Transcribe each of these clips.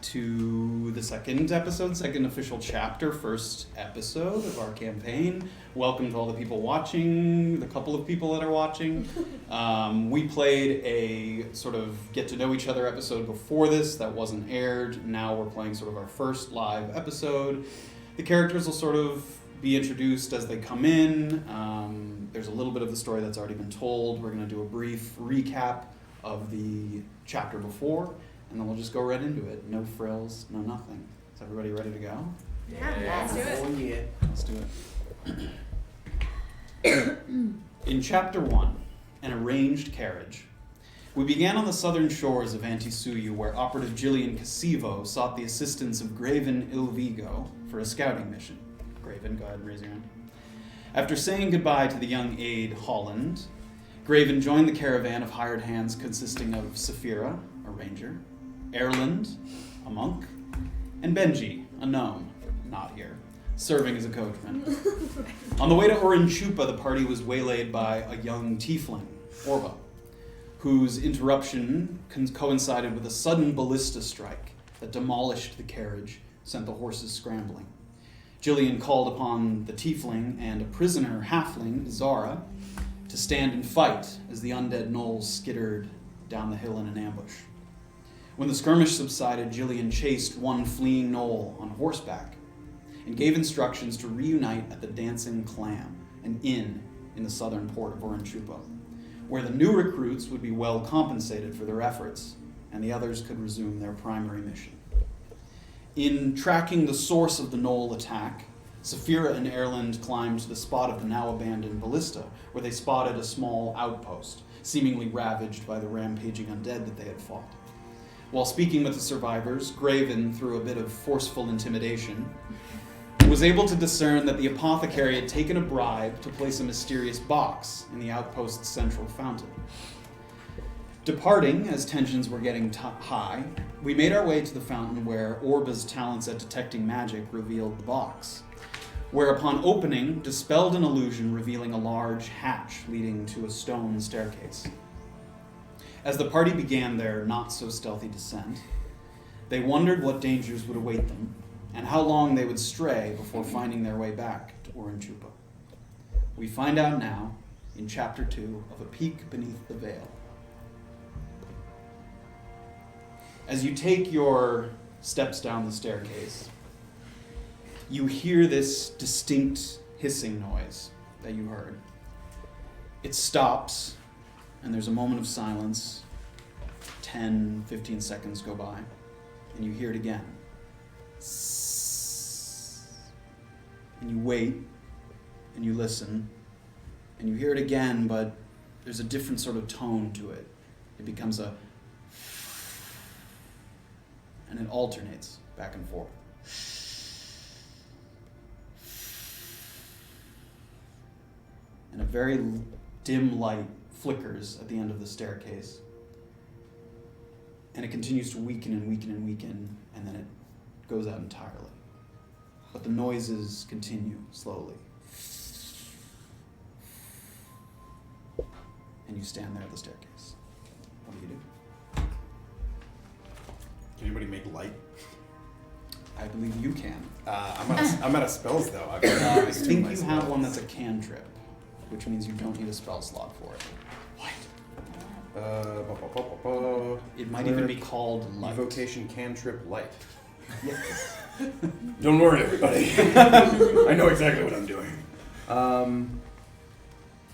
To the second official chapter, first episode of our campaign. Welcome to all the people watching, the couple of people that are watching. We played a sort of get to know each other episode before this that wasn't aired. Now we're playing sort of our first live episode. The characters will sort of be introduced as they come in. There's a little bit of the story that's already been told. We're going to do a brief recap of the chapter before. And then we'll just go right into it. No frills, no nothing. Is everybody ready to go? Yeah, let's do it. Oh, yeah. Let's do it. In Chapter 1, An Arranged Carriage, we began on the southern shores of Antisuyu, where Operative Jillian Casivo sought the assistance of Graven Ilvigo for a scouting mission. Graven, go ahead and raise your hand. After saying goodbye to the young aide, Holland, Graven joined the caravan of hired hands consisting of Safira, a ranger, Erland, a monk, and Benji, a gnome, not here, serving as a coachman. On the way to Urin-Chupa, the party was waylaid by a young Tiefling, Orba, whose interruption coincided with a sudden ballista strike that demolished the carriage, sent the horses scrambling. Jillian called upon the Tiefling and a prisoner Halfling, Beezaura, to stand and fight as the undead gnolls skittered down the hill in an ambush. When the skirmish subsided, Jillian chased one fleeing gnoll on horseback and gave instructions to reunite at the Dancing Clam, an inn in the southern port of Urin-Chupa, where the new recruits would be well compensated for their efforts, and the others could resume their primary mission. In tracking the source of the gnoll attack, Safira and Erland climbed to the spot of the now-abandoned ballista, where they spotted a small outpost, seemingly ravaged by the rampaging undead that they had fought. While speaking with the survivors, Graven, through a bit of forceful intimidation, was able to discern that the apothecary had taken a bribe to place a mysterious box in the outpost's central fountain. Departing as tensions were getting high, we made our way to the fountain where Orba's talents at detecting magic revealed the box, where upon opening, dispelled an illusion revealing a large hatch leading to a stone staircase. As the party began their not-so-stealthy descent, they wondered what dangers would await them and how long they would stray before finding their way back to Urin-Chupa. We find out now in Chapter 2 of A Peek Beneath the Veil. As you take your steps down the staircase, you hear this distinct hissing noise that you heard. It stops, and there's a moment of silence. 10, 15 seconds go by, and you hear it again. And you wait, and you listen, and you hear it again, but there's a different sort of tone to it. It becomes a... and it alternates back and forth. And a very dim light flickers at the end of the staircase. And it continues to weaken and weaken and weaken, and then it goes out entirely. But the noises continue slowly. And you stand there at the staircase. What do you do? Can anybody make light? I believe you can. I'm out of spells though. I think you have one that's a cantrip, which means you don't need a spell slot for it. What? It might even be called light. Evocation cantrip light. Yes. Don't worry, everybody. I know exactly what I'm doing.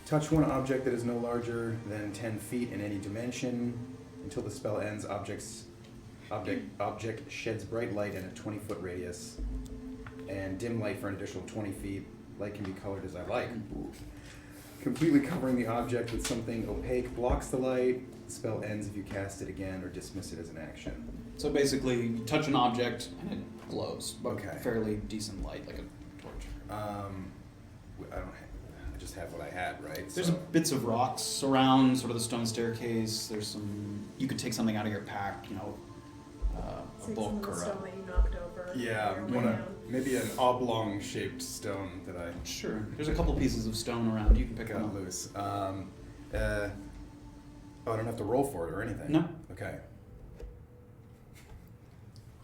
Touch one object that is no larger than 10 feet in any dimension. Until the spell ends, object sheds bright light in a 20-foot radius, and dim light for an additional 20 feet. Light can be colored as I like. Completely covering the object with something opaque blocks the light. The spell ends if you cast it again or dismiss it as an action. So basically, you touch an object and it glows. Okay. Fairly decent light, like a torch. I just have what I had, right? There's bits of rocks around sort of the stone staircase. There's some... You could take something out of your pack, a book or a... stone that you knocked over. Yeah, maybe an oblong-shaped stone that I... Sure. There's a couple pieces of stone around. You can pick them got up. loose. I don't have to roll for it or anything? No. Okay.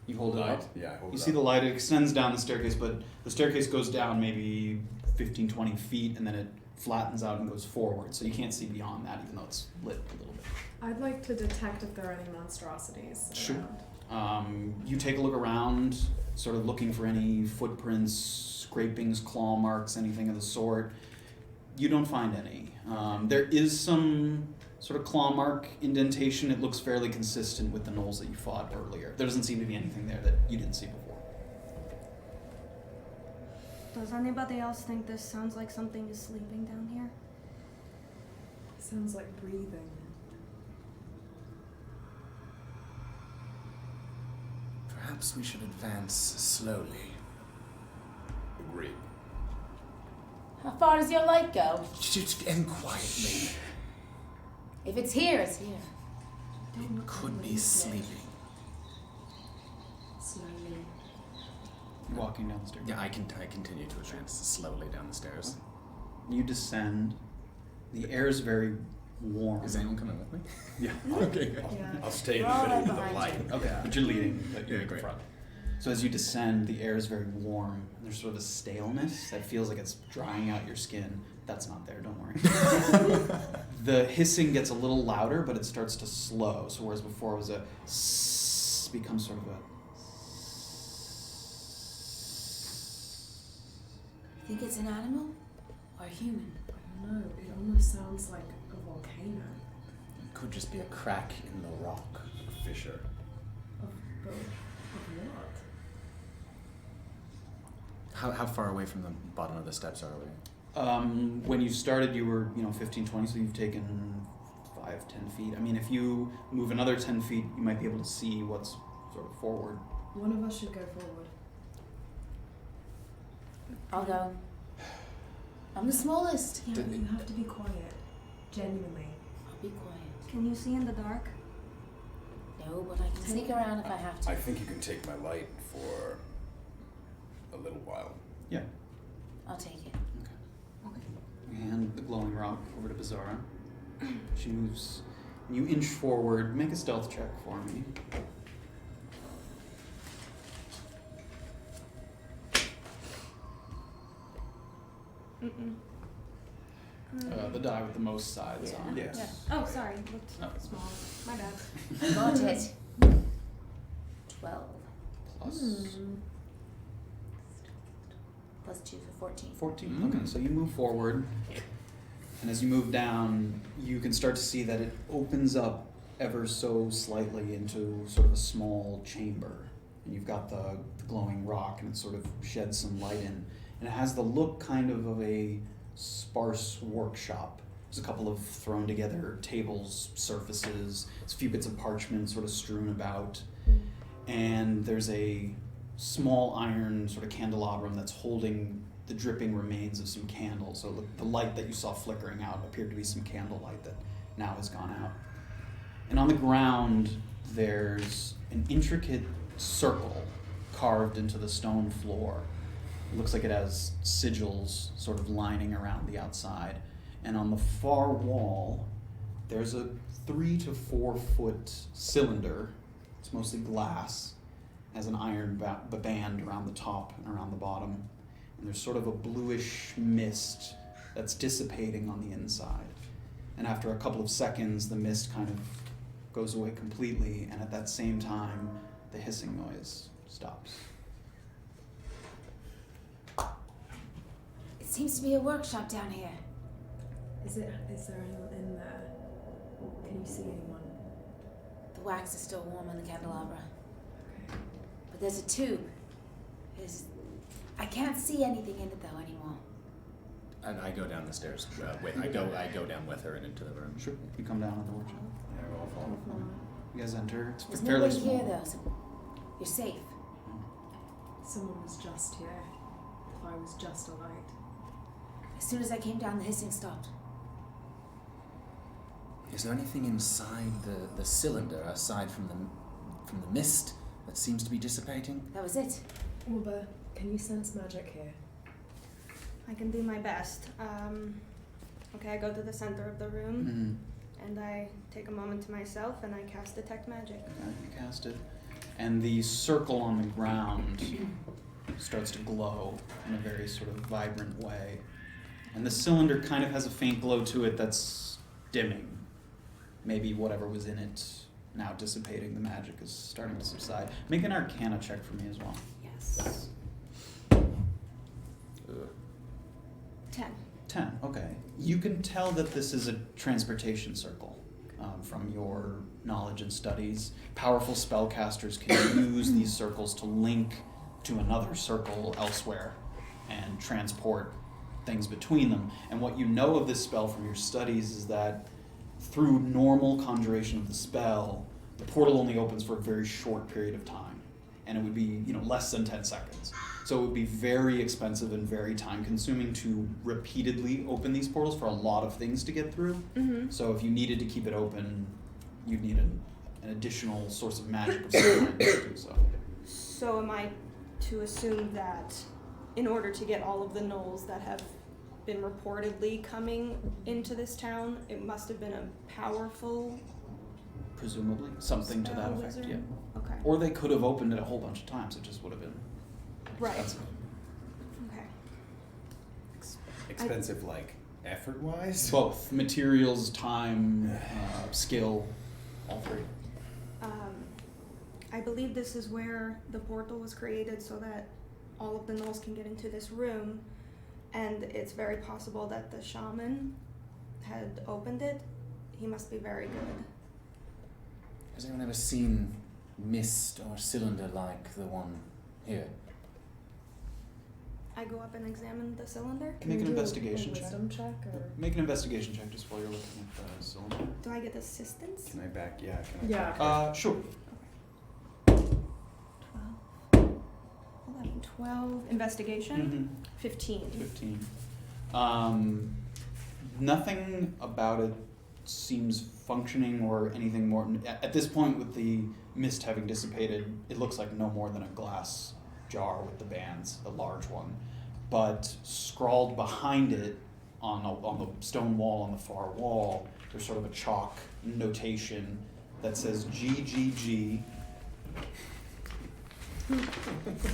You hold it up. Yeah, I hold You it see up. the light, it extends down the staircase, but the staircase goes down maybe 15, 20 feet, and then it flattens out and goes forward, so you can't see beyond that, even though it's lit a little bit. I'd like to detect if there are any monstrosities Sure. around. You take a look around, sort of looking for any footprints, scrapings, claw marks, anything of the sort. You don't find any. There is some sort of claw mark indentation. It looks fairly consistent with the gnolls that you fought earlier. There doesn't seem to be anything there that you didn't see before. Does anybody else think this sounds like something is sleeping down here? Sounds like breathing. Perhaps we should advance slowly. Agreed. How far does your light go? And quietly. If it's here, it's here. It could be sleeping. Slowly. You're walking down the stairs. Yeah, I continue to advance slowly down the stairs. You descend. The air is very warm. Is anyone coming with me? Yeah. Okay. I'll stay in We're the all middle right of the behind light. you. Okay, but you're leading, but you're Yeah, in great. front. So as you descend, the air is very warm. And there's sort of a staleness that feels like it's drying out your skin. That's not there, don't worry. The hissing gets a little louder, but it starts to slow. So whereas before it was a sss, becomes sort of a... You think it's an animal or human? I don't know, it almost sounds like a volcano. It could just be a crack in the rock. Fisher. Of what? How far away from the bottom of the steps are we? When you started, you were 15, 20, so you've taken 5, 10 feet. I mean, if you move another 10 feet, you might be able to see what's sort of forward. One of us should go forward. I'll go. I'm the smallest. Yeah, but you have to be quiet. Genuinely. I'll be quiet. Can you see in the dark? No, but I can sneak around if I have to. I think you can take my light for a little while. Yeah. I'll take it. You hand the glowing rock over to Beezaura. She moves. You inch forward. Make a stealth check for me. The die with the most sides on. Yes. Yeah. Oh, sorry. Looked Oh. small. My bad. Got it. 12. Plus Plus 2 for 14. 14. Okay, so you move forward, and as you move down, you can start to see that it opens up ever so slightly into sort of a small chamber. And you've got the glowing rock, and it sort of sheds some light in. And it has the look kind of a sparse workshop. There's a couple of thrown together tables, surfaces, there's a few bits of parchment sort of strewn about. And there's a small iron sort of candelabrum that's holding the dripping remains of some candles. So the light that you saw flickering out appeared to be some candlelight that now has gone out. And on the ground, there's an intricate circle carved into the stone floor. It looks like it has sigils sort of lining around the outside. And on the far wall, there's a 3 to 4 foot cylinder. It's mostly glass, has an iron band around the top and around the bottom. And there's sort of a bluish mist that's dissipating on the inside. And after a couple of seconds, the mist kind of goes away completely, and at that same time, the hissing noise stops. It seems to be a workshop down here. Is there anyone in there? Can you see anyone? The wax is still warm on the candelabra. Okay. But there's a tube. I can't see anything in it though anymore. And I go down the stairs. I go down with her and into the room. Sure. You come down at the workshop. Yeah, we'll follow. You guys enter. It's There's fairly nobody small. here though, so you're safe. Someone was just here. If I was just a light. As soon as I came down, the hissing stopped. Is there anything inside the cylinder aside from the mist that seems to be dissipating? That was it. Orba, can you sense magic here? I can do my best. Okay, I go to the center of the room and I take a moment to myself and I cast Detect Magic. You cast it, and the circle on the ground starts to glow in a very sort of vibrant way. And the cylinder kind of has a faint glow to it that's dimming. Maybe whatever was in it now dissipating, the magic is starting to subside. Make an Arcana check for me as well. Yes. 10. 10, okay. You can tell that this is a transportation circle from your knowledge and studies. Powerful spellcasters can use these circles to link to another circle elsewhere and transport things between them. And what you know of this spell from your studies is that through normal conjuration of the spell, the portal only opens for a very short period of time. And it would be, less than 10 seconds. So it would be very expensive and very time consuming to repeatedly open these portals for a lot of things to get through. Mm-hmm. So if you needed to keep it open, you'd need an additional source of magic of some kind to do so. So am I to assume that in order to get all of the gnolls that have been reportedly coming into this town, it must have been a powerful Presumably, something to that spell effect, wizard? yeah. Okay. Or they could have opened it a whole bunch of times, it just would have been Right. expensive. Okay. Expensive, like effort-wise? Both. Materials, time, skill, all three. I believe this is where the portal was created so that all of the gnolls can get into this room, and it's very possible that the shaman had opened it. He must be very good. Has anyone ever seen mist or cylinder like the one here? I go up and examine the cylinder. Make an you do investigation a check. wisdom check or? Make an investigation check just while you're looking at the cylinder. Do I get assistance? Can I back? Yeah, can I Yeah. back her? Sure. 11, 12. Investigation? 15. 15. Nothing about it seems functioning or anything more. At this point, with the mist having dissipated, it looks like no more than a glass jar with the bands, a large one. But scrawled behind it on the stone wall on the far wall, there's sort of a chalk notation that says GGG.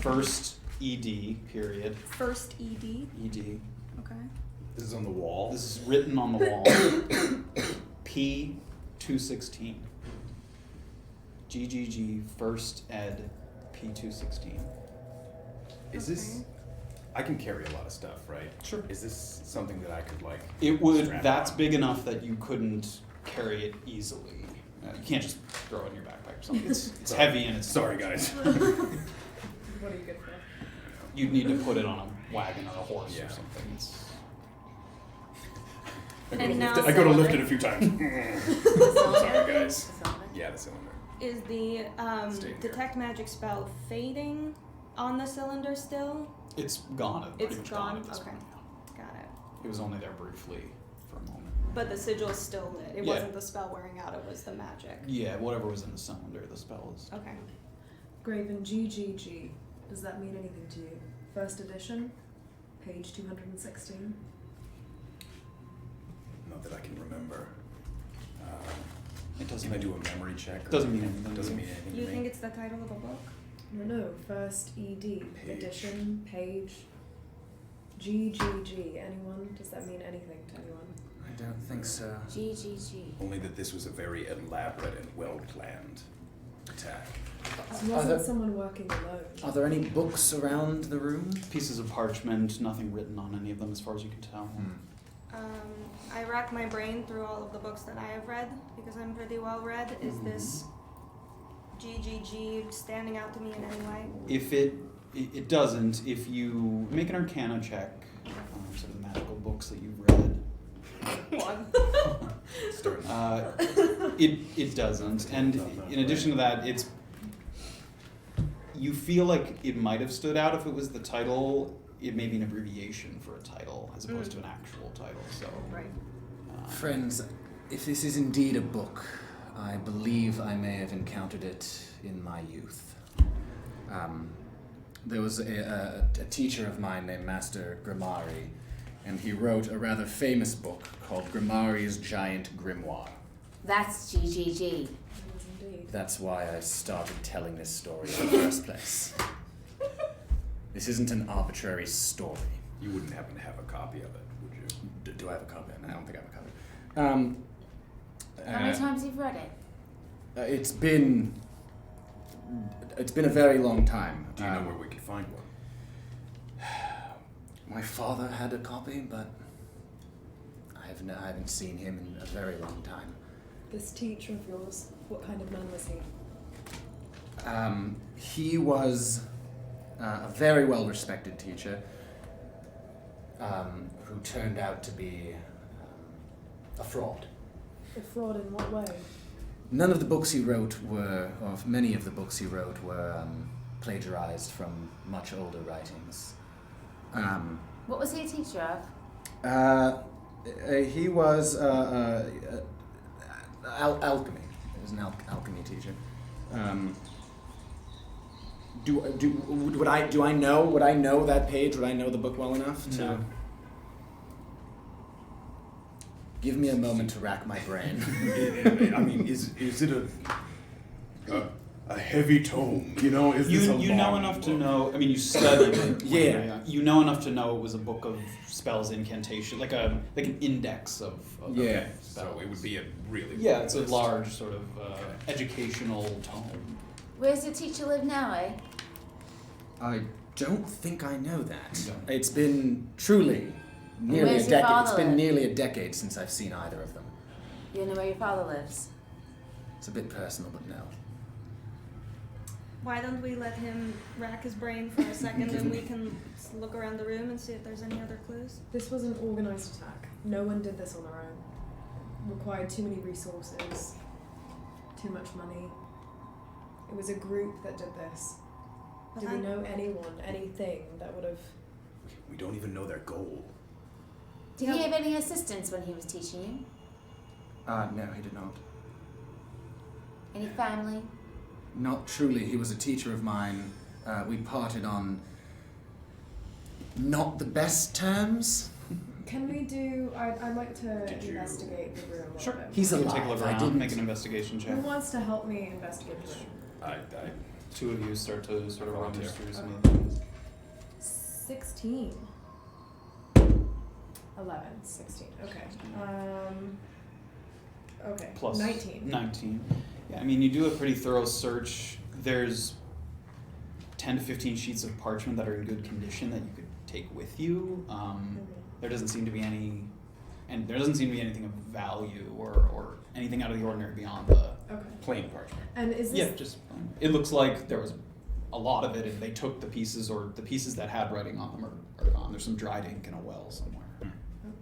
First ED, period. First ED. ED. Okay. This is on the wall. This is written on the wall. P216. GGG, First Ed, P216. Is this? I can carry a lot of stuff, right? Sure. Is this something that I could like? It would, strap that's on? big enough that you couldn't carry it easily. You can't just throw it in your backpack or something. It's Sorry. heavy and it's Sorry, guys. What are you good for? You'd need to put it on wagon or a horse Yeah. or something. It's And now I go to lift it cylinder. a few times. Cylinder? Sorry, guys. The cylinder? Yeah, the cylinder. Is the Stay here. detect magic spell fading on the cylinder still? it's gone. It's pretty It's much gone gone? at this Okay. point. Yeah. Got it. It was only there briefly for a moment. But the sigil still lit. It Yeah. wasn't the spell wearing out, it was the magic. Yeah, whatever was in the cylinder, the spell is. Okay. Graven GGG. Does that mean anything to you? First edition, page 216. Not that I can remember. It doesn't. Can I do a memory check? or- Doesn't mean anything. Doesn't mean anything You to think me. it's the title of a book? No, first ED. Page. Edition, page. GGG. Anyone? Does that mean anything to anyone? I don't think so. GGG. Only that this was a very elaborate and well-planned attack. This Are wasn't there- someone working alone. Are there any books around the room? Pieces of parchment, nothing written on any of them as far as you can tell. I rack my brain through all of the books that I have read because I'm pretty well read. Is this GGG standing out to me in any way? If it doesn't, if you make an Arcana check, sort of the magical books that you've read, One. it doesn't. And in addition to that, you feel like it might have stood out if it was the title. It may be an abbreviation for a title as opposed to an actual title. So, Right. Friends, if this is indeed a book, I believe I may have encountered it in my youth. There was a teacher of mine named Master Grimari, and he wrote a rather famous book called Grimari's Giant Grimoire. That's GGG. It is indeed. That's why I started telling this story in the first place. This isn't an arbitrary story. You wouldn't happen to have a copy of it, would you? Do I have a copy? I don't think I have a copy. How many times have you read it? It's been a very long time. Do you know where we could find one? My father had a copy, but I haven't seen him in a very long time. This teacher of yours, what kind of man was he? He was a very well-respected teacher who turned out to be a fraud. A fraud in what way? None of the books he wrote were, or many of the books he wrote were plagiarized from much older writings. What was he a teacher of? He was alchemy. He was an alchemy teacher. Would I know that page? Would I know the book well enough to? No. Give me a moment to rack my brain. I mean, is it a heavy tome? You know, is this a You know long enough to book? know. I mean, you studied it. when you were Yeah. young. You know enough to know it was a book of spells, incantation, like an index of Yeah. spells. So it would be a really Yeah, it's a list. large sort of educational tome. Where's your teacher live now, eh? I don't think I know that. No. It's been truly nearly Where's a your decade. It's father been live? nearly a decade since I've seen either of them. You know where your father lives? It's a bit personal, but no. Why don't we let him rack his brain for a second and we can look around the room and see if there's any other clues? This was an organized attack. No one did this on their own. Required too many resources, too much money. It was a group that did this. But Do I- we know anyone, anything that would have... We don't even know their goal. Did he have any assistants when he was teaching you? No, he did not. Any family? Not truly. He was a teacher of mine. We parted on not the best terms. Can we do... I'd like to Did you- investigate the room a Sure. little bit. He's Take a alive. look I around, didn't. make an investigation check. Who wants to help me investigate the room? I Two of you start to sort of rummage Volunteer. through some of the things. 16. 11. 16. Okay. Okay. Plus 19. 19. Yeah, I mean, you do a pretty thorough search. There's 10 to 15 sheets of parchment that are in good condition that you could take with you. There doesn't seem to be any, and there doesn't seem to be anything of value or anything out of the ordinary beyond the. Okay. plain parchment. And is this... Yeah, just it looks like there was a lot of it, and they took the pieces that had writing on them are gone. There's some dried ink in a well somewhere.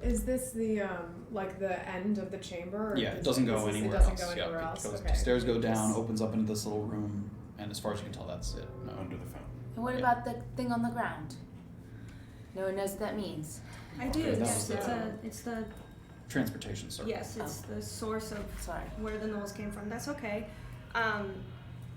Is this the like the end of the chamber? Or Yeah, it doesn't go anywhere It doesn't else. go anywhere Yeah, else. it goes, Okay. stairs go down, opens up into this little room, and as far as you can tell, that's it. No. Under the fountain. And what Yeah. about the thing on the ground? No one knows what that means. I do. Okay, that Yes, was it's the Transportation circle. yes, it's the source of Sorry. where the gnolls came from. That's okay.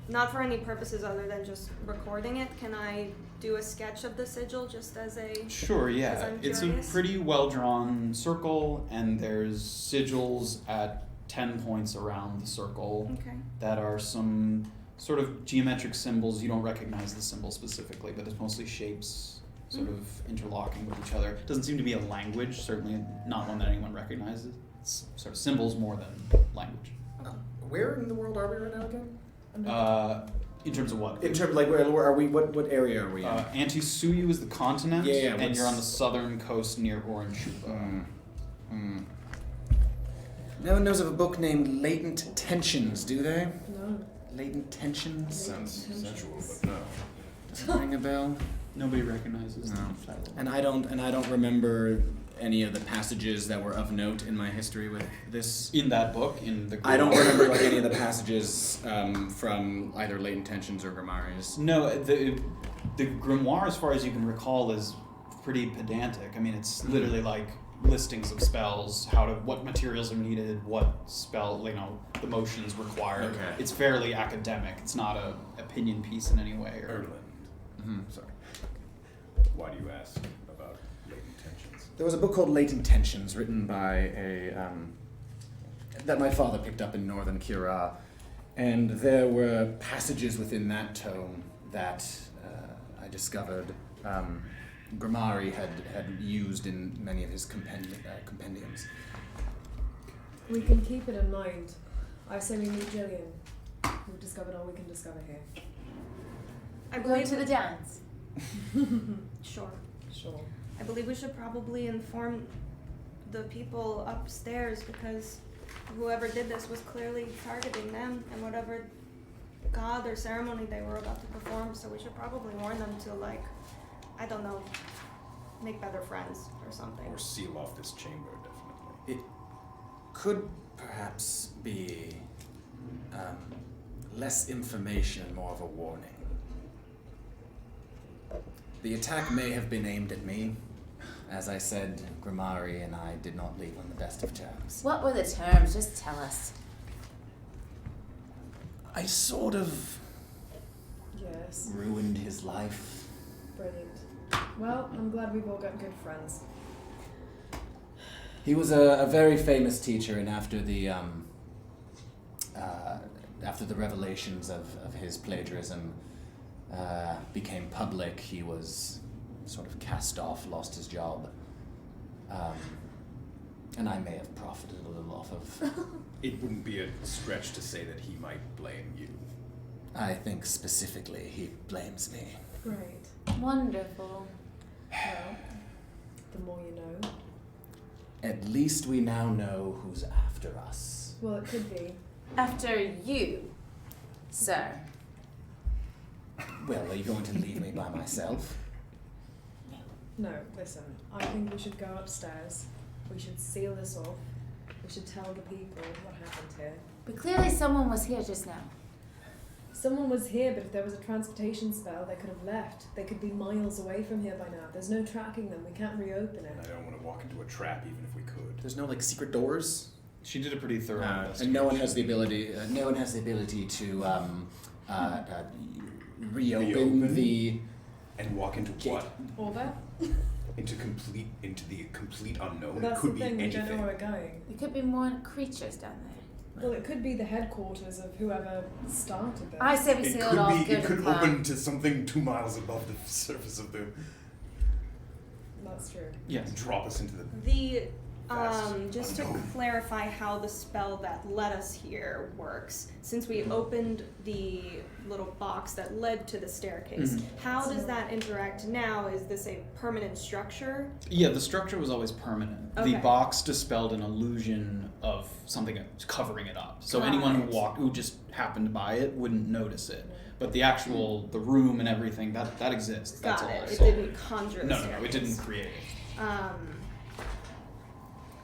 Not for any purposes other than just recording it. Can I do a sketch of the sigil just as a? Sure, yeah. 'Cause I'm It's curious. a pretty well-drawn circle, and there's sigils at 10 points around the circle Okay. that are some sort of geometric symbols. You don't recognize the symbol specifically, but it's mostly shapes sort of interlocking with each other. It doesn't seem to be a language, certainly not one that anyone recognizes. It's sort of symbols more than language. Where in the world are we right now again? In terms of what? In terms, like, where are we? What area are we in? Antisuyu is the continent, Yeah, and what's- you're on the southern coast near Urin-Chupa. No one knows of a book named Latent Tensions, do they? No. Latent Tensions? Sounds sensual, but no. Does it ring a bell? Nobody recognizes No. the title. And I don't remember any of the passages that were of note in my history with this. In that book, in the I don't remember like any of the passages from either Latent Tensions or Grimoires. No, the grimoire, as far as you can recall, is pretty pedantic. I mean, it's literally like listings of spells, what materials are needed, what spell, the motions required. Okay. It's fairly academic. It's not a opinion piece in any way. Or, Erland. Sorry. Why do you ask about latent tensions? There was a book called Latent Tensions written by a that my father picked up in northern Kira, and there were passages within that tome that I discovered Grimari had used in many of his compendiums. We can keep it in mind. I say we meet Jillian. We've discovered all we can discover here. I Going believe to the dance. Sure. Sure. I believe we should probably inform the people upstairs because whoever did this was clearly targeting them and whatever god or ceremony they were about to perform. So we should probably warn them to, like, I don't know, make better friends or something. Or seal off this chamber, definitely. It could perhaps be less information, more of a warning. The attack may have been aimed at me. As I said, Grimari and I did not leave on the best of terms. What were the terms? Just tell us. I sort of Yes. ruined his life. Brilliant. Well, I'm glad we've all got good friends. He was a very famous teacher, and after the revelations of his plagiarism became public, he was sort of cast off, lost his job, and I may have profited a little off of. It wouldn't be a stretch to say that he might blame you. I think specifically he blames me. Great. Wonderful. Well, the more you know. At least we now know who's after us. Well, it could be. After you, sir. Well, are you going to leave me by myself? No, listen. I think we should go upstairs. We should seal this off. We should tell the people what happened here. But clearly someone was here just now. Someone was here, but if there was a transportation spell, they could have left. They could be miles away from here by now. There's no tracking them. We can't reopen And I it. don't want to walk into a trap even if we could. There's no like secret doors. She did a pretty thorough And investigation. no one has the ability. No one has the ability to reopen Reopen? the. And walk into what? Orba? Into the complete unknown. But It that's could the be thing, we anything. don't know where we're going. There could be more creatures down there. Well, it could be the headquarters of whoever started this. I say we It seal could it off, be. go It to could the club. open to something 2 miles above the surface of the. That's true. Yes. And drop us into the. The Vast just to unknown. clarify how the spell that led us here works, since we opened the little box that led to the staircase, Mhm. how does that interact now? Is this a permanent structure? Yeah, the structure was always permanent. Okay. The box dispelled an illusion of something covering it up. So Got anyone it. who just happened by it wouldn't notice it. But the actual, the room and everything, that exists. That's Got all. it. It So- didn't conjure the No, staircase. it didn't create it.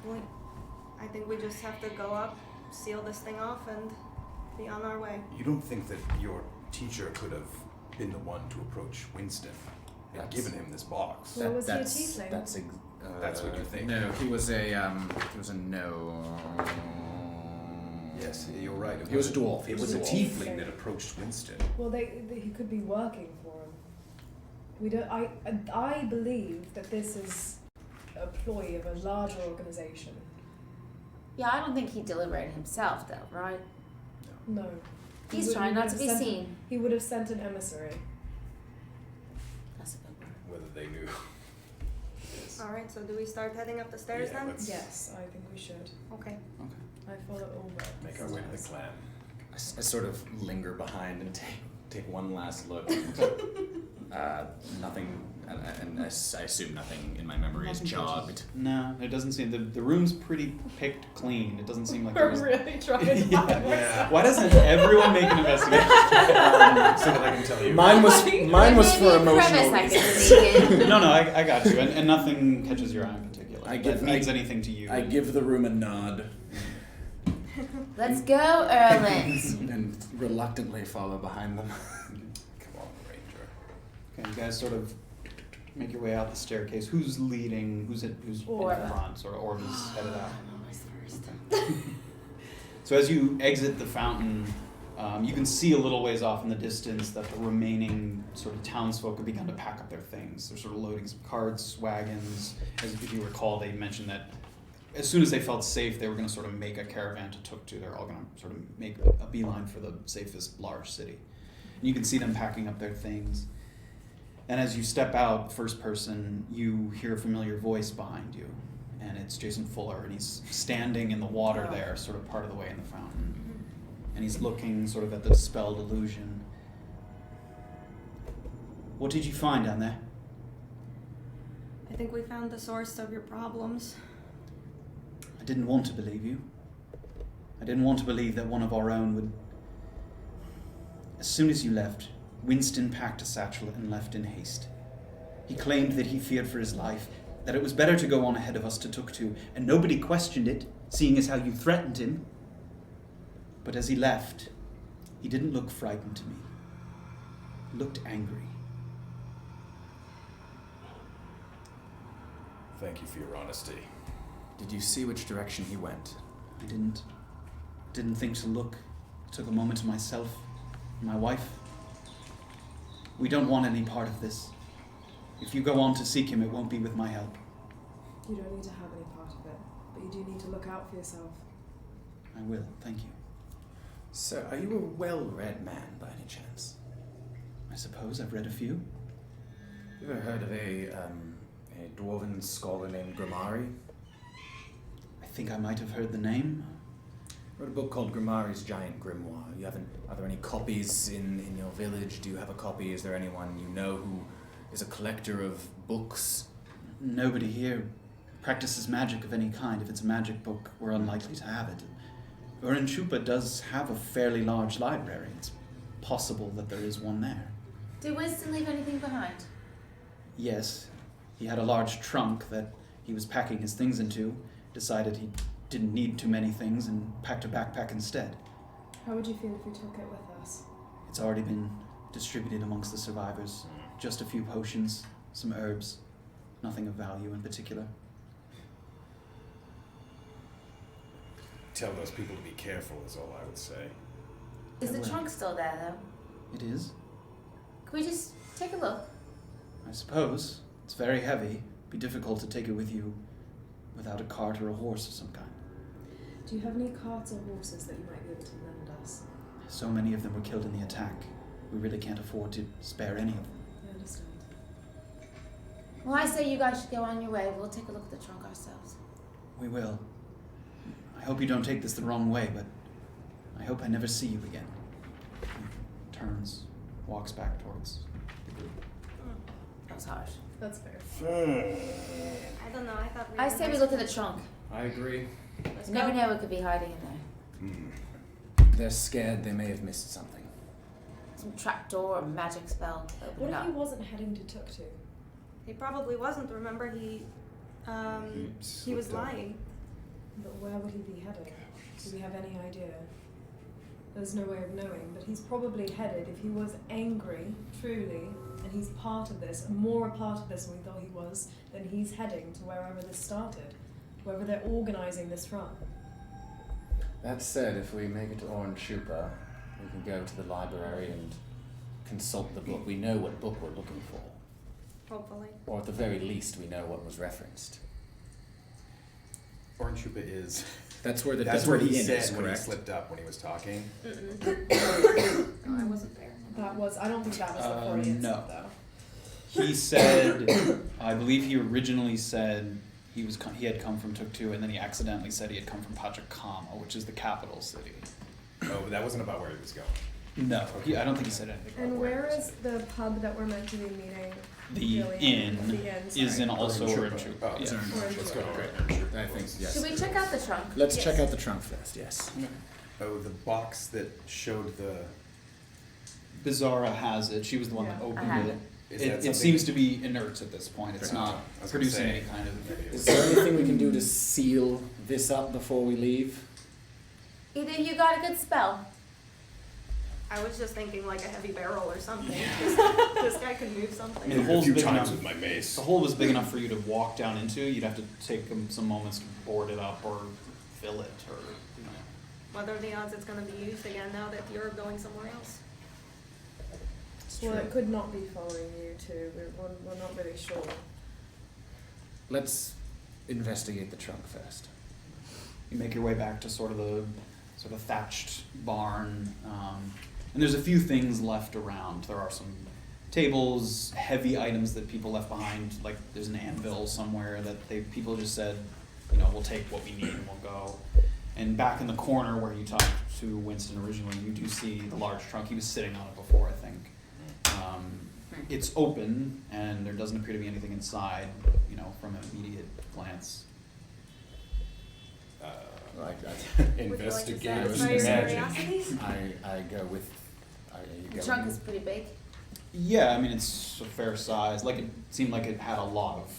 Well, I think we just have to go up, seal this thing off, and be on our way. You don't think that your teacher could have been the one to approach Winston and That's- given him this box? Well, was he a that's tiefling? That's what you think? No, he was a no. Yes, you're right. He was a dwarf. It was a Dwarf. tiefling that approached Winston. Well, he could be working for him. We don't. I believe that this is a ploy of a larger organization. Yeah, I don't think he deliberated himself, though, right? No. He He's would- trying he not would to have be sent- seen. He would have sent an emissary. That's a good word. Whether they knew. Alright, so do we start heading up the stairs Yeah, then? let's Yes, I think we should. Okay. I follow Orba. make our way to the clan. I sort of linger behind and take one last look. Nothing, and I assume nothing in my memory is Nothing jogged. touches- No, it doesn't seem. The room's pretty picked clean. It doesn't seem like there We're was. really trying to Yeah. find Yeah. Why doesn't everyone make an investigation? So that I can tell you. Mine was for Maybe emotional crevice I reasons. could sneak in. No, I got you, and nothing catches your eye in particular. I that give- means I- anything to you. I give the room a nod Let's go, Erland. and reluctantly follow behind them. Come on, Ranger. Okay, you guys sort of make your way out the staircase. Who's leading? Who's in Orba. front? Sort of Orba's headed out. I'm always first. So as you exit the fountain, you can see a little ways off in the distance that the remaining sort of townsfolk have begun to pack up their things. They're sort of loading some carts, wagons. As if you recall, they mentioned that as soon as they felt safe, they were going to sort of make a caravan to Tuktu. They're all going to sort of make a beeline for the safest large city. And you can see them packing up their things. And as you step out, first person, you hear a familiar voice behind you. And it's Jason Fuller, and he's standing in the water there, sort of part of the way in the fountain. And he's looking sort of at the dispelled illusion. What did you find down there? I think we found the source of your problems. I didn't want to believe you. I didn't want to believe that one of our own would... As soon as you left, Winston packed a satchel and left in haste. He claimed that he feared for his life, that it was better to go on ahead of us to Tuktu, and nobody questioned it, seeing as how you threatened him. But as he left, he didn't look frightened to me. He looked angry. Thank you for your honesty. Did you see which direction he went? I didn't think to look. Took a moment to myself, and my wife. We don't want any part of this. If you go on to seek him, it won't be with my help. You don't need to have any part of it, but you do need to look out for yourself. I will, thank you. So, are you a well-read man by any chance? I suppose I've read a few. You ever heard of a dwarven scholar named Grimari? I think I might have heard the name. Wrote a book called Grimari's Giant Grimoire. Are there any copies in your village? Do you have a copy? Is there anyone you know who is a collector of books? Nobody here practices magic of any kind. If it's a magic book, we're unlikely to have it. Urin-Chupa does have a fairly large library. It's possible that there is one there. Did Winston leave anything behind? Yes, he had a large trunk that he was packing his things into, decided he didn't need too many things and packed a backpack instead. How would you feel if we took it with us? It's already been distributed amongst the survivors. Just a few potions, some herbs, nothing of value in particular. Tell those people to be careful is all I would say. Is the Well. trunk still there, though? It is, Can we just take a look? I suppose. It's very heavy. Be difficult to take it with you without a cart or a horse of some kind. Do you have any carts or horses that you might be able to lend us? So many of them were killed in the attack. We really can't afford to spare any of them. I understand. Well, I say you guys should go on your way. We'll take a look at the trunk ourselves. We will. I hope you don't take this the wrong way, but I hope I never see you again. He turns, walks back towards the group. That was harsh. That's fair. I don't know, I thought we I were say we nice look at the people. trunk. I agree. Let's You go. never know what could be hiding in there. Hmm. They're scared they may have missed something. some trapdoor or magic spell to open What it if up. he wasn't heading to Tuktu? He probably wasn't. Remember, he was slipped up. lying. But where would he be heading? Do we have any idea? There's no way of knowing, but he's probably headed, if he was angry, truly, and he's part of this, and more a part of this than we thought he was, then he's heading to wherever this started, wherever they're organising this from. That said, if we make it to Urin-Chupa, we can go to the library and consult the book. We know what book we're looking for. Hopefully. Or at the very least, we know what was referenced. Urin-Chupa is. That's where the That's where he inn said is, when he correct? slipped up when he was talking. No, I wasn't there. I don't think that was the Freudian no. stuff, though. He said, I believe he originally said he had come from Tuktu, and then he accidentally said he had come from Pachacama, which is the capital city. Oh, but that wasn't about where he was going. No, I don't think he said anything about And where where he was is the pub that we're meant to be meeting? The Gillian? inn The inn, is sorry. in also Urin-Chupa. Urin-Chupa. Oh, Yeah. Let's go. I think, yes. Should we check out the trunk? Let's Yes. check out the trunk first, yes. Oh, the box that showed the. Beezaura has it. She was the one Yeah. that I opened have it. Is that It something- seems to be inert at this point. It's Okay. not I was gonna producing say, any kind of. maybe it Is was- there anything we can do to seal this up before we leave? Either you got a good spell. I was just thinking like a heavy barrel or something. This guy can move something. The hole's big enough. with my mace. The hole was big enough for you to walk down into. You'd have to take some moments to board it up or fill it, or you know. What are the odds it's going to be used again now that you're going somewhere else? It's Well, true. it could not be following you too. We're not really sure. Let's investigate the trunk first. You make your way back to sort of the thatched barn, and there's a few things left around. There are some tables, heavy items that people left behind. Like there's an anvil somewhere that people just said, you know, we'll take what we need and we'll go. And back in the corner where you talked to Winston originally, you do see the large trunk. He was sitting on it before, I think. It's open, and there doesn't appear to be anything inside, you know, from an immediate glance. Like that. Would you like to Investigate. satisfy your Magic. curiosity? I go with. The trunk is pretty big. Yeah, I mean, it's a fair size. Like, it seemed like it had a lot of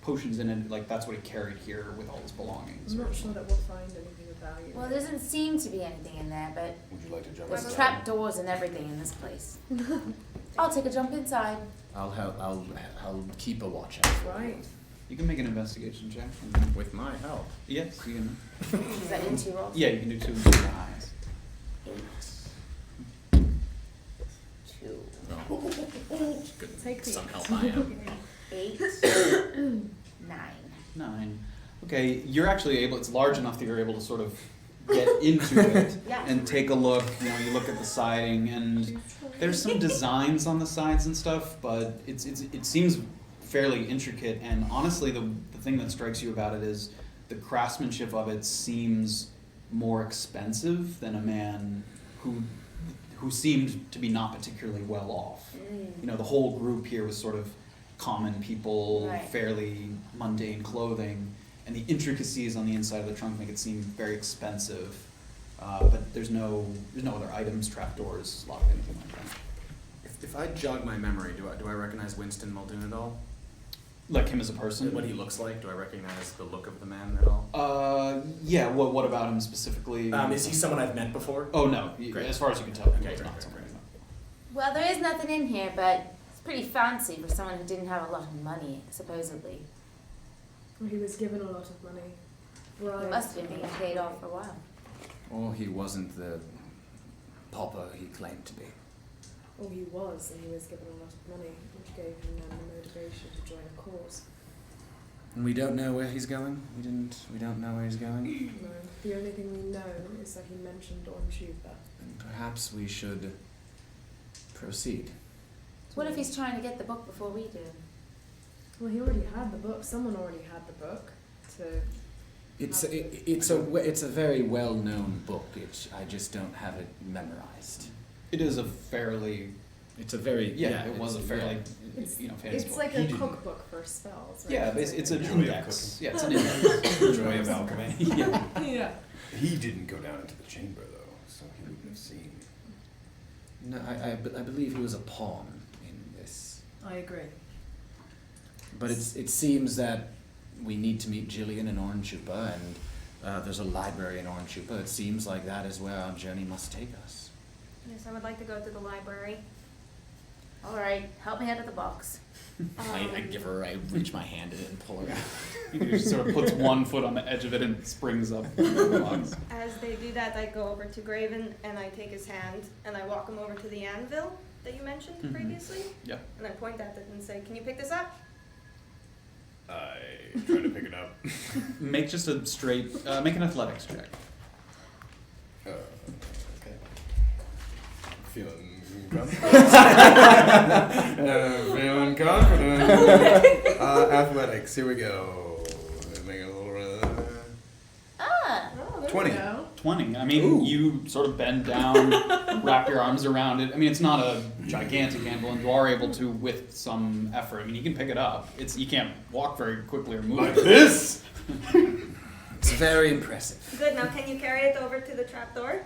potions in it. Like, that's what he carried here with all his belongings. I'm not sure that we'll find anything of value. Well, there doesn't seem to be anything in there, but Would you like to jump there's inside? trap doors and everything in this place. I'll take a jump inside. I'll help. I'll keep a watch out. for you. Right. You can make an investigation check. With my help. Yes, you can. Is that in 2 rolls? Yeah, you can do 2 with your eyes. 8. 2. Good. Take the Some help I am. 8. 9. 9. Okay, you're actually able, it's large enough that you're able to sort of get into it Yeah. and take a look. You know, you look at the siding, and there's some designs on the sides and stuff, but it seems fairly intricate. And honestly, the thing that strikes you about it is the craftsmanship of it seems more expensive than a man who seemed to be not particularly well off. You know, the whole group here was sort of common people, Right. fairly mundane clothing, and the intricacies on the inside of the trunk make it seem very expensive. But there's no other items, trapdoors, locked, anything like that. If I jog my memory, do I recognize Winston Muldoon at all? Like him as a person? What he looks like? Do I recognize the look of the man at all? Yeah. What about him specifically? Is he someone I've met before? Oh no. Great. As far as you can tell, he Okay, was great, not great, someone you know. Well, there is nothing in here, but it's pretty fancy for someone who didn't have a lot of money, supposedly. He was given a lot of money. He Bribed. must have been being paid off for a while. Or he wasn't the pauper he claimed to be. Or he was, and he was given a lot of money, which gave him then the motivation to join a cause. And we don't know where he's going? We don't know where he's going? No, the only thing we know is that he mentioned Urin-Chupa. Then perhaps we should proceed. What if he's trying to get the book before we do? Well, he already had the book. Someone already had the book. It's a very well-known book. I just don't have it memorized. It is a fairly It's a very it was a fairly It's, famous it's book. like He a didn't- cookbook for spells. Right? Yeah, it's an Joy of index. cooking. Yeah, it's an index. Joy of alchemy. Yeah. Yeah. He didn't go down into the chamber though, so he wouldn't have seen. No, I believe he was a pawn in this. I agree. But it seems that we need to meet Jillian in Urin-Chupa, and there's a library in Urin-Chupa. It seems like that is where our journey must take us. Yes, I would like to go to the library. All right, help me out of the box. I give her, I reach my hand in it and pull her out. He just sort of puts one foot on the edge of it and springs up the box. As they do that, I go over to Graven and I take his hand and I walk him over to the anvil that you mentioned Mhm. previously. Yeah. And I point at it and say, "Can you pick this up?" I try to pick it up. Make just a straight, make an athletics check. Okay. Feeling confident. Feeling confident. Athletics. Here we go. Make a little. Ah, Oh, there 20. we go. 20. I mean, Ooh. you sort of bend down, wrap your arms around it. I mean, it's not a gigantic anvil, and you are able to, with some effort. I mean, you can pick it up. You can't walk very quickly or move. Like this? It's very impressive. Good. Now, can you carry it over to the trapdoor?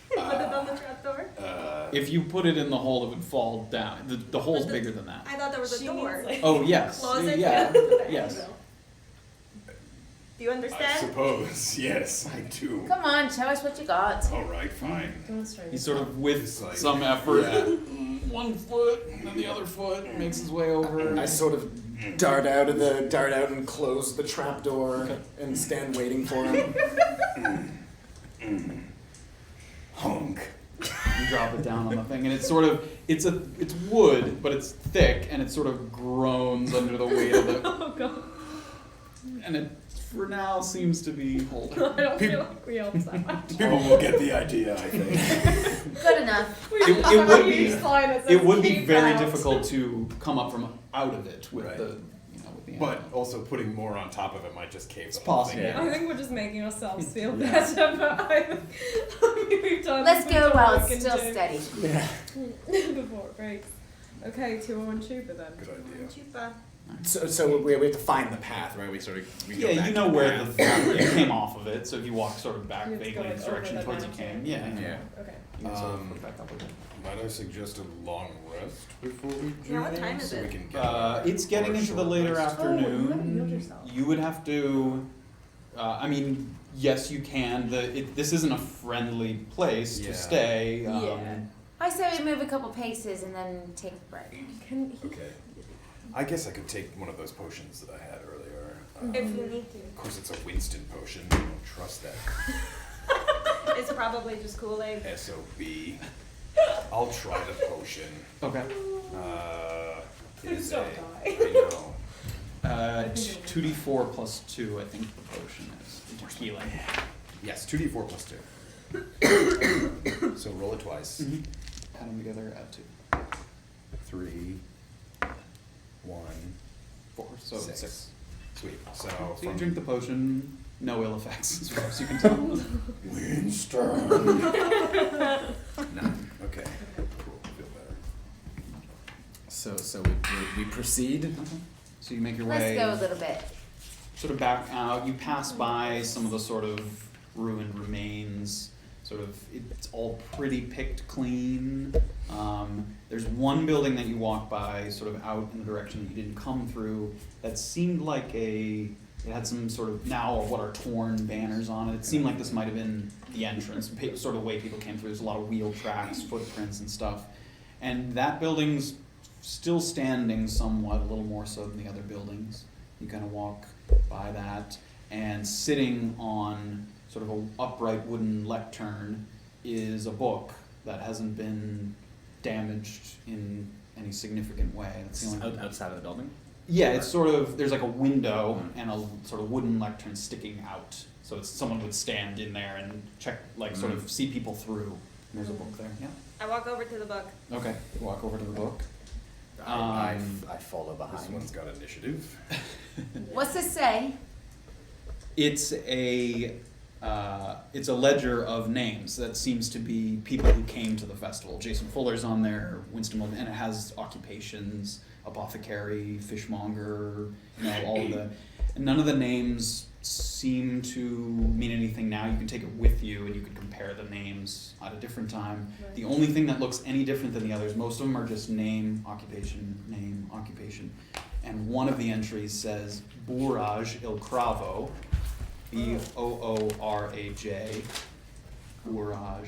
Put it on the trapdoor. If you put it in the hole, it would fall down. The hole's But bigger than that. I thought there was a She door. means, like, Oh yes, Closet. yeah, Yeah. yes. Do you I understand? suppose. Yes, I do. come on, show us what you got. All right, fine. Demonstrate. He's sort of with It's like- some effort, Yeah. one foot and then the other foot makes his way over. I sort of dart out and close the trapdoor and stand waiting for him. Honk. You drop it down on the thing, and it's sort of it's wood, but it's thick, and it sort of groans under the weight of it, Oh god. and it for now seems to be holding. I don't People- feel like we helped that much. People will get the idea, I think. Good enough. We It- just it have would a be- huge sign that says It would be "Keep very out." difficult to come up from out of it with Right. the with the But also putting more on top of it might just cave It's the whole possible. thing. I think we're just making ourselves feel Yeah. better, but I think we've done. Let's we've go done while what it's we can still do steady. Yeah. before it breaks. Okay, 2 on Chupa then. Good idea. Chupa. So we have to find the path, right? We go Yeah, back you to know the where path. the you came off of it, so if you walk sort of back You have to vaguely go, in the like, direction over the towards you mountain. came. Yeah. Yeah. Okay. You can sort of look back up again. Might I suggest a long rest before we do Yeah, what time is so it? we can get It's getting or a into the short later rest? Oh, you haven't healed afternoon. yourself. You would have to. I mean, yes, you can. This isn't a friendly place Yeah. to stay. Yeah. I say we move a couple paces and then take a break. Can he? Okay. I guess I could take one of those potions that I had earlier. If you need to. Of course, it's a Winston potion. I don't trust that. It's probably just Kool-Aid. SOB. I'll try the potion. Okay. Please Is don't a- die. I know. I think it 2d4 plus 2, I think the potion is into healing. Yes, 2d4 plus 2. So roll it twice. Add them together, add 2. 3, 1, 4, so 6. 6. Sweet. So So you from drink the potion, no ill effects as far as you can tell. Winston. 9. Okay. Cool. Feel better. So we proceed. So you make your Let's way go a little bit. sort of back out. You pass by some of the sort of ruined remains. Sort of, it's all pretty picked clean. There's one building that you walk by, sort of out in the direction that you didn't come through, that seemed like it had some sort of now what are torn banners on it. It seemed like this might have been the entrance, sort of the way people came through. There's a lot of wheel tracks, footprints, and stuff. And that building's still standing somewhat, a little more so than the other buildings. You kind of walk by that, and sitting on sort of an upright wooden lectern is a book that hasn't been damaged in any significant way. That's the only Outside of the building. Yeah, it's sort of, there's like a window and a sort of wooden lectern sticking out. So it's someone would stand in there and check, like sort of see people through. And there's a book there, yeah. I walk over to the book. Okay, you walk over to the book. I follow This behind. one's got initiative. What's this say? It's a ledger of names that seems to be people who came to the festival. Jason Fuller's on there, Winston Williams, and it has occupations, apothecary, fishmonger, all of the, and none of the names seem to mean anything now. You can take it with you and you can compare the names at a different time. Right. The only thing that looks any different than the others, most of them are just name, occupation, and one of the entries says Booraj Il Cravo, Booraj, Booraj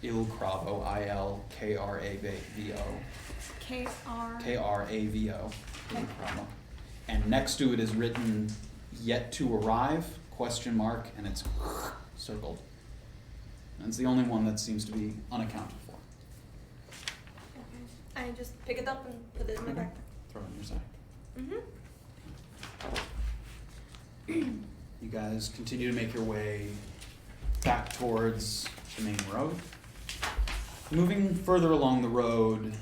Il Cravo, Ilkravo, Kravo. Il Cravo. And next to it is written "Yet to arrive?" ? And it's circled. And it's the only one that seems to be unaccounted for. I just pick it up and put it in my Okay. backpack. Throw it on your side. Mm-hmm. You guys continue to make your way back towards the main road. Moving further along the road,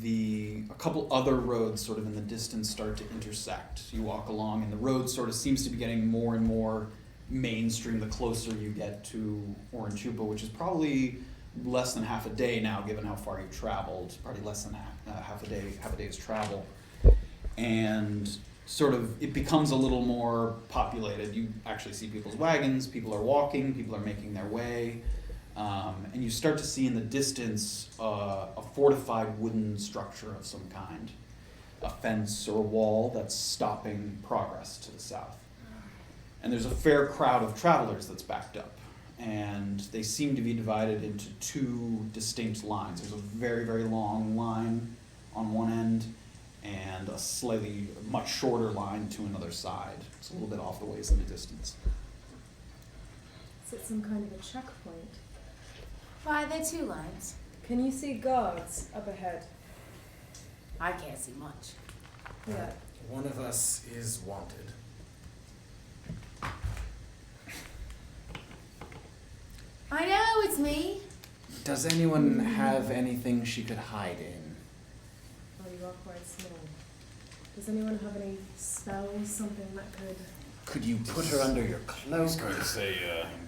a couple other roads sort of in the distance start to intersect. You walk along and the road sort of seems to be getting more and more mainstream the closer you get to Urin-Chupa, which is probably less than half a day now, given how far you've traveled. Probably less than half a day's travel. And sort of it becomes a little more populated. You actually see people's wagons, people are walking, people are making their way. And you start to see in the distance a fortified wooden structure of some kind, a fence or a wall that's stopping progress to the south. And there's a fair crowd of travelers that's backed up, and they seem to be divided into two distinct lines. There's a very, very long line on one end, and a slightly much shorter line to another side. It's a little bit off the ways in the distance. Is it some kind of a checkpoint? Why, there are two lines. Can you see guards up ahead? I can't see much. Yeah. One of us is wanted. I know, it's me. Does anyone have anything she could hide in? Oh, you are quite small. Does anyone have any spells, something that could... Could you put her under your I cloak? was going to say,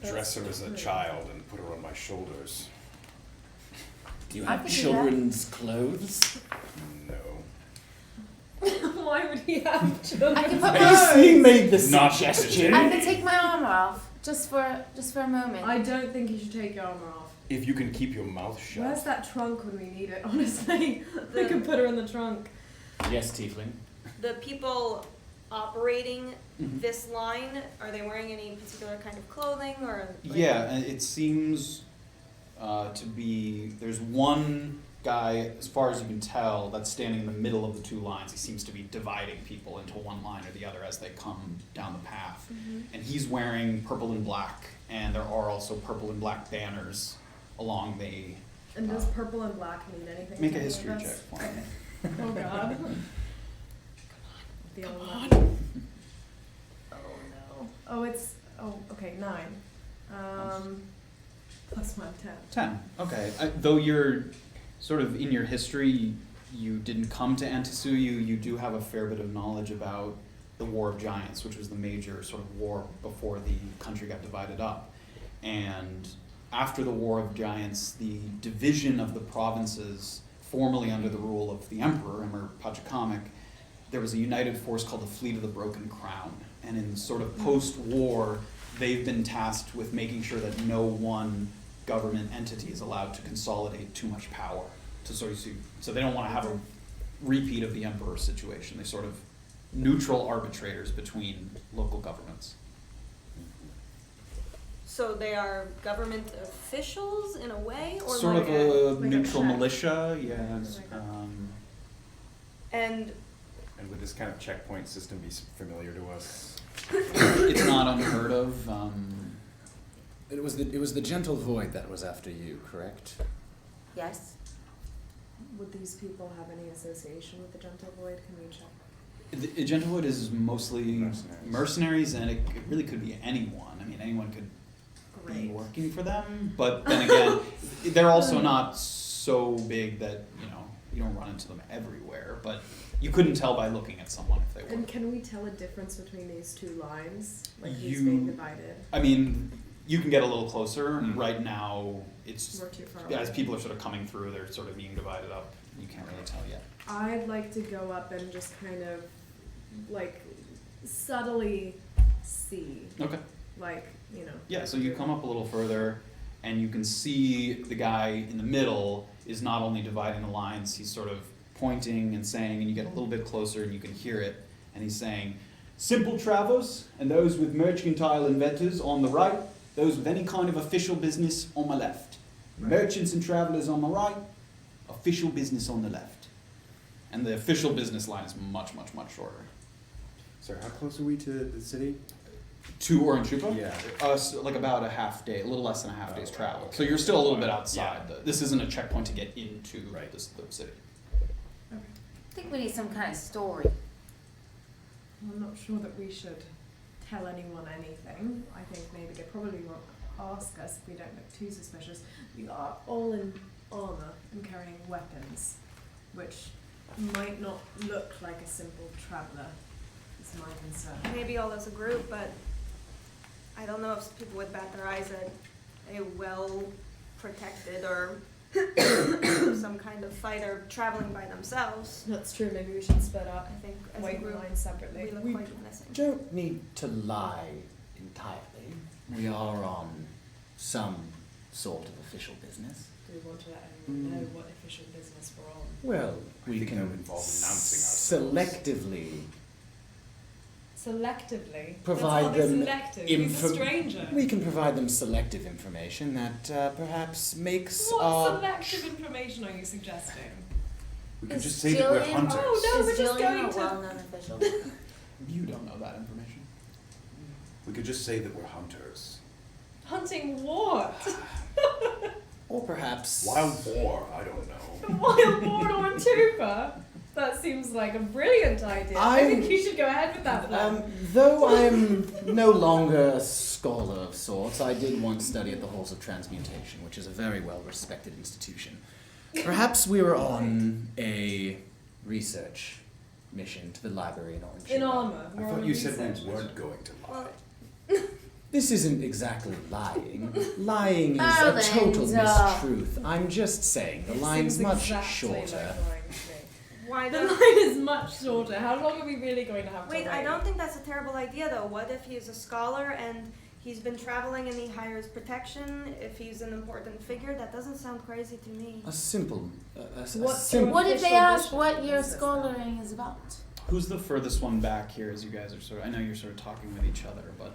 dress her as a child and put her on my shoulders. Do you I have could do that. children's clothes? No. Why would he have children? I can put He made the Not suggestion. I can take my armor off just for a moment. I don't think you should take your armor off. If you can keep your mouth shut. Where's that trunk when we need it, honestly? We could put her in the trunk. Yes, Tiefling. The people operating Mhm. this line, are they wearing any particular kind of clothing or? like- Yeah, and it seems to be, there's one guy, as far as you can tell, that's standing in the middle of the two lines. He seems to be dividing people into one line or the other as they come down the path. Mhm. And he's wearing purple and black, and there are also purple and black banners along the... And does purple and black mean anything? Make to a any of history us? check for me. Oh god. Come on. Oh no. Oh, it's. Oh, okay, 9. Plus 1, 10. 10. Okay. Though you're sort of in your history, you didn't come to Antisuyu, you do have a fair bit of knowledge about the War of Giants, which was the major sort of war before the country got divided up. And after the War of Giants, the division of the provinces, formerly under the rule of the Emperor Pachacamac, there was a united force called the Fleet of the Broken Crown. And in sort of post-war, they've been tasked with making sure that no one government entity is allowed to consolidate too much power. So they don't want to have a repeat of the Emperor situation. They sort of neutral arbitrators between local governments. So they are government officials in a way, or Sort like of a like a neutral check. militia, yes. Like a- and And would this kind of checkpoint system be familiar to us? It's not unheard of. It was the gentle void that was after you, correct? Yes. Would these people have any association with the Gentle Void? Can we check? The Gentlewood is mostly Mercenaries. mercenaries, and it really could be anyone. I mean, anyone could be Great. working for them, but then again, they're also not so big that, you don't run into them everywhere, but you couldn't tell by looking at someone if they were. And can we tell a difference between these two lines? Like these You- being divided? I mean, you can get a little closer. Mm. Right now, it's, We're too far as away. people are sort of coming through, they're sort of being divided up. You can't really tell yet. I'd like to go up and just kind of like subtly see. Okay. Like, you know. Yeah, so you come up a little further, and you can see the guy in the middle is not only dividing the lines, he's sort of pointing and saying, and you get a little bit closer and you can hear it, and he's saying, simple travelers and those with mercantile inventors on the right, those with any kind of official business on my left. Right. Merchants and travelers on my right, official business on the left. And the official business line is much, much, much shorter. Sorry, how close are we to the city? To Urin-Chupa? Yeah. So like about a half day, a little less than a half day's Oh, travel. okay. So you're still a little bit outside. Yeah. This isn't a checkpoint to get into Right. the city. I think we need some kind of story. I'm not sure that we should tell anyone anything. I think maybe they probably won't ask us if we don't look too suspicious. We are all in armour and carrying weapons, which might not look like a simple traveller, is my concern. Maybe all as a group, but I don't know if people would bat their eyes at a well-protected or some kind of fighter traveling by themselves. That's true, maybe we should split up, I think as a wait in group, line separately. we look We- quite menacing. Don't need to lie entirely. We are on some sort of official business. Do we want to let everyone know what official business we're on? Well, I we think can that would involve announcing ourselves. selectively Selectively? Provide That's them selective. He's a stranger. We can provide them selective information that perhaps makes What our... selective information are you suggesting? We could Is just say that we're Jillian- hunters. Oh, no, we're Is just Jillian going a to- well-known official? You don't know that information. We could just say that we're hunters. Hunting what? Or perhaps... Wild boar, I don't know. Wild boar or a tuber? That seems like a brilliant idea. I think you should go ahead with that plan. Though I am no longer a scholar of sorts, I did once study at the Halls of Transmutation, which is a very well-respected institution. Perhaps we were on a research mission to the library in Orange. In armour. I we're on thought a you said research we weren't mission. going to lie. Well, This isn't exactly lying. Lying is Erland, a total mistruth. I'm just saying, the It line's seems much exactly like shorter. lying to me. why The don't... line is much shorter. How long are we really going to have to Wait, I don't think that's a terrible idea though. What if he's a scholar and he's been traveling and he hires protection? If he's an important figure, that doesn't sound crazy to me. A simple... a What's simple... What if they Official ask mission what your is this scholaring is about? Who's the furthest one back here as you guys are sort of, I know you're sort of talking with each other, but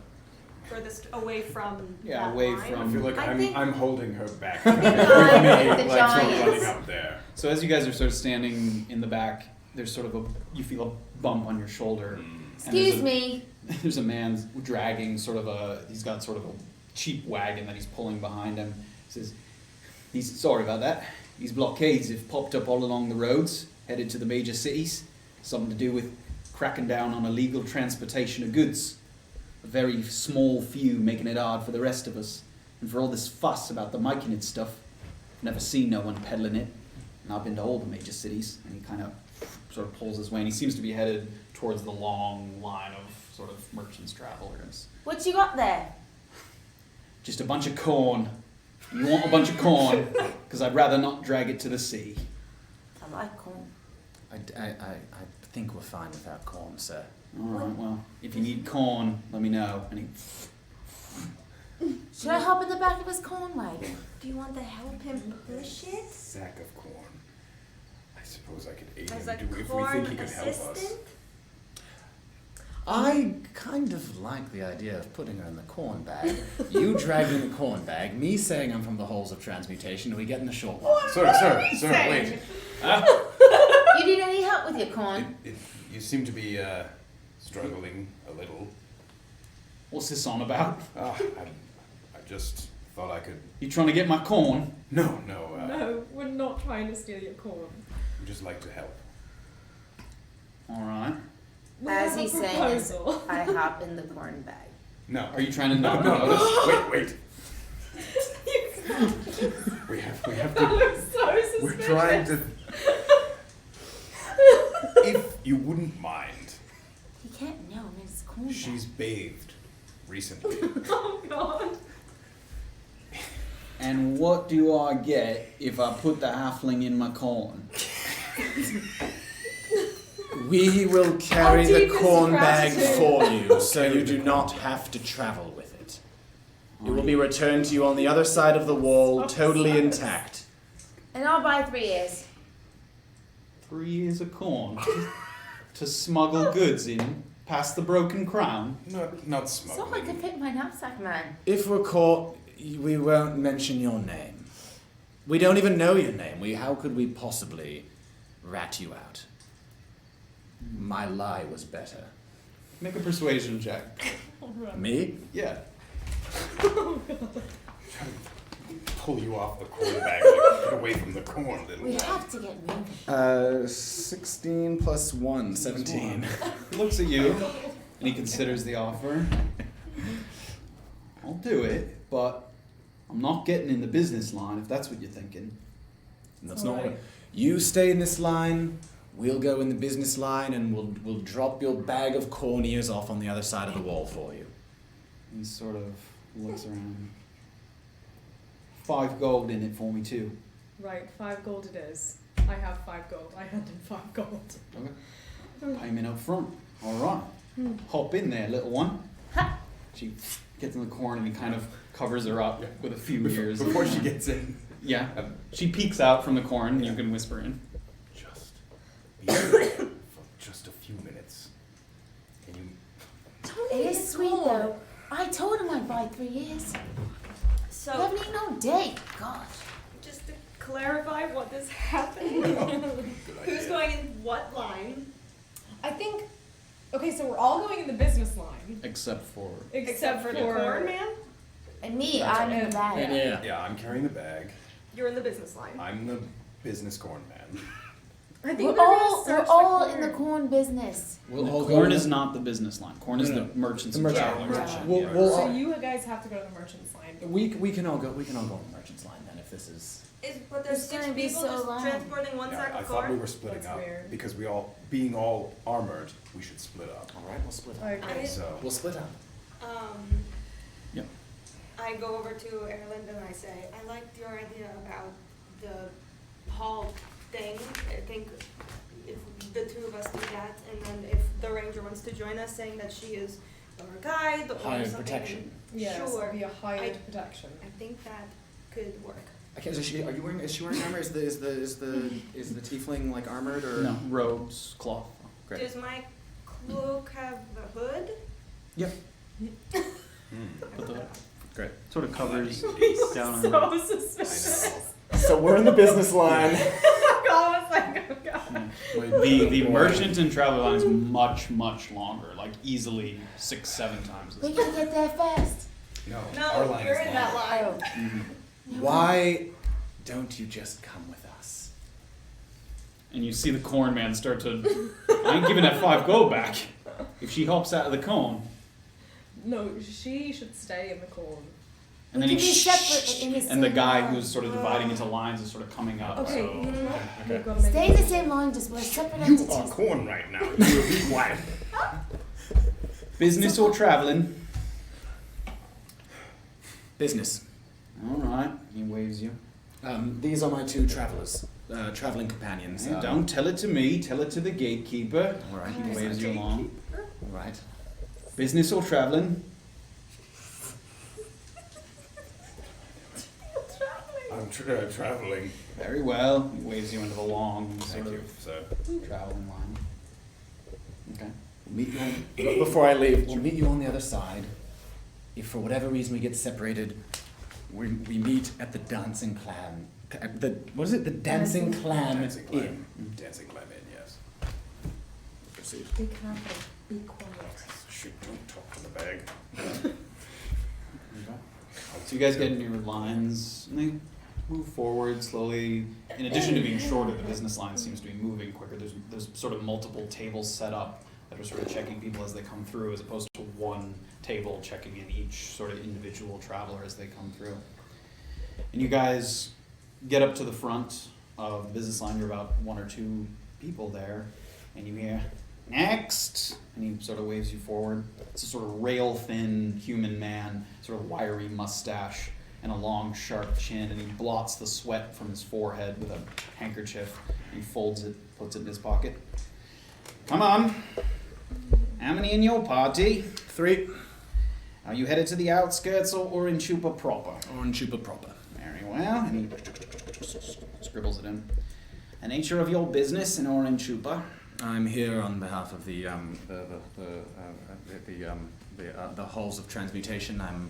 Furthest away from yeah, that away line. I from... feel like I think- I'm holding her back. I'm with me, the like sort of giants. running up there. So as you guys are sort of standing in the back, there's sort of a, you feel a bump on your shoulder. Mm. And there's Excuse a- me. There's a man dragging sort of a, he's got sort of a cheap wagon that he's pulling behind him. He says, sorry about that. These blockades have popped up all along the roads, headed to the major cities. Something to do with cracking down on illegal transportation of goods. A very small few making it hard for the rest of us. And for all this fuss about the myconid stuff, I've never seen no one peddling it. And I've been to all the major cities. And he kind of sort of pulls his way, and he seems to be headed towards the long line of sort of merchants, travelers. What you got there? Just a bunch of corn. You want a bunch of corn? Because I'd rather not drag it to the sea. I like corn. I think we're fine without corn, sir. All right, well, if you need corn, let me know. And he, Should I hop in the back of his corn wagon? Do you want to help him push it? Sack of corn. I suppose I could aid As him a if we corn think he could help us. assistant? I kind of like the idea of putting her in the corn bag. You dragging the corn bag, me saying I'm from the Halls of Transmutation, and we get in the short line. Sir, wait. You need any help with your corn? You seem to be struggling a little. what's this on about? I just thought I could. You trying to get my corn? No. No, we're not trying to steal your corn. I'd just like to help. All right. We As have a he's saying this, proposal. I hop in the corn bag. No. Are you trying to not No. notice? Wait. We have That to. looks so suspicious. We're trying to. If you wouldn't mind, He can't know. I mean, it's corn bag. she's bathed recently. Oh god. And what do I get if I put the halfling in my corn? We will carry Our the deepest corn bag gratitude. for you, so you do not have to travel with it. It will be returned to you on the other side of the wall, totally intact. And I'll buy 3 ears. 3 ears of corn to smuggle goods in past the Broken Crown. Not So I smuggling. could fit in my knapsack, man. If we're caught, we won't mention your name. We don't even know your name. How could we possibly rat you out? My lie was better. Make a persuasion check. Me? Yeah. Pull you off the corn bag, like, get away from the corn, little We one. have to get moving. 16 plus 1, 17. He looks at you and he considers the offer. I'll do it, but I'm not getting in the business line if that's what you're thinking. That's not Alright. what. You stay in this line, we'll go in the business line, and we'll drop your bag of corn ears off on the other side of the wall for you. He sort of looks around. 5 gold in it for me too. Right, 5 gold it is. I have 5 gold. I hand in 5 gold. Okay. Payment up front. All right. Hop in there, little one. She gets in the corn and he kind of covers her up with a few ears. Before she gets in. Yeah. She peeks out from the corn and you can whisper in. Just be here for just a few minutes. Can you... It is sweet though. I told him I'd buy 3 ears. So, I haven't eaten all day. God. just to clarify what is happening, who's going in what line? I think. Okay, so we're all going in the business line. Except for. Except for the corn man? And me, That's I'm in the bag. Yeah. Yeah, I'm carrying the bag. You're in the business line. I'm the business corn man. I think We're all in the corn business. We'll all Corn go is not the business line. Corn is No, the no. merchants The and merchant. travelers. Yeah. We'll- Yeah. we'll So all- you guys have to go to the merchant's line. We can all go. We can all go on the merchant's line then if this is. But there's It's 6 gonna be people so just long. transporting one sack Yeah, I of thought we corn. were splitting That's up weird. because being all armored, we should split up. All right, we'll split up. I agree. I mean- So We'll split up. Yep. I go over to Erland and I say, I liked your idea about the hall thing. I think if the 2 of us do that, and then if the ranger wants to join us, saying that she is our guide or Hired something. protection. Yes, Sure. it'll be a hired I- protection. I think that could work. Okay, so are you wearing? Is she wearing armor? Is the tiefling like armored or? No, robes, cloth. Great. Does my cloak have a hood? Yep. But the Great. sort of covers down on So I suspicious. know. So we're in the business line. Oh God, I was like, oh God. the merchant and traveler line is much longer, like easily 6-7 times as We can get there fast. No, our No, line you're is in that longer. line. Why don't you just come with us? And you see the corn man start to. I ain't giving that 5 gold back. If she hops out of the cone, No, she should stay in the corn. and We then can be separate in the and the same guy line. who's sort of dividing into lines is sort of coming up. Okay, So you know what? Okay. We've got to make Stay in the same line, just we're separate You are entities. corn right now. You will be quiet. business or traveling? Business. All right. He waves you. These are my 2 travelers, traveling companions. Hey, don't tell it to me. Tell it to the gatekeeper. All right. He waves you along. All right. Business or traveling? I'm traveling. Very well. He waves you into the long Thank sort you, of sir. traveling line. Okay. We'll meet you on, before I leave, we'll meet you on the other side. If for whatever reason we get separated, we meet at the Dancing Clam. What is it? The Dancing Clam Dancing Inn. clam. Dancing clam in, yes. Proceed. Be careful. Be quiet. Shoot, don't talk to the bag. Okay. So you guys get in your lines, and they move forward slowly. In addition to being shorter, the business line seems to be moving quicker. There's sort of multiple tables set up that are sort of checking people as they come through, as opposed to one table checking in each sort of individual traveler as they come through. And you guys get up to the front of the business line. You're about 1 or 2 people there, and you hear, "Next!" And he sort of waves you forward. It's a sort of rail-thin human man, sort of wiry mustache and a long, sharp chin, and he blots the sweat from his forehead with a handkerchief. He folds it, puts it in his pocket. Come on. How many in your party? 3. Are you headed to the outskirts or Urin-Chupa proper? Urin-Chupa proper. Very well. And he scribbles it in. The nature of your business in Urin-Chupa? I'm here on behalf of the halls of transmutation. I'm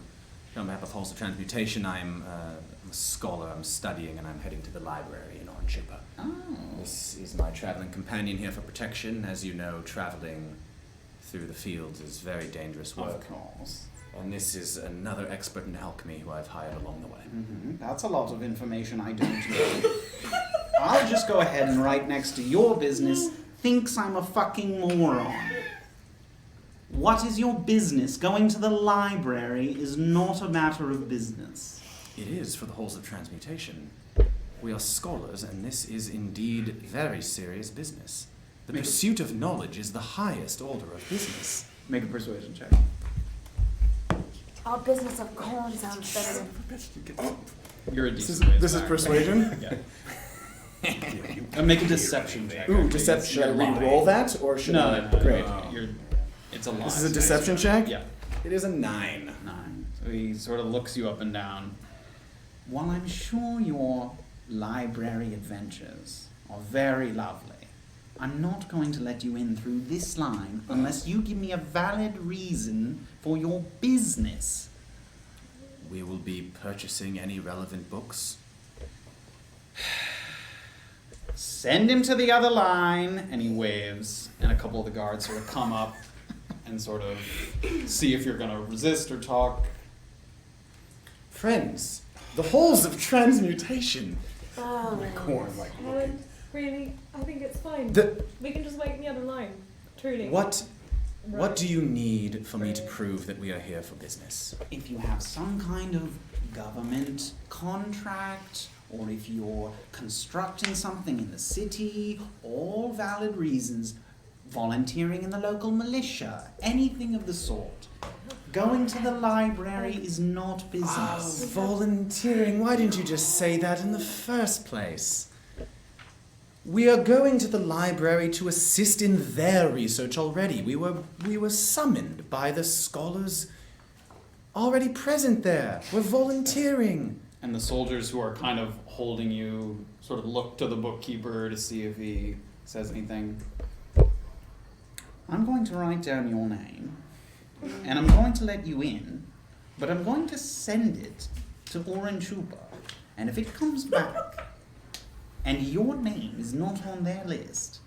here on behalf of halls of transmutation. I'm a scholar. I'm studying, and I'm heading to the library in Urin-Chupa. Oh. This is my traveling companion here for protection. As you know, traveling through the fields is very dangerous work. Of course. And this is another expert in alchemy who I've hired along the way. Mm-hmm. That's a lot of information I don't know. I'll just go ahead and right next to your business thinks I'm a fucking moron. What is your business? Going to the library is not a matter of business. It is for the halls of transmutation. We are scholars, and this is indeed very serious business. The pursuit of knowledge is the highest order of business. Make a persuasion check. Our business of corn sounds better than... You're a decent ways This is back. persuasion? Yeah. Make a deception check. Ooh, deception. Should I re-roll that, or should I? No. Great. It's a lie. This is a deception check? Yeah. It is a 9. 9. So he sort of looks you up and down. While I'm sure your library adventures are very lovely, I'm not going to let you in through this line unless you give me a valid reason for your business. We will be purchasing any relevant books. Send him to the other line, and he waves, and a couple of the guards sort of come up and sort of see if you're going to resist or talk. Friends, the halls of transmutation. Oh, Corn, like Erland, really, I think it's fine. We can just wait in the other line. Truly. What Right. do you need for me to prove that we are here for business? If you have some kind of government contract, or if you're constructing something in the city, all valid reasons, volunteering in the local militia, anything of the sort. Going to the library is not business. Volunteering. Why didn't you just say that in the first place? We are going to the library to assist in their research already. We were summoned by the scholars already present there. We're volunteering. And the soldiers who are kind of holding you sort of look to the bookkeeper to see if he says anything. I'm going to write down your name, and I'm going to let you in, but I'm going to send it to Urin-Chupa. And if it comes back, and your name is not on their list,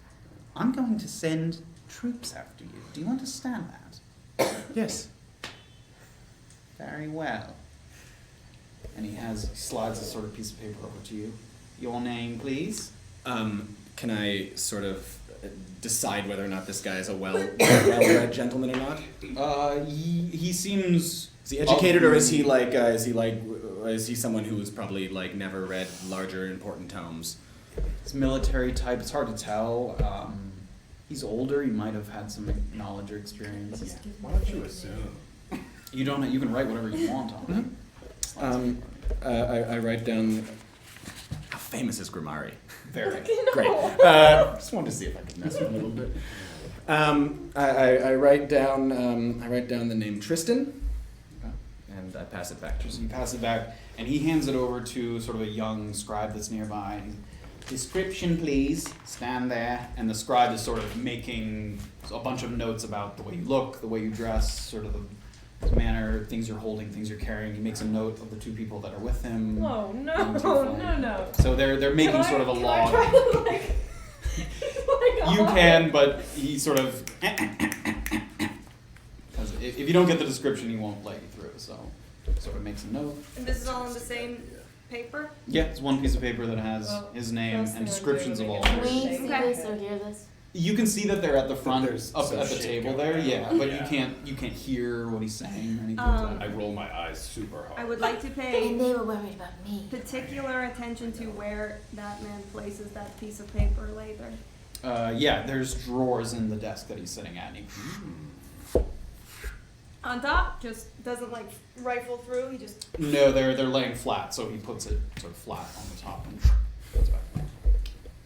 I'm going to send troops after you. Do you understand that? Yes. Very well. And he slides a sort of piece of paper over to you. Your name, please. Can I sort of decide whether or not this guy is a well-read gentleman or not? He seems. Is he educated, or is he someone who has probably like never read larger important tomes? He's military type. It's hard to tell. He's older. He might have had some knowledge or experience. Just give Why me don't you a assume? You don't. You can write whatever you want on it. I write down. How famous is Grimari? Very. Great. Just wanted to see if I could mess with him a little bit. I write down the name Tristan, and I pass it back to So him. you pass it back, and he hands it over to sort of a young scribe that's nearby. Description, please. Stand there. And the scribe is sort of making a bunch of notes about the way you look, the way you dress, sort of the manner, things you're holding, things you're carrying. He makes a note of the 2 people that are with him. Oh, no, Things you're no, finding. no. So they're making sort of a Can I log. try to, like, You can, but he sort of. Because if you don't get the description, he won't let you through. So sort of makes a note. And this is all on the same paper? Yeah, it's one piece of paper that has Well, his name first and thing I'm descriptions of doing all is Can of we it. see Okay. this or hear this? You can see that they're at the front, There's up some at the shit table going there. on. Yeah, but Yeah. you can't hear what he's saying or anything. I roll my eyes super hard. I would like to And pay they were worried about me. particular attention to where that man places that piece of paper later. Yeah, there's drawers in the desk that he's sitting at. And he, On top, just doesn't like rifle through, he just no, they're laying flat, so he puts it sort of flat on the top and goes back.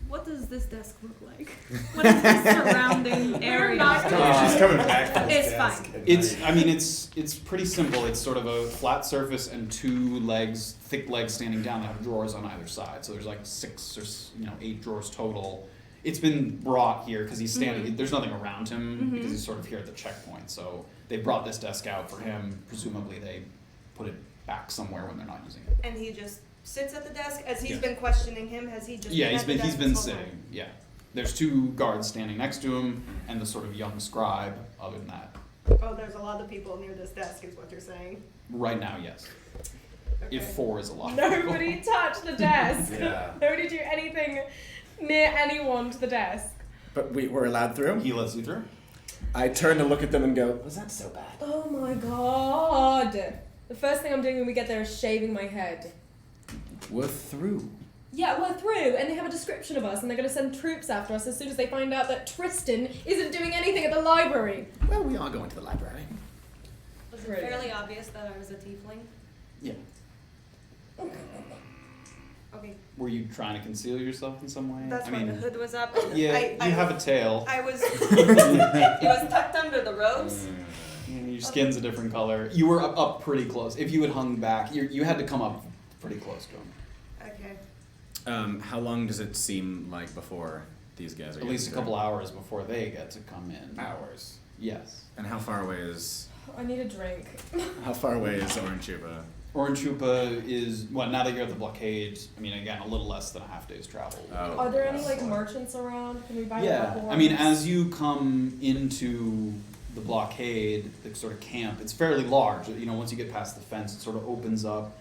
What does this desk look like? What is the surrounding area? She's coming back from his It's desk fine. at It's, night. I mean, it's pretty simple. It's sort of a flat surface and two legs, thick legs standing down that have drawers on either side. So there's like 6 or 8 drawers total. It's been brought here because he's standing. There's nothing around him because he's sort of here at the checkpoint. So they brought this desk out for him. Presumably they put it back somewhere when they're not using it. And he just sits at the desk as he's Yeah. been questioning him. Has he just Yeah, been he's at the been desk been this whole time? sitting. Yeah, there's 2 guards standing next to him and the sort of young scribe. Other than that, Oh, there's a lot of people near this desk, is what you're saying. right now, yes. Okay. If 4 is a lot. Nobody touch the desk. Yeah. Nobody do anything near anyone to the desk. But we were allowed through. He lets you through. I turn to look at them and go, was that so bad? Oh my god. The first thing I'm doing when we get there is shaving my head. We're through. Yeah, we're through, and they have a description of us, and they're going to send troops after us as soon as they find out that Tristan isn't doing anything at the library. Well, we are going to the library. Was it Brilliant. fairly obvious that I was a tiefling? Yeah. Okay, Were you trying to conceal yourself in some way? that's I why mean, the hood was up. yeah, I you have a tail. I was. It was tucked under the robes. Your skin's a different color. You were up pretty close. If you had hung back, you had to come up pretty close to him. Okay. How long does it seem like before these guys are At least a getting couple hours before they get to come in. through? Hours. Yes. And how far away is I need a drink. Urin-Chupa? Urin-Chupa is, well, now that you're at the blockade, I mean, again, a little less than a half day's travel. Oh. Are there any like merchants around? Can we buy Yeah, more I mean, horns? as you come into the blockade, the sort of camp, it's fairly large. You know, once you get past the fence, it sort of opens up,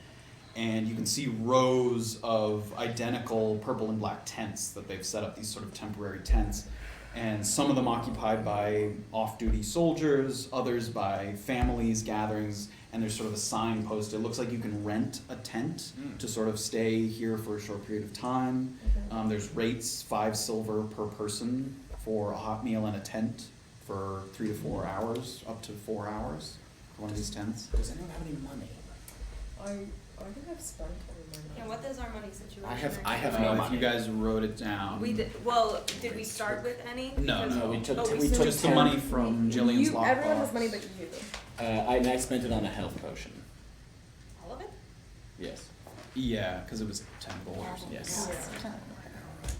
and you can see rows of identical purple and black tents that they've set up, these sort of temporary tents. And some of them occupied by off-duty soldiers, others by families, gatherings, and there's sort of a sign posted. It looks like you can rent a tent to sort of stay here for a short period of time. Okay. There's rates, 5 silver per person for a hot meal and a tent for 3 to 4 hours, up to 4 hours for one of these tents. Does anyone have any money? I think I've spent all my money. And what is our money situation? I have actually? no If money. you guys wrote it down. We did. Well, did we start with any? No, Because- no, we took- Oh, we still- took just the 10. money from Jillian's You, lockbox. everyone has money but you. I spent it on a health potion. All of it? Yes. Yeah, because it was 10 gold or something. Yes. Yeah.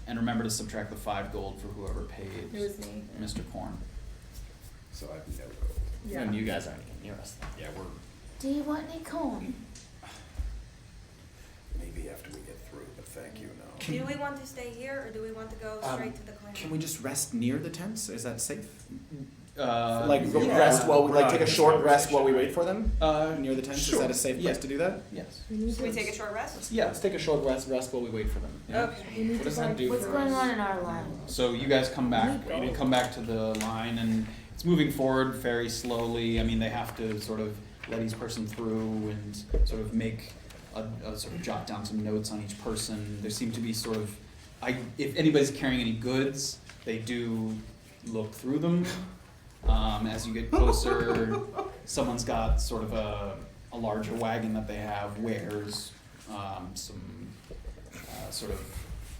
And remember to subtract the 5 gold for whoever paid It was me. Mr. Korn. So I have no gold. Yeah. And you guys aren't even near us. Yeah, we're Do you want any corn? maybe after we get through, but thank you, no. Do we want to stay here or do we want to go straight to the clinic? Can we just rest near the tents? Is that safe? Yeah. Rest while we We're not take a in short this rest while we conversation. wait for them? Near the tents? sure. Is that a safe Yeah. place to do that? Yes. Should we take a short rest? Yeah. Let's take a short rest while we wait for them. Yeah. Okay. What does that do What's for going us? on in our line? So you guys come back. You come back to the line, and it's moving forward very slowly. I mean, they have to sort of let each person through and sort of make a sort of jot down some notes on each person. There seem to be sort of, if anybody's carrying any goods, they do look through them. As you get closer, someone's got sort of a larger wagon that they have, wares, some sort of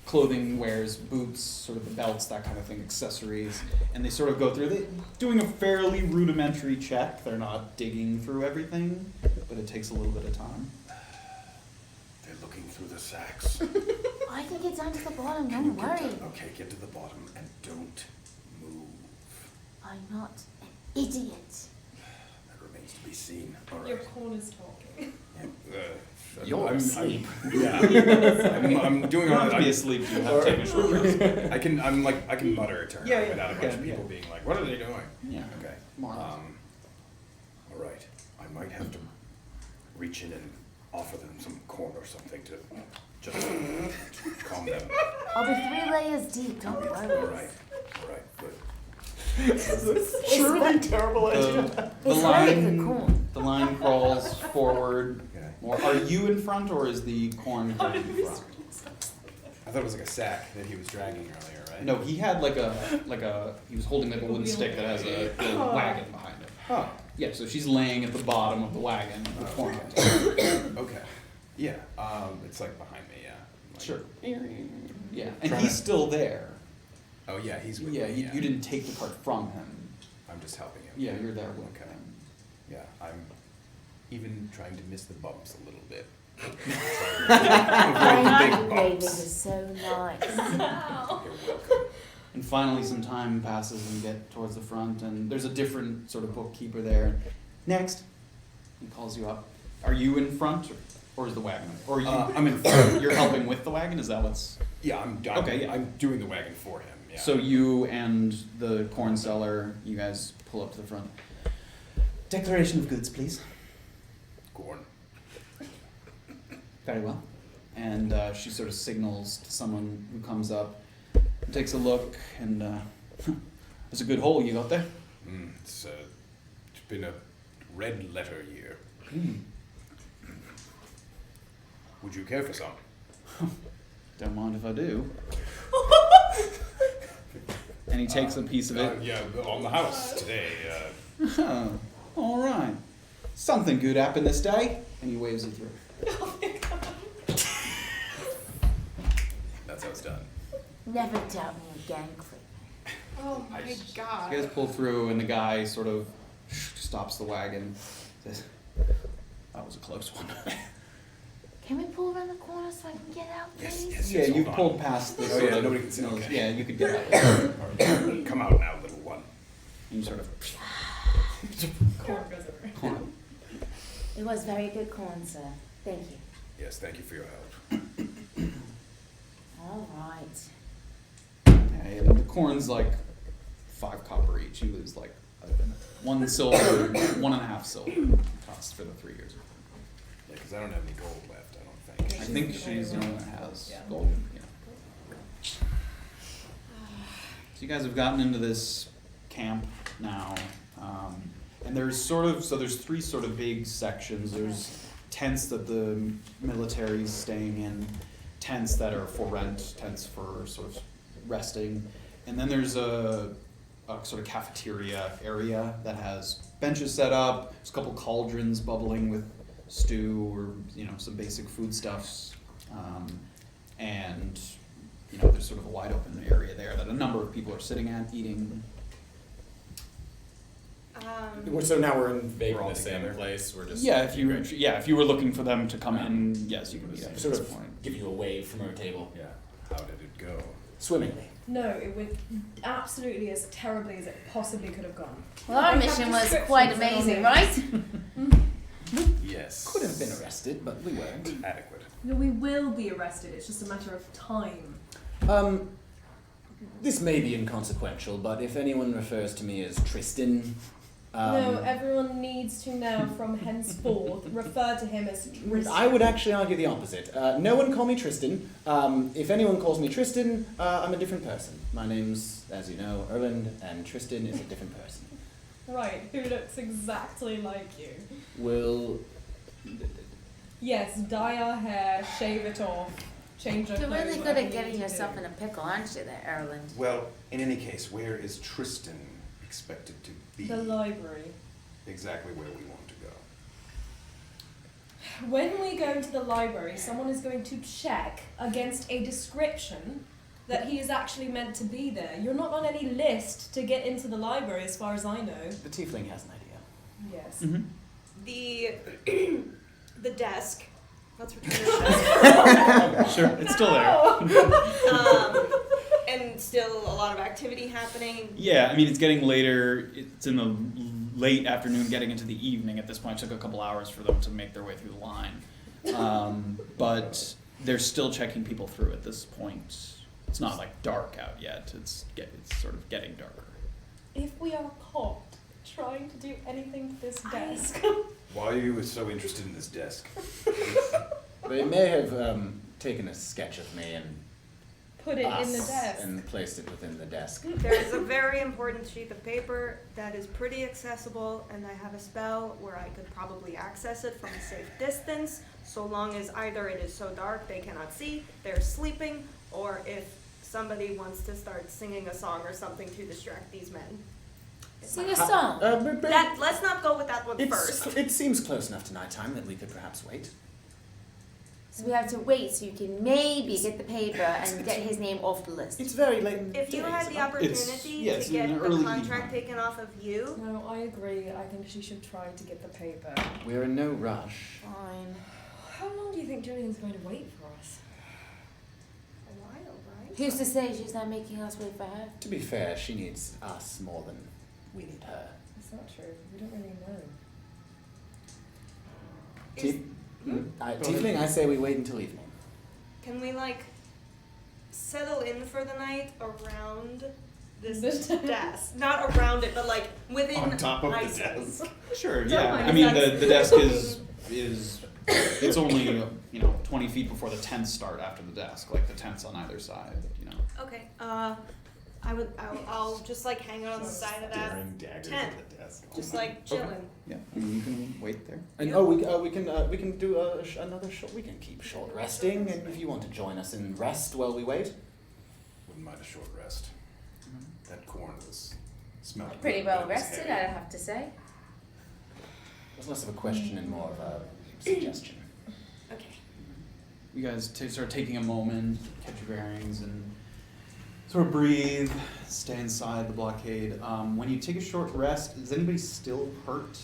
clothing wares, boots, sort of the belts, that kind of thing, accessories, and they sort of go through. They're doing a fairly rudimentary check. They're not digging through everything, but it takes a little bit of time. They're looking through the sacks. I can get down to the bottom, Can you don't get worry. to- okay, get to the bottom and don't move. I'm not an idiot. That remains to be seen. All Your right. corn is talking. You're asleep. Yeah. I'm doing all Not that. to be asleep, you have to take a short rest. I can mutter a turn Yeah, yeah, without a bunch of okay, people being like, what are they doing? Yeah. Okay. More or less. All right. I might have to reach in and offer them some corn or something to just calm them. I'll be 3 layers deep, don't worry. All right. All right. Good. Truly terrible idea. The It's very good line, corn. the line crawls forward. Okay. More. Are you in front, or is the corn cart in front? I thought it was like a sack that he was dragging earlier, right? No, he had like a he was holding like a wooden stick that has a little wagon behind it. Huh. Yeah, so she's laying at the bottom of the wagon with the corn. Okay. Yeah. It's like behind me, yeah. Like, Sure. Yeah, and Trying he's to- still there. Oh yeah, he's with Yeah, me. you didn't take the cart from him. I'm just helping him. Yeah, you're there with Okay. him. Yeah, I'm even trying to miss the bumps a little bit. Thank Avoid you, the big Graven. You're bumps. so nice. You're welcome. And finally, some time passes and you get towards the front, and there's a different sort of bookkeeper there. Next, he calls you up. Are you in front, or is the wagon? Or are you? I'm in front. You're helping with the wagon. Is that what's? Yeah, I'm Okay, yeah. I'm doing the wagon for him. Yeah. So you and the corn seller, you guys pull up to the front. Declaration of goods, please. Gorn. Very well. And she sort of signals to someone who comes up, takes a look, and there's a good hole you got there. It's been a red letter year. Would you care for some? Don't mind if I do. And he takes a piece of it. Yeah, on the house today. Oh, all right. Something good happened this day. And he waves it through. That's how it's done. Never doubt me again, Cleric. Oh my You god. guys pull through, and the guy sort of stops the wagon. Says, "That was a close one." Can we pull around the corner so I can get out, Yes, please? yes, Yeah, yes. you hold on. pulled past the. Oh, sort yeah, of- nobody can see, okay. Yeah, you could get out. All right, come out now, little one. And you sort of. Corn goes over. Corn. It was very good corn, sir. Thank you. Yes, thank you for your help. All right. Okay, and the corn's like 5 copper each. You lose like 1 silver, 1.5 silver cost for the 3 years. Yeah, because I don't have any gold left, I don't think. I think she's the only one that has Yeah. gold. Yeah. So you guys have gotten into this camp now, and there's there's 3 sort of big sections. There's tents that the military's staying in, tents that are for rent, tents for sort of resting, and then there's a sort of cafeteria area that has benches set up. There's a couple cauldrons bubbling with stew or some basic foodstuffs, and there's sort of a wide open area there that a number of people are sitting at eating. So now we're in We're vaguely all the same together. place. We're just Yeah, if you were looking for them to come in, yes, you can meet up at sort this of point. give you a wave from our table. Yeah, how did it go? Swimmingly. No, it went absolutely as terribly as it possibly could have gone. Well, our I have mission was descriptions quite on amazing, it. right? Yes. Could have been arrested, but we weren't. Adequate. No, we will be arrested. It's just a matter of time. This may be inconsequential, but if anyone refers to me as Tristan, No, everyone needs to now, from henceforth, refer to him as Tristan. I would actually argue the opposite. No one call me Tristan. If anyone calls me Tristan, I'm a different person. My name's, as you know, Erland, and Tristan is a different person. Right, who looks exactly like you. Will... Yes, dye our hair, shave it off, change our You're clothes. really good whatever at you getting need to yourself do. in a pickle, aren't you, there, Erland? Well, in any case, where is Tristan expected to be? The library. Exactly where we want to go. When we go into the library, someone is going to check against a description that he is actually meant to be there. You're not on any list to get into the library, as far as I know. The Tiefling has an idea. Yes. Mm-hmm. The desk. Let's return to the desk. Sure, it's still there. And still a lot of activity happening. Yeah, I mean, it's getting later. It's in the late afternoon, getting into the evening at this point. It took a couple hours for them to make their way through the line. But they're still checking people through at this point. It's not like dark out yet. It's sort of getting darker. If we are caught trying to do anything to this desk, Why are you so interested in this desk? They may have taken a sketch of me and put it in the us desk. and placed it within the desk. There is a very important sheet of paper that is pretty accessible, and I have a spell where I could probably access it from a safe distance, so long as either it is so dark they cannot see, they're sleeping, or if somebody wants to start singing a song or something to distract these men. Sing a song. Let's not go with that one It's- first. It seems close enough to nighttime that we could perhaps wait. So we have to wait so you can maybe get the paper and get his name off the list. It's very late. If you had the It's- opportunity yeah, it's to get an the early contract evening. taken off of you, No, I agree. I think she should try to get the paper. We're in no rush. Fine. How long do you think Jillian's going to wait for us? a while, right? Who's to say she's not making us wait for her? To be fair, she needs us more than we need her. It's not true. We don't really know. Tiefling, I say we wait until evening. Can we like settle in for the night around this This- desk? Not around it, but like within On top of the eyesight. desk. Sure, Don't yeah. mind I mean, if the desk is it's only 20 feet before the tents start after the desk, like the tents on either side. Okay. I'll just like hang out on the side of that Staring daggers tent. at the desk. Just like chilling. Yeah, you can wait there. And we can do another short. We can keep short resting, and if you want to join us in rest while we wait. Wouldn't mind a short rest. That corn was smelled Pretty good, well but it was rested, heavy. I'd have to say. It was less of a question and more of a suggestion. Okay. You guys start taking a moment, catch your bearings, and sort of breathe, stay inside the blockade. When you take a short rest, is anybody still hurt?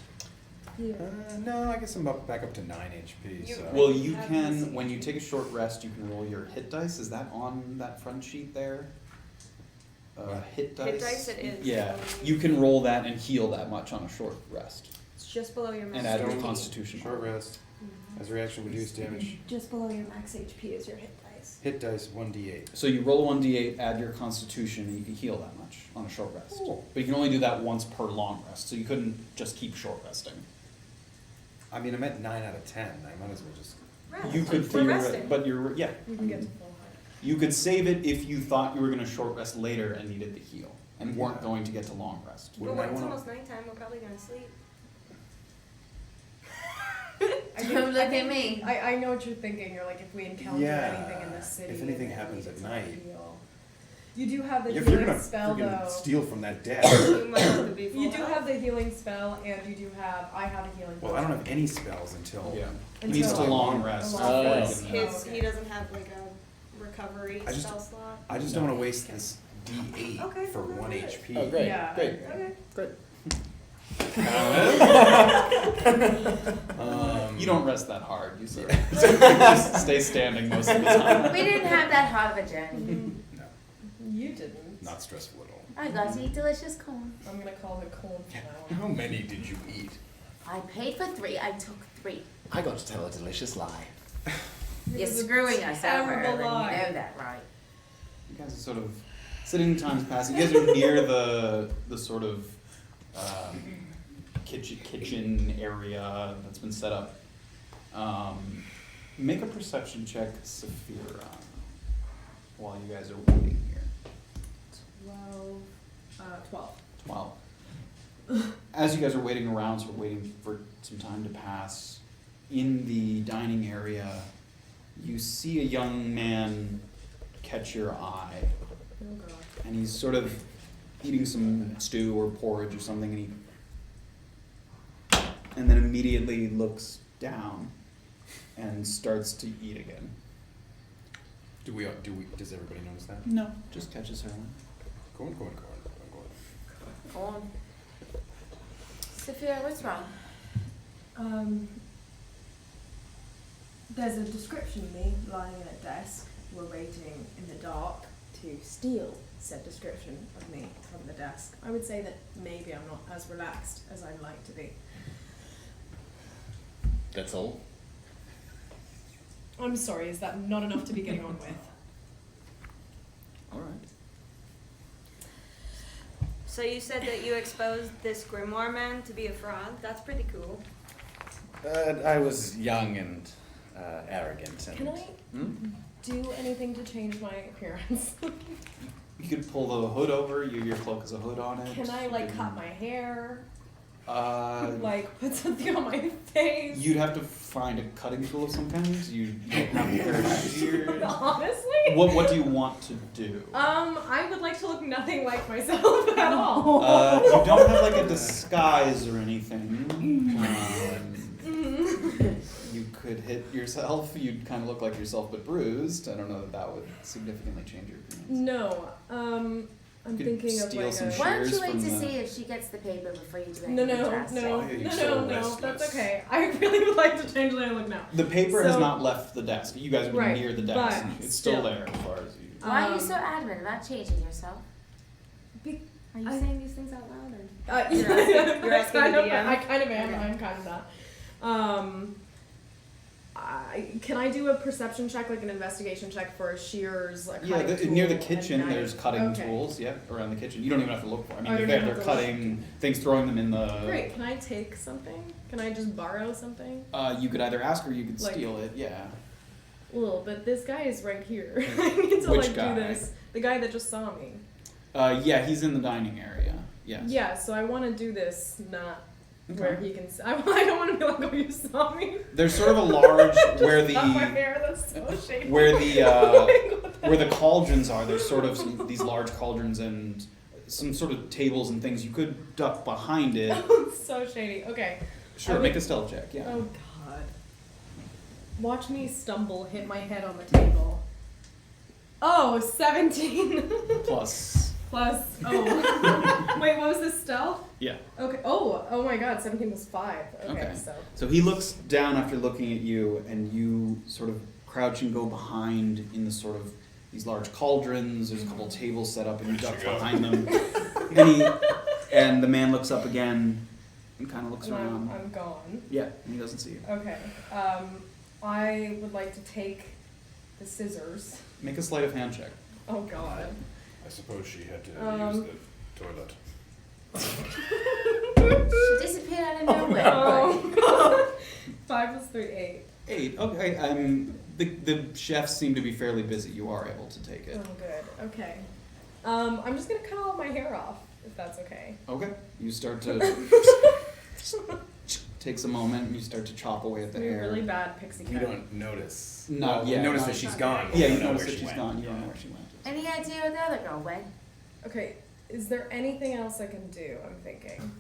Yeah. No, I guess I'm back up to 9 HP. You- So. Well, you Have can, this- when you take a short rest, you can roll your hit dice. Is that on that front sheet there? Hit dice? Hit dice it is. Yeah, you can roll that and heal that much on a short rest. It's just below your max And add your HP. constitution. Short rest. As a reaction, reduce damage. Just below your max HP is your hit dice. Hit dice 1d8. So you roll 1d8, add your constitution, and you can heal that much on a short rest. Cool. But you can only do that once per long rest, so you couldn't just keep short resting. I mean, I'm at 9 out of 10. I might as well just. Rest. You could We're resting. theoretically, but You can get to full height. you could save it if you thought you were going to short rest later and needed the heal, and weren't going to get to long rest. But Wouldn't when I it's wanna- almost nighttime, we're probably gonna sleep. Don't look at me. I know what you're thinking. You're like, if we encounter Yeah, anything in the city. if anything then happens we at need to night. heal. You do have the If you're healing gonna spell, freaking though. steal from that desk. You might have to be full You do health. have the healing spell, and you do have. I have a healing. Well, I don't have any spells until. Yeah. He Until needs to like long a rest. long Oh. rest. His, Oh, okay. he doesn't have like a recovery I just- spell slot. I just don't want to waste this D8 Okay, for well, 1 that's HP. Oh, great, Yeah. great, Okay. great. You don't rest that hard. You sort of just stay standing most of the time. We didn't have that hard of a journey. No, You didn't. not stressful at all. I got to eat delicious corn. I'm gonna call it corn from now How many did you eat? I paid for 3, I took 3. I got to tell a delicious lie. on. You're It was a screwing us over, terrible Erland, lie. you know that, right? You guys are sort of sitting, time's passing. You guys are near the sort of kitchen area that's been set up. Make a perception check, Safira, while you guys are waiting here. 12. 12. As you guys are waiting around, sort of waiting for some time to pass, in the dining area, you see a young man catch your eye. Oh god. And he's sort of eating some stew or porridge or something, and then immediately looks down and starts to eat again. Does everybody notice that? No, just catches her. Corn. Corn. Safira, what's wrong? There's a description of me lying in a desk. We're waiting in the dark to steal said description of me from the desk. I would say that maybe I'm not as relaxed as I'd like to be. That's all. I'm sorry, is that not enough to be getting on with? All right. So you said that you exposed this grimoire man to be a fraud. That's pretty cool. I was young and arrogant. And, Can I do anything to change my appearance? You could pull the hood over. Your cloak has a hood on it. Can I You like can- cut my hair? Like Put something on my face? you'd have to find a cutting tool of some kind. You don't have a pair of shears. Honestly? What do you want to do? I would like to look nothing like myself at all. You don't have like a disguise or anything. You could hit yourself. You'd kind of look like yourself, but bruised. I don't know that would significantly change your appearance. No. I'm Could thinking of steal like some a. shit. Why don't Cheers you wait from to the- see if she gets the paper before you do anything No, drastic? no, Why are you no, so no, restless? that's okay. I really would like to change the way I look now. The paper has So- not left the desk. You guys have been Right, near the desk. but It's still still. there as far as you. Why are you so adamant about changing yourself? Are you saying these things out loud? Or? You're asking- you're asking kind the of, DM? I kind of am. Okay. I'm kind of not. Can I do a perception check, like an investigation check for shears? A Yeah, cutting near the tool, kitchen, and there's knife? cutting Okay. tools. Yeah, around the kitchen. You don't even have to look for. 'em. I I mean, don't they're there. even They're have to look. cutting things, throwing them in the. Great. Can I take something? Can I just borrow something? You could either ask or you could Like- steal it. Yeah. Well, but this guy is right here. I need to Which like guy? do this. The guy that just saw me. Yeah, he's in the dining area. Yes. Yeah. So I want to do this not Okay. where he can. I don't want to be like, oh, you saw me. There's sort of a large where Just cut my the hair. That's so shady. where the Like, what the where the heck? cauldrons are. There's sort of these large cauldrons and some sort of tables and things. You could duck behind it. So shady. Okay. Sure, I make would- a stealth check. Yeah. Oh God. Watch me stumble, hit my head on the table. Oh, 17. Plus. Plus, oh. Wait, what was this, stealth? Yeah. Okay. Oh my God, 17 plus 5. Okay, Okay. so. So he looks down after looking at you, and you sort of crouch and go behind in the sort of these large cauldrons. There's a couple tables set up, and you duck behind them. And the man looks up again and kind of looks And around. I'm gone. Yeah, and he doesn't see you. Okay. I would like to take the scissors. Make a sleight of hand check. Oh God. I suppose she had to Um, use the toilet. She disappeared out of nowhere. Oh God. 5 plus 3, 8. 8. Okay. The chefs seem to be fairly busy. You are able to take Oh, it. good. Okay. I'm just gonna cut all my hair off, if that's okay. Okay. You start to takes a moment, and you start to chop away at the You're hair. really bad pixie You cut. don't notice. Not Well, yet, You notice not that she's yet. gone. but Yeah, you you don't know notice where that she she's went. gone. You don't Yeah. know where she went. Any idea where the other girl went? Okay, is there anything else I can do? I'm thinking.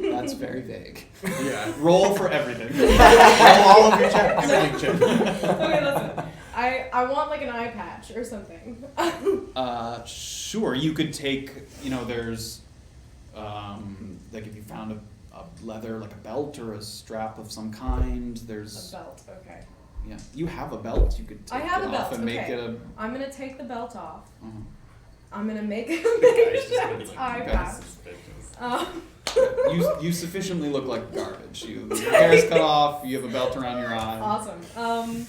That's very vague. Yeah. Roll for everything. Roll all of your checks. Everything check. Okay, listen. I want like an eye patch or something. Sure. You could take. There's, like if you found a leather, like a belt or a strap of some kind. A There's. belt, okay. Yeah. You have a belt. You could I take have it a off belt, and make okay. it a. I'm gonna take the belt off. Uh-huh. I'm gonna make Guy's just gonna be an like, eye okay. patch. You sufficiently look like garbage. Your hair's cut off. You have a belt around your eye. Awesome.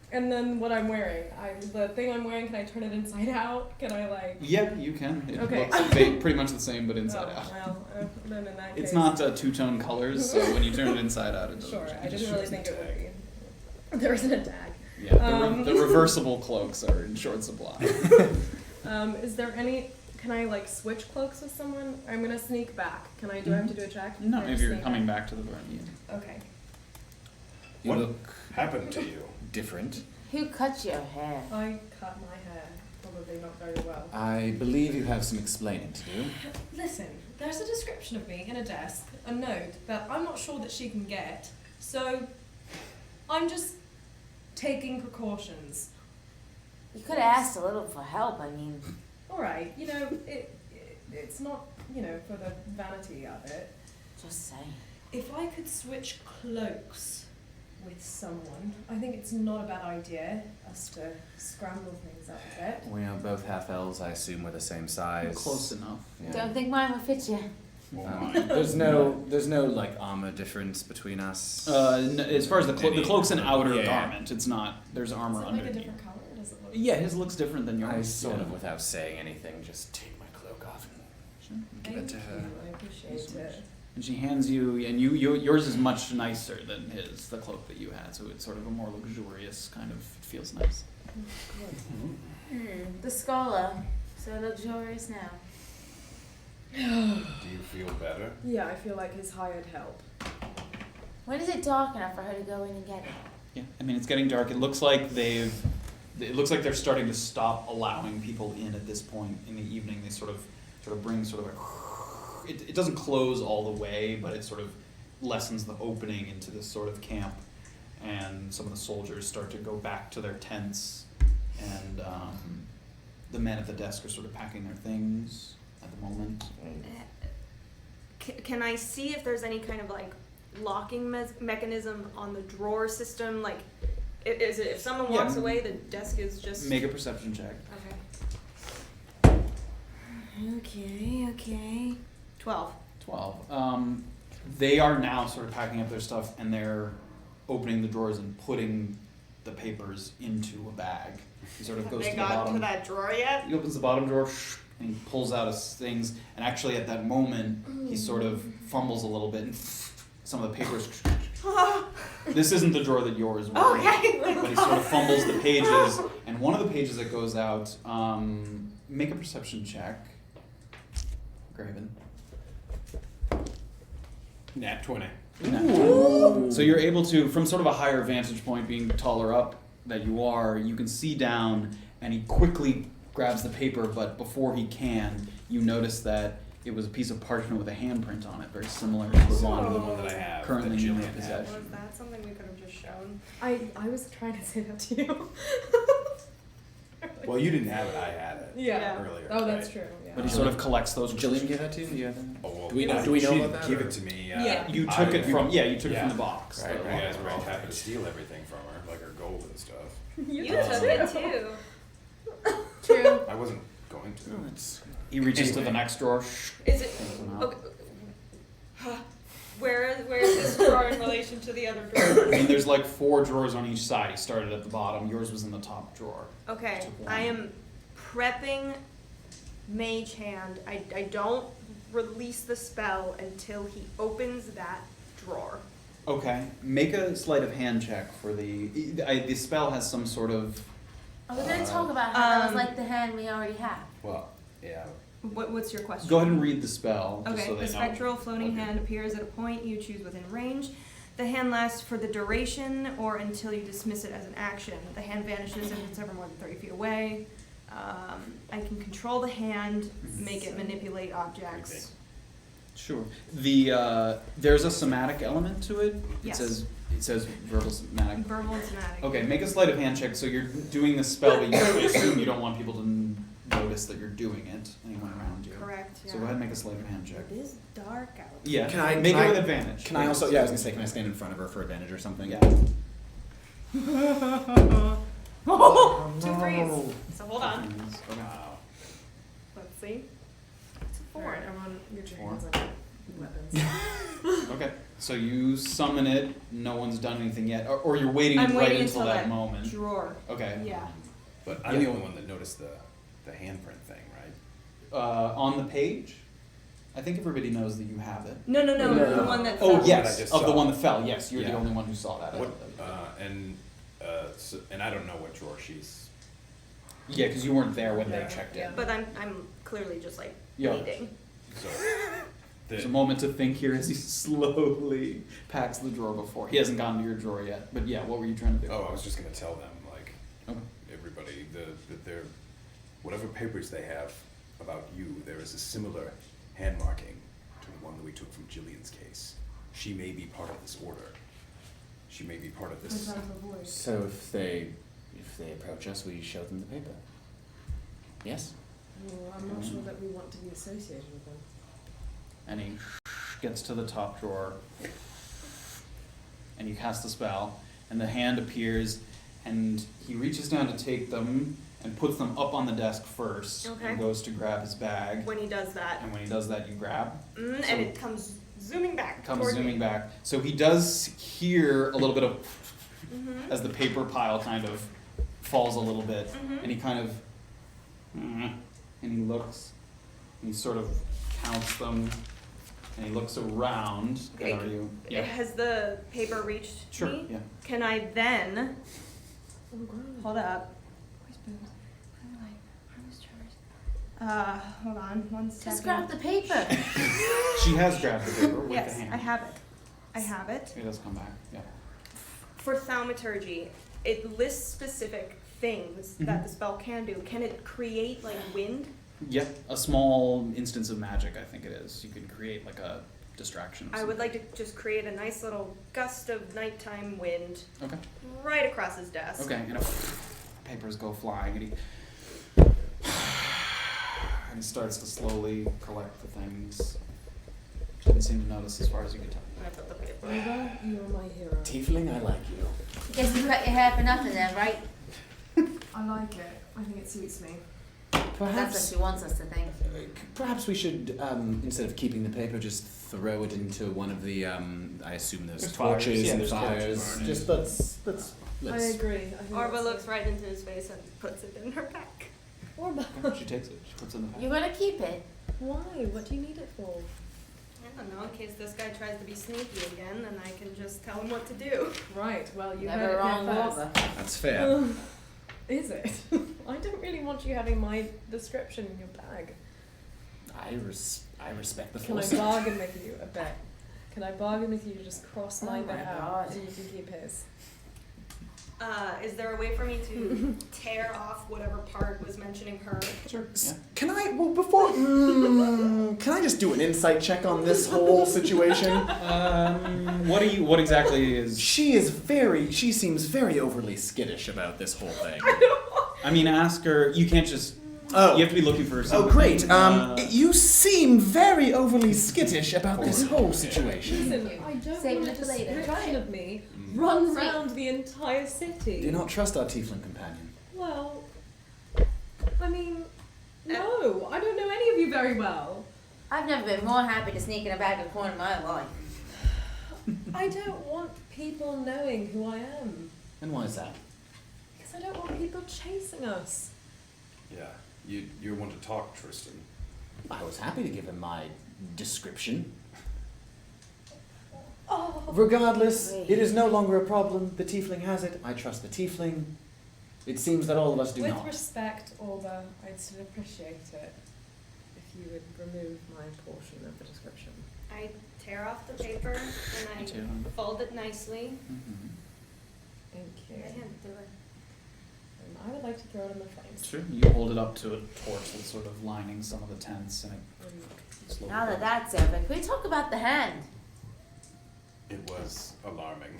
And then what I'm wearing, the thing I'm wearing, can I turn it inside out? Can I like? Yeah, you can. It Okay. looks pretty much the same, but inside Oh, out. well, then in that case. It's not two-tone colors, so when you turn it inside out, it doesn't. Sure, I it just didn't really shows think the it tag. would be. There isn't a tag. Yeah, the reversible cloaks are in short supply. Is there any? Can I like switch cloaks with someone? I'm gonna sneak back. Can I? Do I have to do a check? No, Or if just you're sneak coming back to the bar. Yeah. Okay. You What look happened to you? different. Who cut your hair? I cut my hair. Probably not very well. I believe you have some explaining to do. Listen, there's a description of me in a desk, a note that I'm not sure that she can get. So, I'm just taking precautions. You could have asked a little for help. I mean, All right, it's not, for the vanity of it. just saying. If I could switch cloaks with someone, I think it's not a bad idea us to scramble things up a bit. We are both half elves. I assume we're the same size. Close enough. Yeah. Don't think mine will fit you. There's no like armor difference between us. As far as the cloak's an outer Yeah. garment. It's not. There's armor Is it like a underneath. different color, or does it look? Yeah, his looks different than yours. I sort yeah. of, without saying anything, just take my cloak off and give Thank it to her. you, I appreciate it. And she hands you, and yours is much nicer than his, the cloak that you had. So it's sort of a more luxurious kind of. It feels nice. The scholar, so luxurious now. Do you feel better? Yeah, I feel like his hired help. When is it dark enough for her to go in and get it? Yeah, I mean it's getting dark. It looks like they're starting to stop allowing people in at this point in the evening. They sort of bring sort of a. It doesn't close all the way, but it sort of lessens the opening into this sort of camp. and some of the soldiers start to go back to their tents, and the men at the desk are sort of packing their things at the moment. Can I see if there's any kind of like locking mechanism on the drawer system? Like, is it if someone walks Yeah. away, the desk is just... Make a perception check. Okay. 12. 12. They are now sort of packing up their stuff, and they're opening the drawers and putting the papers into a bag. He sort of Have goes they to the got bottom. to that drawer yet? He opens the bottom drawer and he pulls out his things. And actually, at that moment, he sort of fumbles a little bit, and some of the papers. This isn't the drawer that yours was. Okay. But he sort of fumbles the pages, and one of the pages that goes out. Make a perception check, Graven. Nat 20. So you're able to, from sort of a higher vantage point, being taller up that you are, you can see down, and he quickly grabs the paper, but before he can, you notice that it was a piece of parchment with a handprint on it, very similar to the The one one that I have. currently that in your Jillian had. possession. Was that something we could have just shown? I was trying to say that to you. Well, you didn't have it. I had it Yeah. earlier. Oh, that's right? true. Yeah. But he sort of collects those. Jillian gave that to you? You have Oh, well, Do we know- I- do we know she about didn't that, give or- it to me. Yeah. You took it from you took it yeah. from the box. Right, You right. guys were happy to steal everything from her, like her gold and stuff. You took it too. True. I wasn't going to. No, it's He reaches to Anyway. the next drawer. Is it... Opens them up. Okay. Where is this drawer in relation to the other drawer? I mean, there's like 4 drawers on each side. He started at the bottom. Yours was in the top drawer. Okay, Took one. I am prepping Mage Hand. I don't release the spell until he opens that drawer. Okay. Make a sleight of hand check for the spell has some sort of. Oh, we didn't talk about how that was Um, like the hand we already have. Well, yeah. What's your question? Go ahead and read the spell. Just Okay, so they the know. spectral floating Okay. hand appears at a point you choose within range. The hand lasts for the duration or until you dismiss it as an action. The hand vanishes if it's ever more than 30 feet away. I can control the hand, make it manipulate objects. Sure. There's a somatic element to it. Yes. It says verbal somatic. Verbal and somatic. Okay, make a sleight of hand check. So you're doing the spell, but you assume you don't want people to notice that you're doing it. Anyone around you. Correct, yeah. So go ahead and make a sleight of hand check. It is dark out. Yeah. Can I- make can it I- with advantage? Can I also? Yeah, I was gonna say, can I stand in front of her for advantage or something? Yeah. 2 threes. So hold on. Okay. Let's see. It's a 4. Alright, I'm on your Four. hands like weapons. Okay. So you summon it. No one's done anything yet, or you're waiting I'm right waiting until until that that moment. Drawer. Okay. Yeah. But I'm Yeah. the only one that noticed the handprint thing, right? On the page, I think everybody knows that you have it. No, No. the one that Oh fell. yes, I just of the saw. one that fell. Yes, you're Yeah. the only one who saw that. What? And I don't know what drawer she's. Yeah, because you weren't there when they Yeah, checked yeah. in. But I'm clearly just like Yeah. waiting. So. There's a moment to think here as he slowly packs the drawer before. He hasn't gone to your drawer yet. But yeah, what were you trying to do? Oh, I was just gonna tell them, like, Okay. everybody, that they're, whatever papers they have about you, there is a similar hand marking to the one that we took from Jillian's case. She may be part of this order. She may be part of I'm this. trying to avoid. So if they approach us, we show them the paper. Yes. Well, I'm not sure that we want to be associated with them. And he gets to the top drawer, and you cast the spell, and the hand appears, and he reaches down to take them and puts them up on the desk first, Okay. and goes to grab his bag. When he does that. And when he does that, you grab. So- And it comes zooming back. Comes toward zooming me. back. So he does hear a little bit of Mhm. as the paper pile kind of falls a little bit, Mhm. and he kind of and he looks, and he sort of counts them, and he looks around. Okay. Are you? Yeah. Has the paper reached Sure. me? Yeah. Can I then Oh, gross. hold up? Where's Booms? Hold on, 1 second. Just grab the paper. She has grabbed the paper with Yes, the hand. I have it. I have it. It does come back. Yeah. For thaumaturgy, it lists specific things that Mhm. the spell can do. Can it create like wind? Yep. A small instance of magic, I think it is. You can create like a distraction. I would like to just create a nice little gust of nighttime wind Okay. right across his desk. Okay, and papers go flying, and he starts to slowly collect the things. Didn't seem to notice as far as you could tell. I put the paper. Orba, you're my hero. Tiefling, I like you. Guess you cut your hair for nothing then, right? I like it. I think it suits me. That's what Perhaps, she wants us to think. perhaps we should, instead of keeping the paper, just throw it into one of the, I assume there's There's torches fires. Yeah, and there's fires. torches. Just let's. I agree. I think Orba that's looks right into his face and puts it in her pack. Orba. She takes it. She puts it in the bag. You're gonna keep it. Why? What do you need it for? I don't know, in case this guy tries to be sneaky again, then I can just tell him what to do. Right. Well, you heard Never it wrong, here first. Orba. That's fair. Is it? I don't really want you having my description in your bag. I respect the Can I force. bargain with you a bit? Can I bargain with you to just cross my Oh my bit out God. and you can keep his? Is there a way for me to tear off whatever part was mentioning her? Sure. Yeah. Can I, well, before, can I just do an insight check on this whole situation? What exactly is? She seems very overly skittish about this whole thing. I mean, ask her. You can't just. Oh. You have to be looking for Oh, something. great. You seem very overly skittish about this whole situation. Listen, I don't Save want it a for later. description of me run round the entire city. Do you not trust our tiefling companion? Well, I mean, no, I don't know any of you very well. I've never been more happy to sneak in a bag of corn in my life. I don't want people knowing who I am. And why is that? Because I don't want people chasing us. Yeah, you want to talk, Tristan. I was happy to give him my description. Oh, Regardless, it is no longer a problem. The tiefling has it. I trust the tiefling. It seems that all of us do with not. respect, Orba, I'd still appreciate it if you would remove my portion of the description. I tear off the paper and Me too. I fold it nicely. Mhm. Thank you. I can't do it. I would like to throw it in the flames. Sure. You hold it up to a torch that's sort of lining some of the tents, and it slowly. Now that burns. that's over, can we talk about the hand? It was alarming.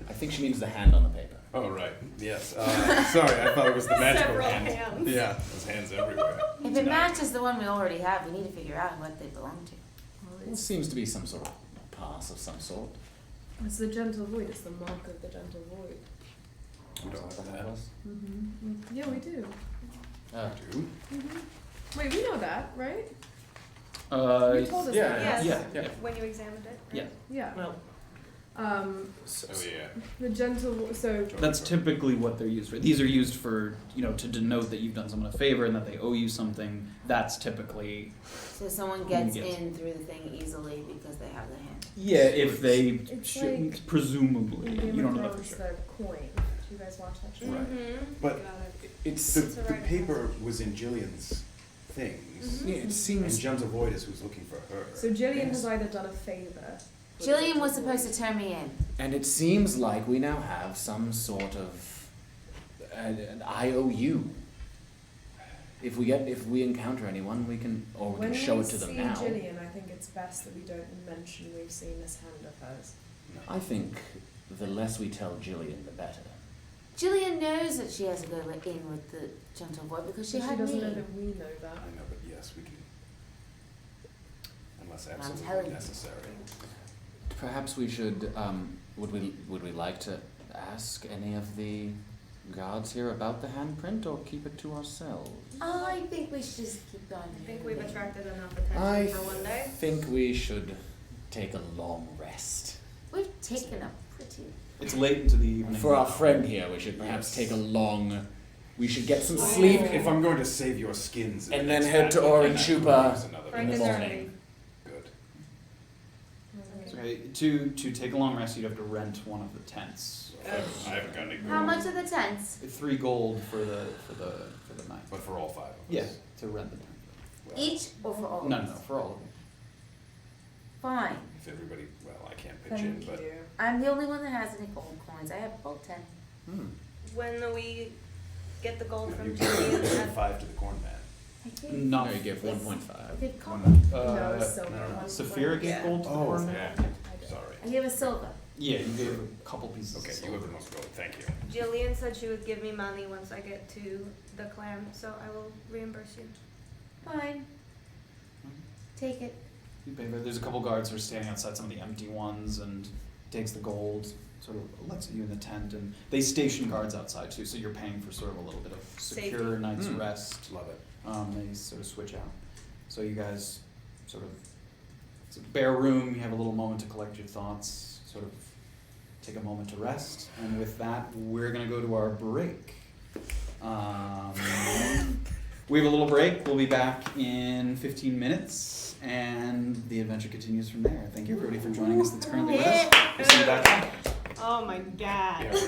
I think she means the hand on the paper. Oh, right. Yes. Sorry, I thought it was the magical Several hand. hands. Yeah, there's hands everywhere. If it matches the one we already have, we need to figure out what they belong to. It seems to be some sort of pass of some sort. It's the gentle void. It's the mark of the gentle void. We don't know that. Mm-hmm. Yeah, we do. Do? Wait, we know that, right? Uh, You told us yeah, that. Yes, yeah. when you examined it. Yeah. Yeah. Well, Oh, yeah. The gentle. So That's typically what they're used for. These are used for, to denote that you've done someone a favor and that they owe you something. That's typically, So someone gets Yes. in through the thing easily because they have the hand. yeah, if they It's shouldn't, like presumably. in Game You don't of know that for Thrones, sure. the coin. Do you guys watch that show? Right. Mm-hmm. But Got it. it's the paper was in Jillian's things. yeah, it And seems. Gems of Void is who's looking for her. So Jillian Yes. has either done a favor. Jillian was supposed to turn me in. And it seems like we now have some sort of an IOU. If we encounter anyone, we can When show we it to them see now. Jillian, I think it's best that we don't mention we've seen this hand of hers. I think the less we tell Jillian, the better. Jillian knows that she has to go in with the gentle void because she But had doesn't me. know that we know that. I know, but yes, we can. Unless telling absolutely you. necessary. Perhaps we should. Would we like to ask any of the guards here about the handprint, or keep it to ourselves? I think we should just keep going. I think we've attracted enough attention I for one day. think we should take a long rest. We've taken a pretty. It's late into the evening. For our friend here, we should perhaps take a long. We should get some sleep. If I'm going to save your skins, And in then the head next to battle, then I Urin-Chupa. will use another in the Frank is one. morning. Good. Okay, to take a long rest, you'd have to rent one of the tents. I haven't got any gold. How much are the tents? 3 gold for the night. But for all 5 of us. Yeah, to rent the tent. Well, Each or for all? No, for all of them. Fine. If everybody, well, I can't pitch in, Thank but you. I'm the only one that has any gold coins. I have gold 10. Hmm. When we get the gold you from can Jillian, give 5 to the corn man. I think Not No, you give It's- 1.5. they call One- no, Uh, silver. no, no. 1 Safira gave yeah. gold to the Oh, barman? Yeah, I did. sorry. I gave a silver. Yeah, you gave a couple pieces. Okay, of you have silver. the most gold, thank you. Jillian said she would give me money once I get to the clan, so I will reimburse you. Fine. Take it. You pay, there's a couple guards who are standing outside some of the empty ones and takes the gold, sort of lets you in the tent, and they station guards outside too, so you're paying for sort of a little bit of secure Safety. night's Hmm. rest. Love it. They sort of switch out. So you guys sort of, it's a bare room, you have a little moment to collect your thoughts, sort of take a moment to rest, and with that, we're gonna go to our break. We have a little break, we'll be back in 15 minutes, and the adventure continues from there. Thank you everybody for joining us that's currently with us. We'll see you back then. Oh my god. Yeah.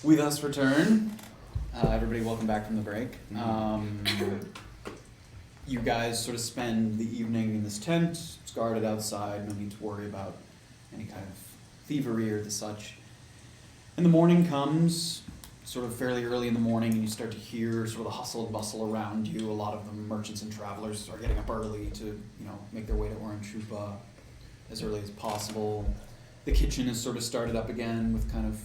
We thus return. Everybody, welcome back from the break. You guys sort of spend the evening in this tent. It's guarded outside. No need to worry about any kind of thievery or the such. And the morning comes, sort of fairly early in the morning, and you start to hear sort of the hustle and bustle around you. A lot of the merchants and travelers are getting up early to, make their way to Urin-Chupa as early as possible. The kitchen is sort of started up again with kind of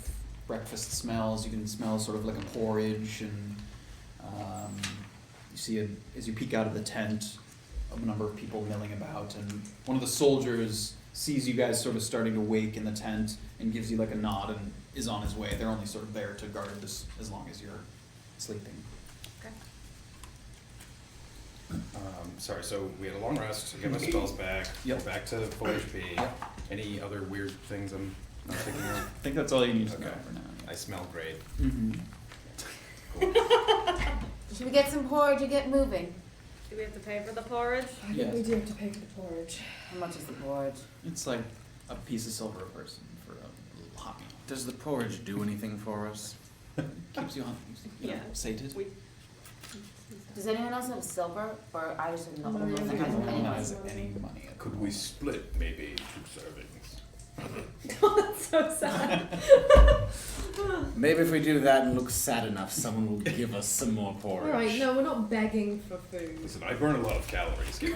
breakfast smells. You can smell sort of like a porridge, and you see as you peek out of the tent, a number of people milling about, and one of the soldiers sees you guys sort of starting to wake in the tent and gives you like a nod and is on his way. They're only sort of there to guard this as long as you're sleeping. Sorry, so we had a long rest, get my spells back, Yep. back to full HP. Yep. Any other weird things I'm not thinking of? I think that's all you need to know Okay. for now. I smell great. Mm-hmm. Should we get some porridge or get moving? Do we have to pay for the porridge? I think we do have to pay for the porridge. How much is the porridge? It's like a piece of silver a person for a little hot meal. Does the porridge do anything for us? Keeps you on, Yeah. sated. Does anyone else have silver, or I just have No, nothing? no, I no, have no, No any one no. has any money. Could we split maybe 2 servings? That's so sad. Maybe if we do that and look sad enough, someone will give us some more porridge. Alright, no, we're not begging for food. Listen, I burn a lot of calories. Getting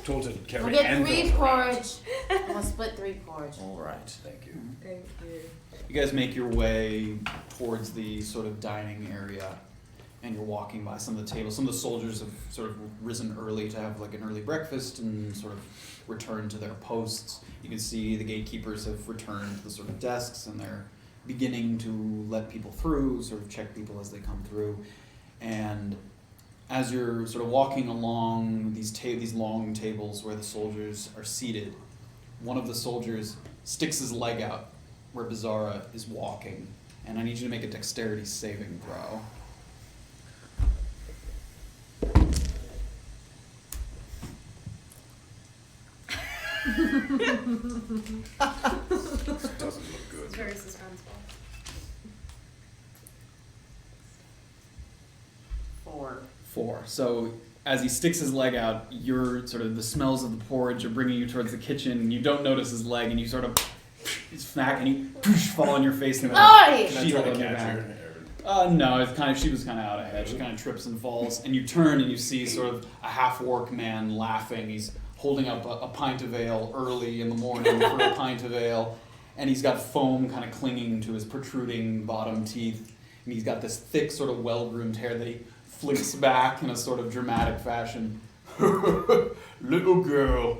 told to carry We'll get 3 anvils around. porridge, and we'll split 3 porridge. All right. Thank you. Thank you. You guys make your way towards the sort of dining area, and you're walking by some of the tables. Some of the soldiers have sort of risen early to have like an early breakfast and sort of return to their posts. You can see the gatekeepers have returned to the sort of desks, and they're beginning to let people through, sort of check people as they come through. And as you're sort of walking along these long tables where the soldiers are seated, one of the soldiers sticks his leg out where Beezaura is walking, and I need you to make a dexterity saving throw. Doesn't look It's good. very suspenseful. 4. So as he sticks his leg out, you're sort of the smells of the porridge are bringing you towards the kitchen, and you don't notice his leg, and you sort of smack, and he fall on your face and Oi! Can I shield try on to your catch back. her? No, it's kind of, she was kind of out ahead. She kind of trips and falls, and you turn and you see sort of a half-orc man laughing. He's holding up a pint of ale early in the morning for a pint of ale, and he's got foam kind of clinging to his protruding bottom teeth, and he's got this thick sort of well-groomed hair that he flicks back in a sort of dramatic fashion. Little girl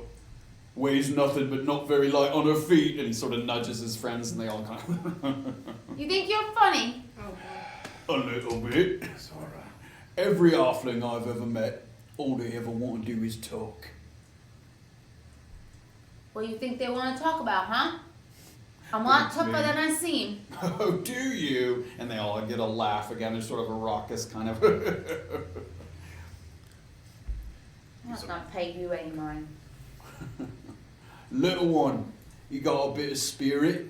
weighs nothing but not very light on her feet, and he sort of nudges his friends, and they all kind of You think you're funny? Oh a boy. little bit. It's all right. Every halfling I've ever met, all they ever want to do is talk. What do you think they want to talk about, huh? I'm a lot Thanks, tougher man. than I seem. Oh, do you? And they all get a laugh again. There's sort of a raucous kind of. Let's not pay you any mind. Little one, you got a bit of spirit?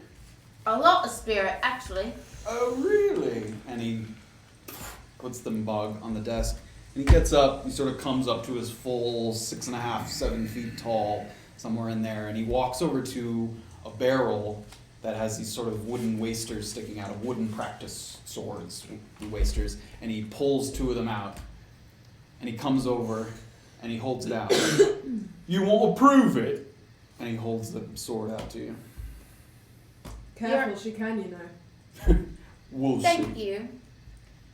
A lot of spirit, actually. Oh, really? And he puts the mug on the desk. And he gets up, he sort of comes up to his full 6.5, 7 feet tall, somewhere in there, and he walks over to a barrel that has these sort of wooden wasters sticking out, of wooden practice swords, wasters, and he pulls 2 of them out. And he comes over and he holds it out. You want to prove it? And he holds the sword out to you. Careful, she can, you know. We'll Thank see. you.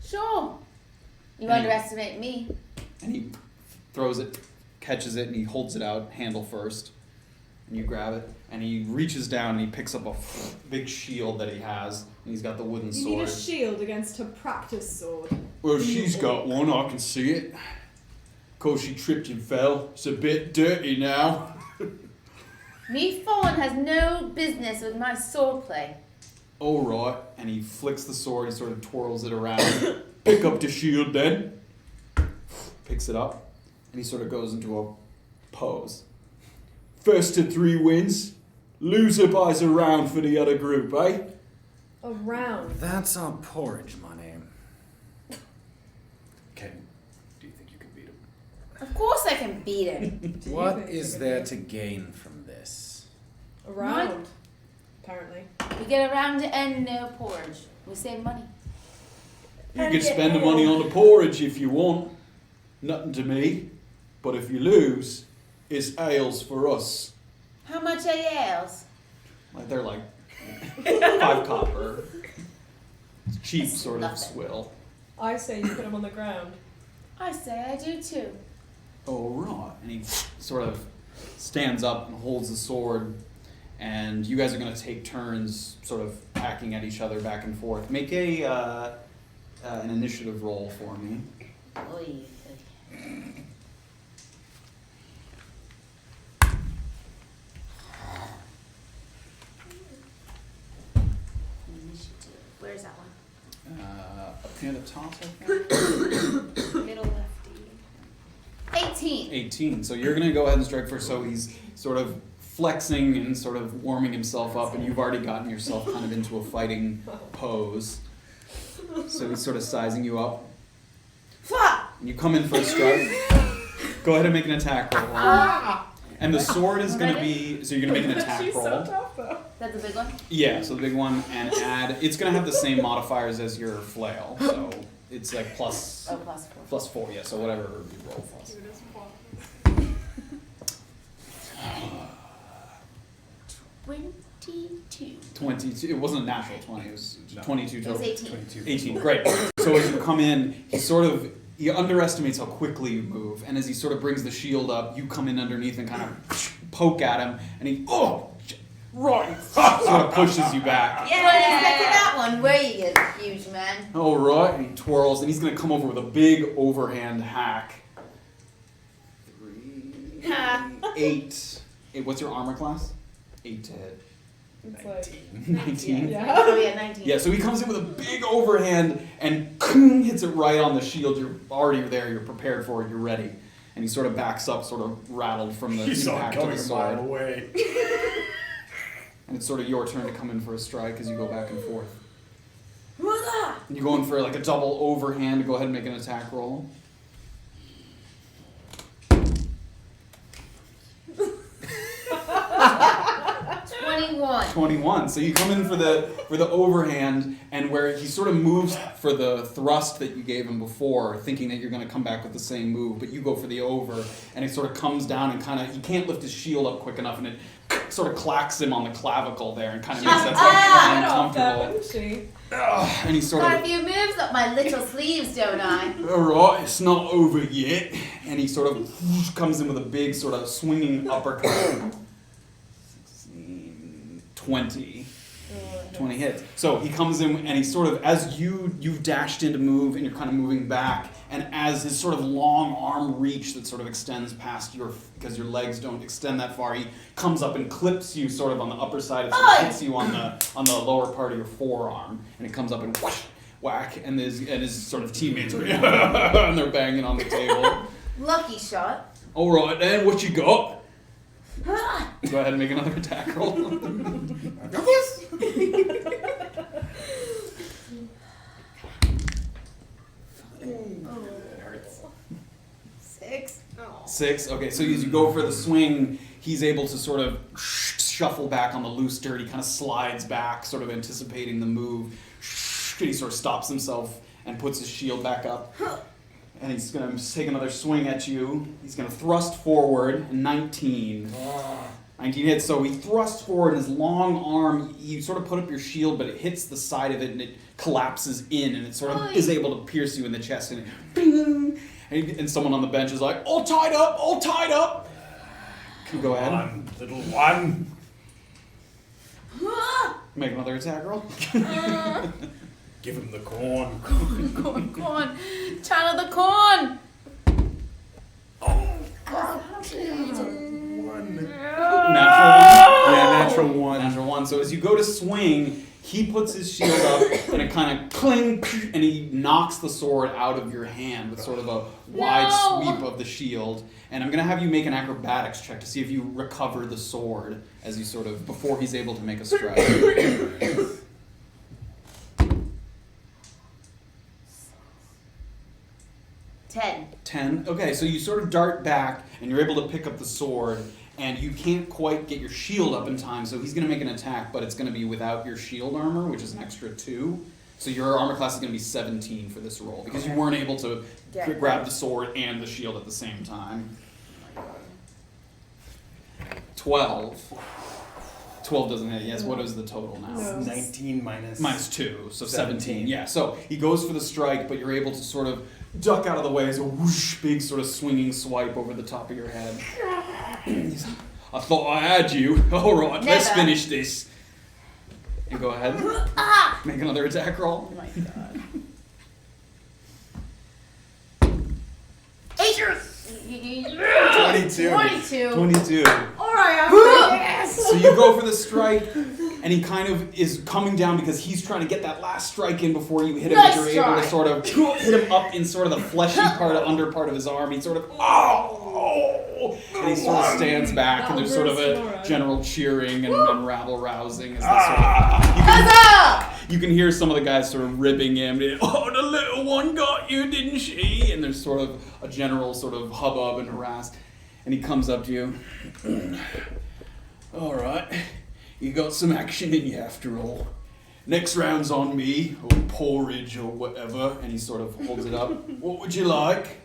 Sure. You Any- underestimate me. And he throws it, catches it, and he holds it out, handle first. And you grab it, and he reaches down and he picks up a big shield that he has, and he's got the wooden You need a sword. shield against her practice sword. Well, she's got one, I can see it. Of course, she tripped and fell. It's a bit dirty now. Me fallen has no business with my swordplay. All right, and he flicks the sword, he sort of twirls it around. Pick up the shield then. Picks it up, and he sort of goes into a pose. First to 3 wins. Loser buys a round for the other group, eh? A round. That's our porridge money. Do you think you can beat him? Of course I can beat him. Do you What think is you there could to gain from this? do- A round. Apparently. We get around and no porridge. We save money. You And can get spend the ale. money on the porridge if you want. Nothing to me. But if you lose, it's ales for us. How much are ales? Like they're like 5 copper. It's cheap It's sort of nothing. swill. I say you put him on the ground. I say I do too. Oh right. And he sort of stands up and holds the sword, and you guys are gonna take turns sort of hacking at each other back and forth. Make an initiative roll for me. Oy. Initiative. Where's that one? Up near the top, I think. Middle lefty. 18. 18. So you're gonna go ahead and strike first. So he's sort of flexing and sort of warming himself up, and you've already gotten yourself kind of into a fighting pose. So he's sort of sizing you up. Fuck! And you come in for a strike. Go ahead and make an attack roll. And the sword is gonna be, so you're gonna make an attack She's roll. so tough though. That's a big one? Yeah, so the big one, and add, it's gonna have the same modifiers as your flail. So it's like plus Oh, plus 4. plus 4, yeah, so whatever you roll plus. Cute as fuck. 22. 22, it wasn't a natural 20, it was 22 It was total. 18. 22. 18, great. So as you come in, he underestimates how quickly you move, and as he sort of brings the shield up, you come in underneath and kind of poke at him, and he, right, sort of pushes you back. Yeah! Wasn't expecting that one, were you, huge man? All right, and he twirls, and he's gonna come over with a big overhand hack. 3, 8. What's your armor class? 8 to hit. It's like 19. Yeah. Oh, yeah, 19. Yeah, so he comes in with a big overhand and hits it right on the shield. You're already there, you're prepared for it, you're ready. And he sort of backs up, sort of rattled from the impact of the sword. away. And it's sort of your turn to come in for a strike as you go back and forth. Whoa! You go in for like a double overhand. Go ahead and make an attack roll. 21. 21. So you come in for the overhand, and where he sort of moves for the thrust that you gave him before, thinking that you're going to come back with the same move, but you go for the over, and it sort of comes down and kind of, he can't lift his shield up quick enough, and it sort of clacks him on the clavicle there and kind of makes that Get off that, uncomfortable. wouldn't she? And he sort Got a of, few moves up my little sleeves, don't I? alright, it's not over yet. And he sort of comes in with a big sort of swinging uppercut. 16, 20. 20 hits. So he comes in and he sort of, as you've dashed in to move and you're kind of moving back, and as his sort of long arm reach that sort of extends past because your legs don't extend that far, he comes up and clips you sort of on the upper side, it sort of hits you on the lower part of your forearm, and it comes up and whack, and his sort of teammates are and they're banging on the table. Lucky shot. Alright then, what you got? Go ahead and make another attack roll. I got this. It hurts. 6. Oh. 6. Okay, so as you go for the swing, he's able to sort of shuffle back on the loose dirt. He kind of slides back, sort of anticipating the move. And he sort of stops himself and puts his shield back up. And he's going to take another swing at you. He's going to thrust forward. 19. 19 hits. So he thrusts forward, and his long arm, you sort of put up your shield, but it hits the side of it, and it collapses in, and it sort of is able to pierce you in the chest. And bing! And someone on the bench is like, all tied up, all tied up. Can you go ahead? One, little one. Make another attack roll. Give him the corn. Corn. Channel the corn. Natural one. Natural one. So as you go to swing, he puts his shield up, and it kind of cling, and he knocks the sword out of your hand with sort of a wide sweep of the shield. And I'm gonna have you make an acrobatics check to see if you recover the sword as you sort of before he's able to make a strike. 10. Okay, so you sort of dart back, and you're able to pick up the sword, and you can't quite get your shield up in time, so he's going to make an attack, but it's going to be without your shield armor, which is an extra 2. So your armor class is going to be 17 for this roll, because you weren't able to grab the sword and the shield at the same time. 12. 12 doesn't hit. Yes, what is the total now? No. 19 Minus 2, so 17. Yeah, so he goes for the strike, but you're able to sort of duck out of the way as a whoosh, big sort of swinging swipe over the top of your head. I thought I had you. All right, let's Never. finish this. And go ahead. Make another attack roll. Oh my god. 22. 22. Alright, I'm ready. So you go for the strike, and he kind of is coming down because he's trying to get that last strike in before you hit him, Nice but you're able to try. sort of hit him up in sort of the fleshy part, under part of his arm. He sort of, oh! And he sort of stands back, and there's sort of a general cheering and rabble-rousing as they sort of, you can hear some of the guys sort of ribbing him. Oh, the little one got you, didn't she? And there's sort of a general sort of hubbub and harass. And he comes up to you. All right, you got some action in you after all. Next round's on me, or porridge, or whatever. And he sort of holds it up. What would you like?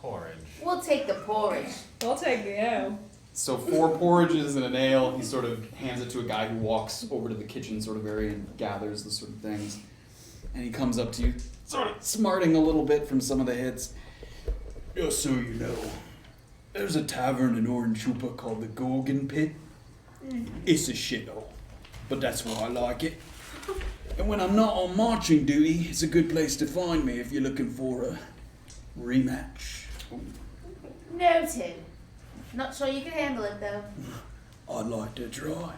Porridge. We'll take the porridge. I'll take the ale. So 4 porridges and an ale. He sort of hands it to a guy who walks over to the kitchen sort of area and gathers the sort of things. And he comes up to you, sort of smarting a little bit from some of the hits. Just so you know, there's a tavern in Urin-Chupa called the Gorgon Pit. It's a shithole, but that's why I like it. And when I'm not on marching duty, it's a good place to find me if you're looking for a rematch. Noted. Not sure you can handle it though. I'd like to try.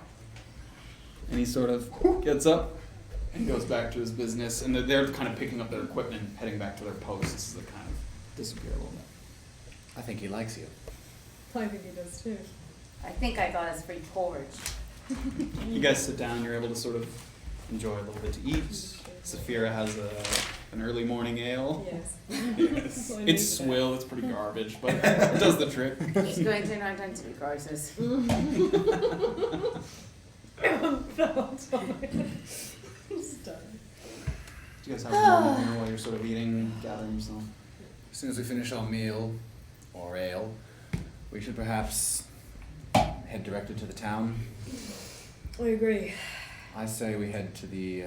And he sort of gets up and goes back to his business, and they're kind of picking up their equipment and heading back to their posts as they kind of disappear a little bit. I think he likes you. I think he does too. I think I got us free porridge. You guys sit down, you're able to sort of enjoy a little bit to eat. Safira has an early morning ale. Yes. Yes. I It's needed swill, it's pretty garbage, but it does the trick. He's going through an identity crisis. I'm just done. Do you guys have a moment here while you're sort of eating, gathering yourself? As soon as we finish our meal, or ale, we should perhaps head directly to the town. I agree. I say we head to the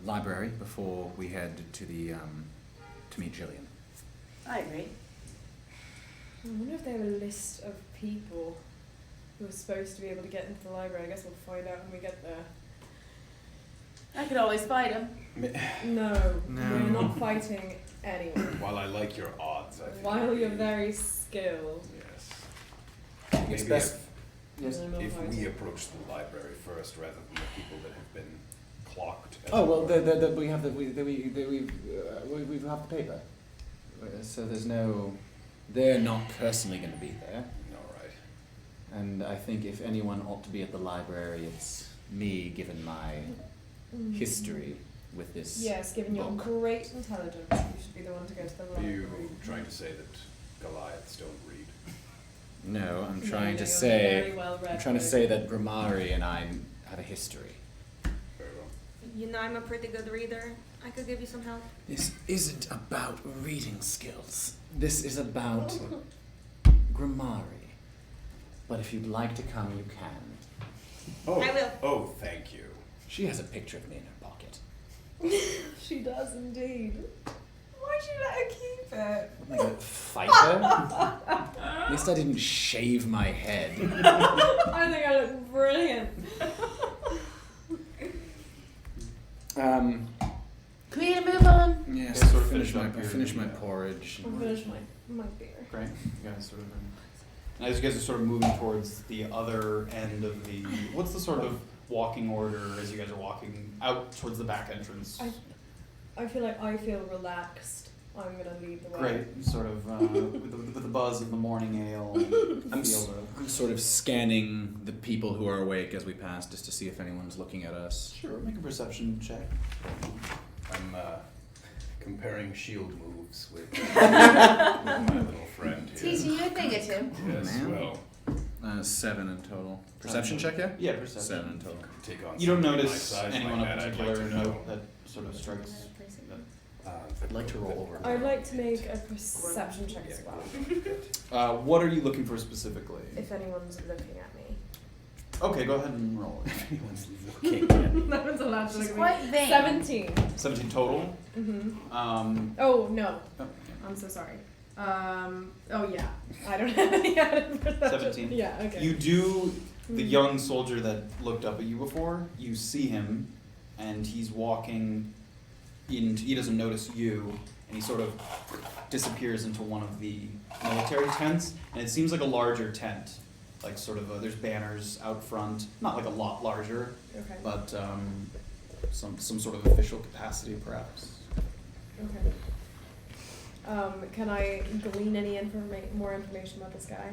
library before we head to the to meet Jillian. I agree. I wonder if they have a list of people who are supposed to be able to get into the library. I guess we'll find out when we get there. I could always fight him. No, we're not fighting anyone. While I like your odds, I think. While you're very skilled. Yes. It's Maybe best. Yes. if we approach the library first rather than the people that have been clocked. as Oh it well, were. we have we have the paper. So there's no. They're not personally going to be there, All right. and I think if anyone ought to be at the library, it's me, given my history with this. Yes, given your book. great intelligence, you should be the one to go to the Are library. you trying to say that Goliaths don't read? No, I'm No, trying you're to say. very well read, I'm trying to though. say that Grimari and I have a history. Very well. You know I'm a pretty good reader. I could give you some help. This isn't about reading skills. This is about Grimari. But if you'd like to come, you can. Oh, I will. Oh, thank you. She has a picture of me in her pocket. She does indeed. Why'd you let her keep it? I'm like a fighter. At least I didn't shave my head. I think I look brilliant. Can we get a move on? Yes, Yeah, sort of finish finish up your- finish my porridge. I'll finish my beer. Great. You guys sort of. And as you guys are sort of moving towards the other end of the, what's the sort of walking order as you guys are walking out towards the back entrance? I feel like I feel relaxed. I'm gonna lead the way. Great. Sort of with the buzz of the morning ale. I'm feel the- I'm sort of scanning the people who are awake as we pass, just to see if anyone's looking at us. Sure. Make a perception check. I'm comparing shield moves with my little friend here. Teaching you a thing or two. Yes, Man. well, 7 in total. Perception check, yeah? Yeah, perception. 7 in total. take on You don't something my notice size anyone like of that, I'd particular like to know. note that sort of strikes. I'd like to roll over. I'd like to make a perception check as well, What are you looking for specifically? if anyone's looking at me. Okay, go ahead and roll. Anyone's looking at No one's allowed to look She's at quite me. vain. 17. 17 total. Mm-hmm. Oh, no. Oh, I'm so sorry. Oh yeah. I don't have any added perception. 17. Yeah, okay. You do, the young soldier that looked up at you before, you see him, and he's walking in, he doesn't notice you, and he sort of disappears into one of the military tents, and it seems like a larger tent. Like sort of, there's banners out front, not like a lot larger, Okay. but some sort of official capacity perhaps. Okay. Can I glean any more information about this guy?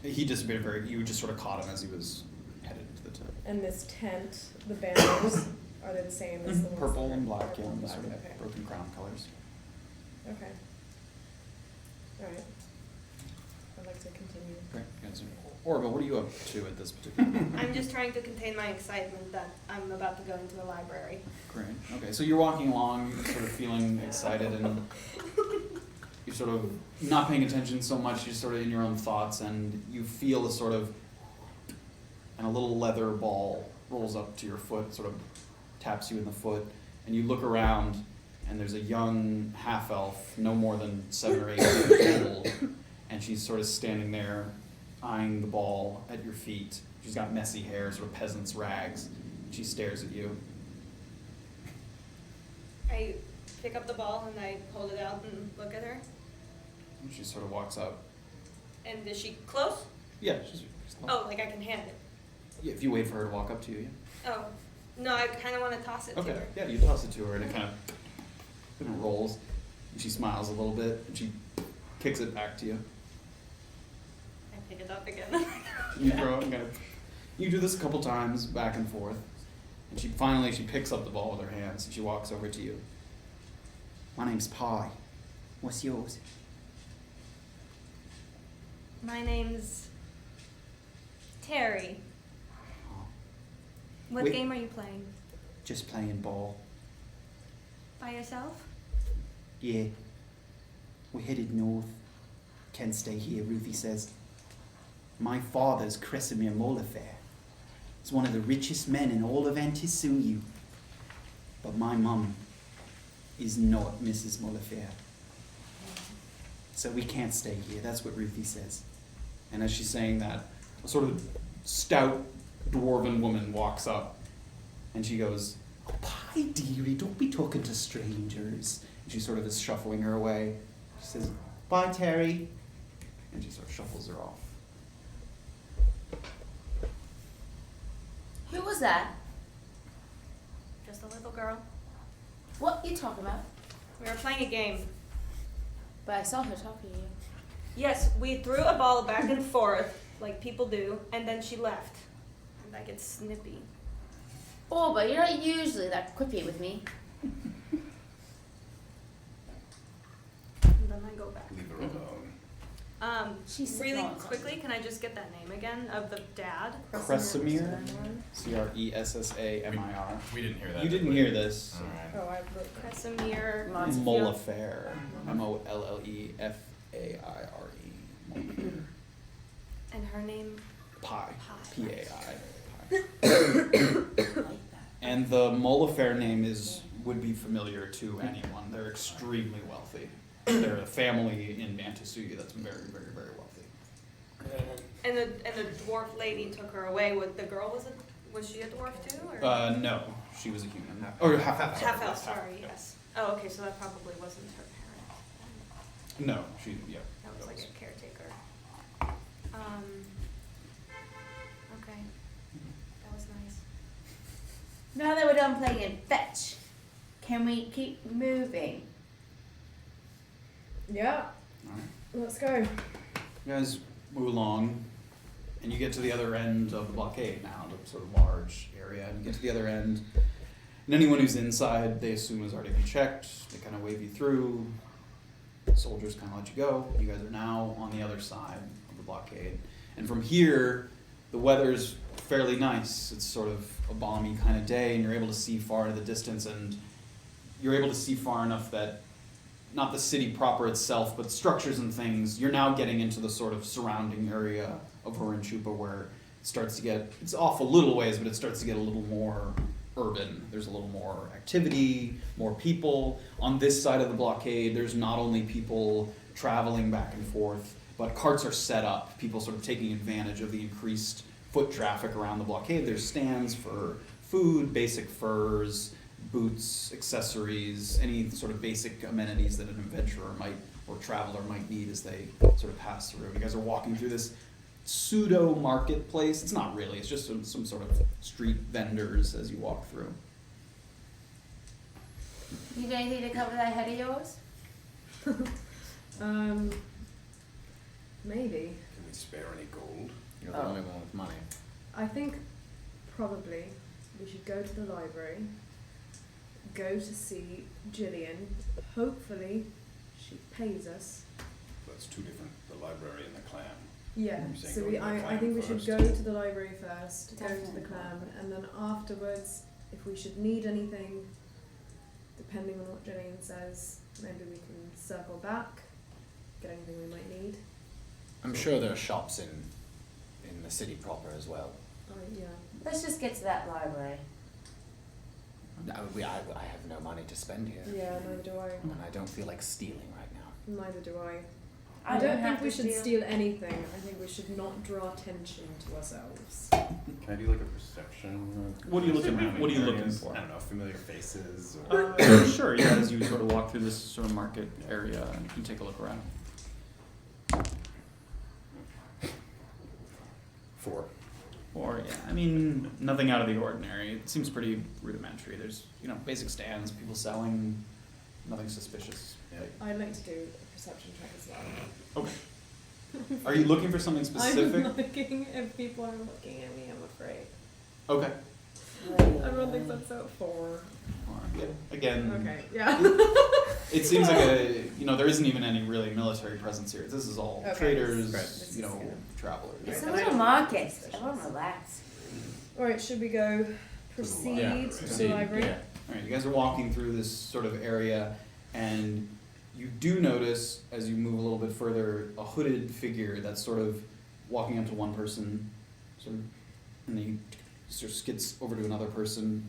He disappeared you just sort of caught him as he was headed to the tent. And this tent, the banners, are they the same as the ones Purple that and are- black, purple yeah, and black, sort of okay. broken crown colors. Okay. Alright. I'd like to continue. Great. Orba, what are you up to at this particular moment? I'm just trying to contain my excitement that I'm about to go into a library. Great. Okay, so you're walking along, you're sort of feeling excited, and you're sort of not paying attention so much, you're sort of in your own thoughts, and you feel a sort of, and a little leather ball rolls up to your foot, sort of taps you in the foot, and you look around, and there's a young half-elf, no more than 7 or 8 years old, and she's sort of standing there, eyeing the ball at your feet. She's got messy hair, sort of peasant's rags. She stares at you. I pick up the ball and I hold it out and look at her. And she sort of walks up. And is she close? Yeah, she's Oh, like I can hand it. yeah, if you wait for her to walk up to you, yeah. Oh, no, I kind of want to toss it to Okay, her. yeah, you toss it to her and it kind of rolls. And she smiles a little bit and she kicks it back to you. I pick it up again. You throw it and kind of, you do this a couple times, back and forth. And she picks up the ball with her hands and she walks over to you. My name's Pi. What's yours? My name's Terry. Oh, What Wait. game are you playing? just playing ball. By yourself? Yeah. We're headed north. Can't stay here, Ruthie says. My father's Kresimir Molifair. He's one of the richest men in all of Antisuyu. But my mum is not Mrs. Molifair. So we can't stay here, that's what Ruthie says. And as she's saying that, a sort of stout dwarven woman walks up and she goes, "Oh, Pie, dearie, don't be talking to strangers." And she sort of is shuffling her away. She says, "Bye, Terry." And she sort of shuffles her off. Who was that? Just a little girl. What you talking about? We were playing a game. But I saw her talking to you. Yes, we threw a ball back and forth, like people do, and then she left. And I get snippy. Oh, but you're not usually that quippy with me. And then I go back. Leave her alone. She's Really not- quickly, can I just get that name again of the dad? Kresimir, Cressamir. We didn't hear that. You did didn't we? hear this. Alright. Oh, I wrote Kresimir. Molifair. Mollefare. Molifair. And her name? Pi. Pi. Pai. I like that. And the Molifair name would be familiar to anyone. They're extremely wealthy. They're a family in Antisuyu that's very, very, very wealthy. And the dwarf lady took her away. With the girl was she a dwarf too? Or? No, she was a human. Or half elf. Half elf. Sorry. Yes. Oh, okay. So that probably wasn't her parent. No, yeah. That was like a caretaker. Okay. That was nice. Now that we're done playing fetch, can we keep moving? Yeah, Alright. let's go. You guys move along, and you get to the other end of the blockade now, the sort of large area, and you get to the other end, And anyone who's inside, they assume has already been checked. They kind of wave you through. Soldiers kind of let you go. You guys are now on the other side of the blockade. And from here, the weather's fairly nice. It's sort of a balmy kind of day, and you're able to see far into the distance, and you're able to see far enough that not the city proper itself, but structures and things, you're now getting into the sort of surrounding area of Urin-Chupa where it starts to get, it's off a little ways, but it starts to get a little more urban. There's a little more activity, more people. On this side of the blockade, there's not only people traveling back and forth, but carts are set up, people sort of taking advantage of the increased foot traffic around the blockade. There's stands for food, basic furs, boots, accessories, any sort of basic amenities that an adventurer might or traveler might need as they sort of pass through. You guys are walking through this pseudo marketplace. It's not really, it's just some sort of street vendors as you walk through. Need anything to cover that head of yours? Maybe. Can we spare any gold? You're the only one with money. I think probably we should go to the library, go to see Jillian. Hopefully she pays us. That's two different, the library and the clan. Yeah, You're saying so go we, to the I clan think we should first. go to the library first, go to the Definitely. clan, and then afterwards, if we should need anything, depending on what Jillian says, maybe we can circle back, get anything we might need. I'm sure there are shops in the city proper as well. Yeah. Let's just get to that library. I have no money to spend here. Yeah, neither do I. And I don't feel like stealing right now. Neither do I. I I don't have think we to should steal anything. I think we should not draw attention to ourselves. Can I do like a perception? What are you looking at? What are you looking Areas? for? I don't know, familiar faces or... Sure, yeah, as you sort of walk through this sort of market area and take a look around. 4. Or, yeah, I mean, nothing out of the ordinary. It seems pretty rudimentary. There's, basic stands, people selling, nothing suspicious. Yeah. I'd like to do a perception check as well. Okay. Are you looking for something specific? I'm looking if people are looking at me, I'm afraid. Okay. Everyone thinks I'm so 4. Or, yeah, again, Okay, yeah. it seems like there isn't even any really military presence here. This is all Okay. traders, Right. This is, travelers. It's Right. a little market. Everyone relax. Alright, should we go proceed Yeah, to proceed, the library? yeah. All right, you guys are walking through this sort of area, and you do notice, as you move a little bit further, a hooded figure that's sort of walking up to one person, and then he sort of skids over to another person,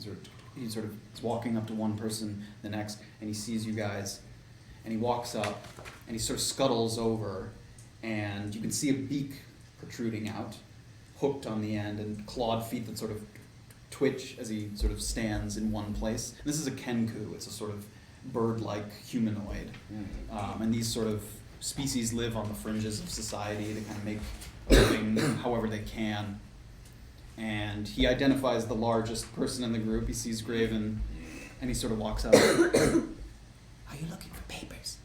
he sort of is walking up to one person, the next, and he sees you guys, and he walks up, and he sort of scuttles over, and you can see a beak protruding out, hooked on the end, and clawed feet that sort of twitch as he sort of stands in one place. And this is a kenku. It's a sort of bird-like humanoid. And these sort of species live on the fringes of society to kind of make a living however they can. And he identifies the largest person in the group. He sees Graven, and he sort of walks up. Are you looking for papers?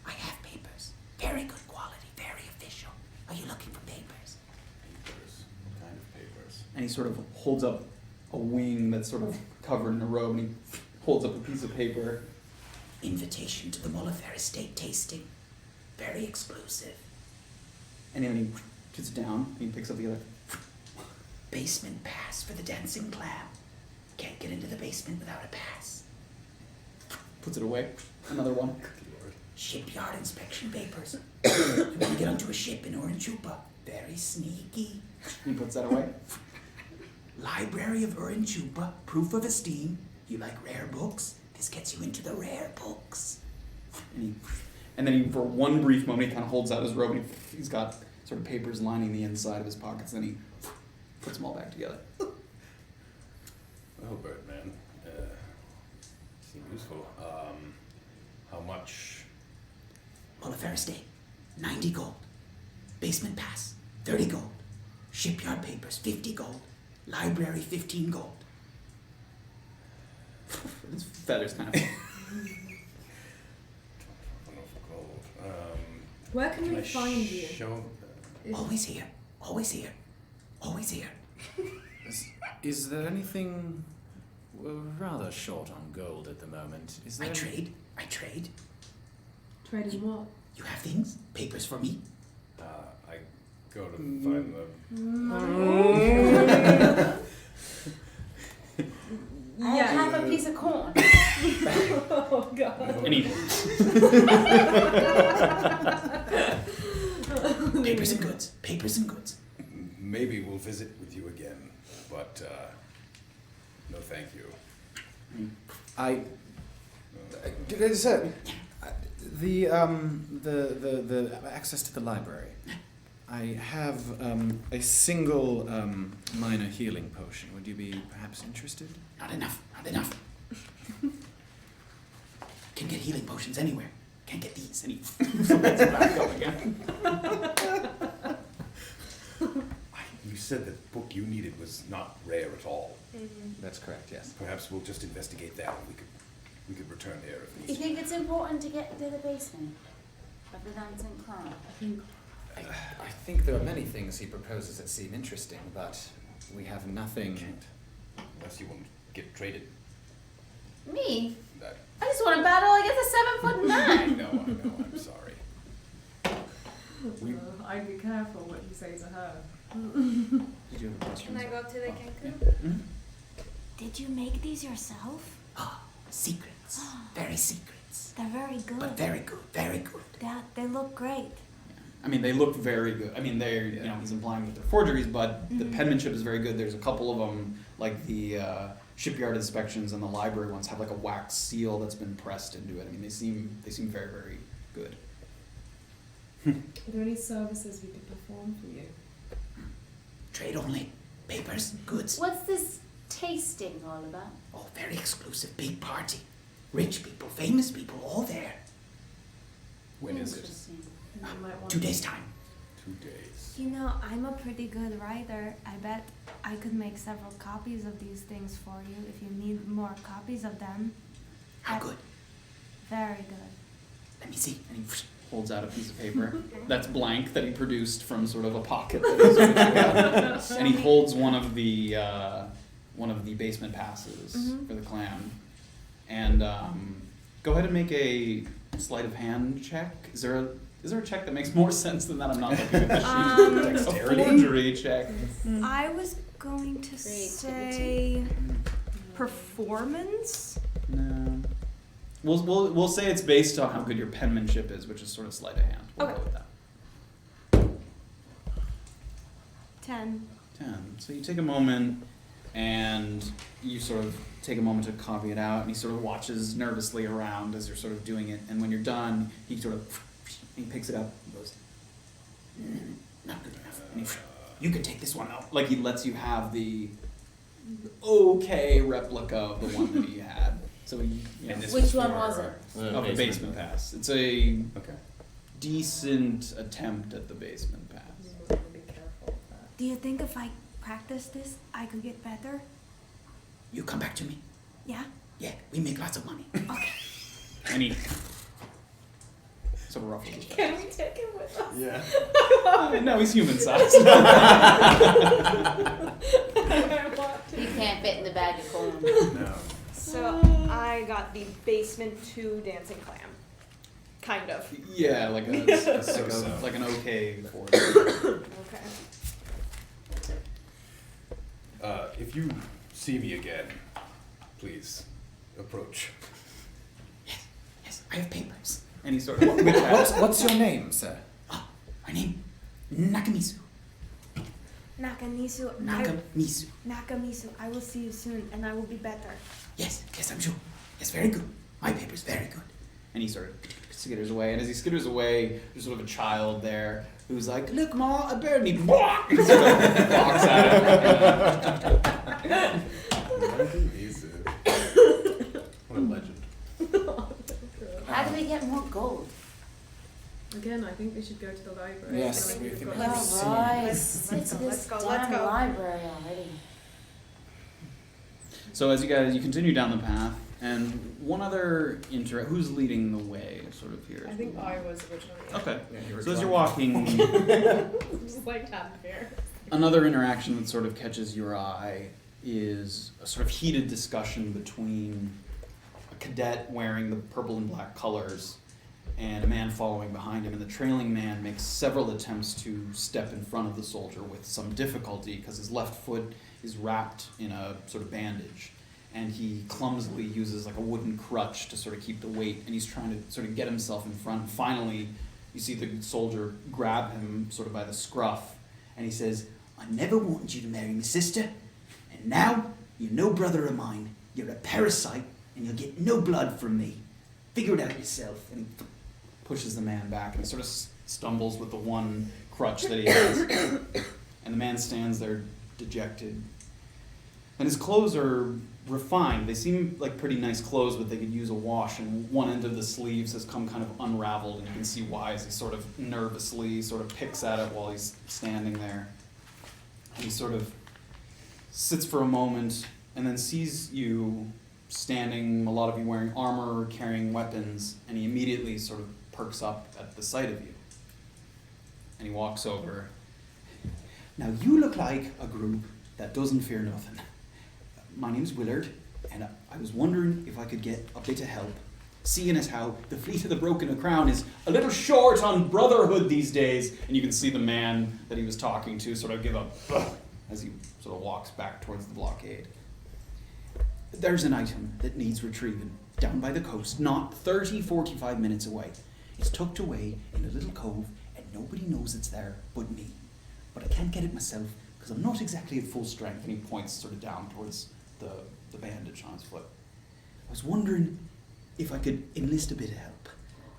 I have papers. Very good quality, very official. Are you looking for papers? Papers. What kind of papers? And he sort of holds up a wing that's sort of covered in a robe, and he holds up a piece of paper. Invitation to the Molifer Estate tasting. Very exclusive. And then he puts it down, and he picks up the other. Basement pass for the dancing clam. Can't get into the basement without a pass. Puts it away. Another one. Shipyard inspection papers. You want to get onto a ship in Urin-Chupa. Very sneaky. He puts that away. Library of Urin-Chupa, proof of esteem. You like rare books? This gets you into the rare books. And then he, for one brief moment, he kind of holds out his robe, and he's got sort of papers lining the inside of his pockets, and then he puts them all back together. Oh, Birdman. Seem useful. How much? Molifer Estate, 90 gold. Basement pass, 30 gold. Shipyard papers, 50 gold. Library, 15 gold. His feathers kind of... Gold. Where can we find you? Show, Always here, always here, always here. Is there anything rather short on gold at the moment. Is there... I trade. Trade in what? You have things? Papers for me? I go to find the... I have a piece of corn. Oh god. And he Papers and goods. Maybe we'll visit with you again, but no thank you. Sir, the access to the library. I have a single minor healing potion. Would you be perhaps interested? Not enough. Can get healing potions anywhere. Can't get these. and he lets it back up again. You said the book you needed was not rare at all. That's correct, yes. Perhaps we'll just investigate that, and we could return here if You needs. think it's important to get to the basement of the dancing clown? I think there are many things he proposes that seem interesting, but we have nothing. Unless you want to get traded. Me? That, I just want to battle against a 7-foot man. no, I'm sorry. I'd be careful what you say to her. Did you have a question? Can I go to the Kenku? Did you make these yourself? Secrets. Very secrets. They're very good. But very good. They look great. I mean, they look very good. I mean, they're, you know, he's implying that they're forgeries, but the penmanship is very good. There's a couple of them, like the shipyard inspections and the library ones have like a wax seal that's been pressed into it. I mean, they seem very, very good. Are there any services we could perform for you? Trade only. Papers, goods. What's this tasting all about? Oh, very exclusive. Big party. Rich people, famous people, all there. When is it? Interesting. You might want 2 days' time. 2 days. You know, I'm a pretty good writer. I bet I could make several copies of these things for you if you need more copies of them. How good? Very good. Let me see. And he holds out a piece of paper that's blank that he produced from sort of a pocket that he's reaching out. And he holds one of the basement passes for the clan. And go ahead and make a sleight of hand check. Is there a check that makes more sense than that? I'm not looking at the sheet. Dexterity? A forgery check. I was going to say performance. No. We'll say it's based on how good your penmanship is, which is sort of sleight of hand. We'll go with that. 10. 10. So you take a moment and you sort of take a moment to copy it out, and he sort of watches nervously around as you're sort of doing it, and when you're done, he sort of picks it up and goes, Not good enough. And you can take this one out. like he lets you have the okay replica of the one that he had. So he, you know, And this Which was one for- was it? of the basement pass. It's a Okay. decent attempt at the basement pass. to be careful with that. Do you think if I practice this, I could get better? You come back to me. Yeah? Yeah, we make lots of money. Okay. And he sort of ruffles his feathers. Can we take him with us? Yeah. No, he's human sized. You can't fit in the bag of corn. No. So I got the basement 2 dancing clam. Kind of. Yeah, like So-so. like an okay for it. Okay. If you see me again, please approach. Yes, I have papers. And he sort of What's your name, sir? My name, Nakamisu. Nakamisu. Nakamisu. Nakamisu. I will see you soon, and I will be better. Yes, I'm sure. Yes, very good. My paper's very good. and he sort of skitters away. And as he skitters away, there's sort of a child there who's like, "Look, Ma, a bird!" And he sort of walks at him. What a legend. How do we get more gold? Again, I think we should go to the library. Yes, I we we've think got we to- should. Right. Let's It's go, this let's go, damn let's go. library already. So as you continue down the path, and one other who's leading the way, sort of here. I think I was originally. Okay. Yeah, you were So as you're driving. walking, Just like had fear. another interaction that sort of catches your eye is a sort of heated discussion between a cadet wearing the purple and black colors and a man following behind him, and the trailing man makes several attempts to step in front of the soldier with some difficulty because his left foot is wrapped in a sort of bandage, and he clumsily uses like a wooden crutch to sort of keep the weight, and he's trying to sort of get himself in front. And finally, you see the soldier grab him sort of by the scruff, and he says, "I never wanted you to marry my sister, and now you're no brother of mine. You're a parasite, and you'll get no blood from me. Figure it out yourself." And he pushes the man back, and he sort of stumbles with the one crutch that he has. And the man stands there dejected. And his clothes are refined. They seem like pretty nice clothes, but they could use a wash, and one end of the sleeves has come kind of unraveled, and you can see why as he sort of nervously sort of picks at it while he's standing there. And he sort of sits for a moment and then sees you standing, a lot of you wearing armor, carrying weapons, and he immediately sort of perks up at the sight of you. And he walks over. "Now you look like a group that doesn't fear nothing. My name's Willard, and I was wondering if I could get a bit of help, seeing as how the fleet of the Broken Crown is a little short on brotherhood these days." And you can see the man that he was talking to sort of give a as he sort of walks back towards the blockade. "There's an item that needs retrieving down by the coast, not 45 minutes away. It's tucked away in a little cove, and nobody knows it's there but me. But I can't get it myself because I'm not exactly at full strength." And he points sort of down towards the bandage on his foot. "I was wondering if I could enlist a bit of help."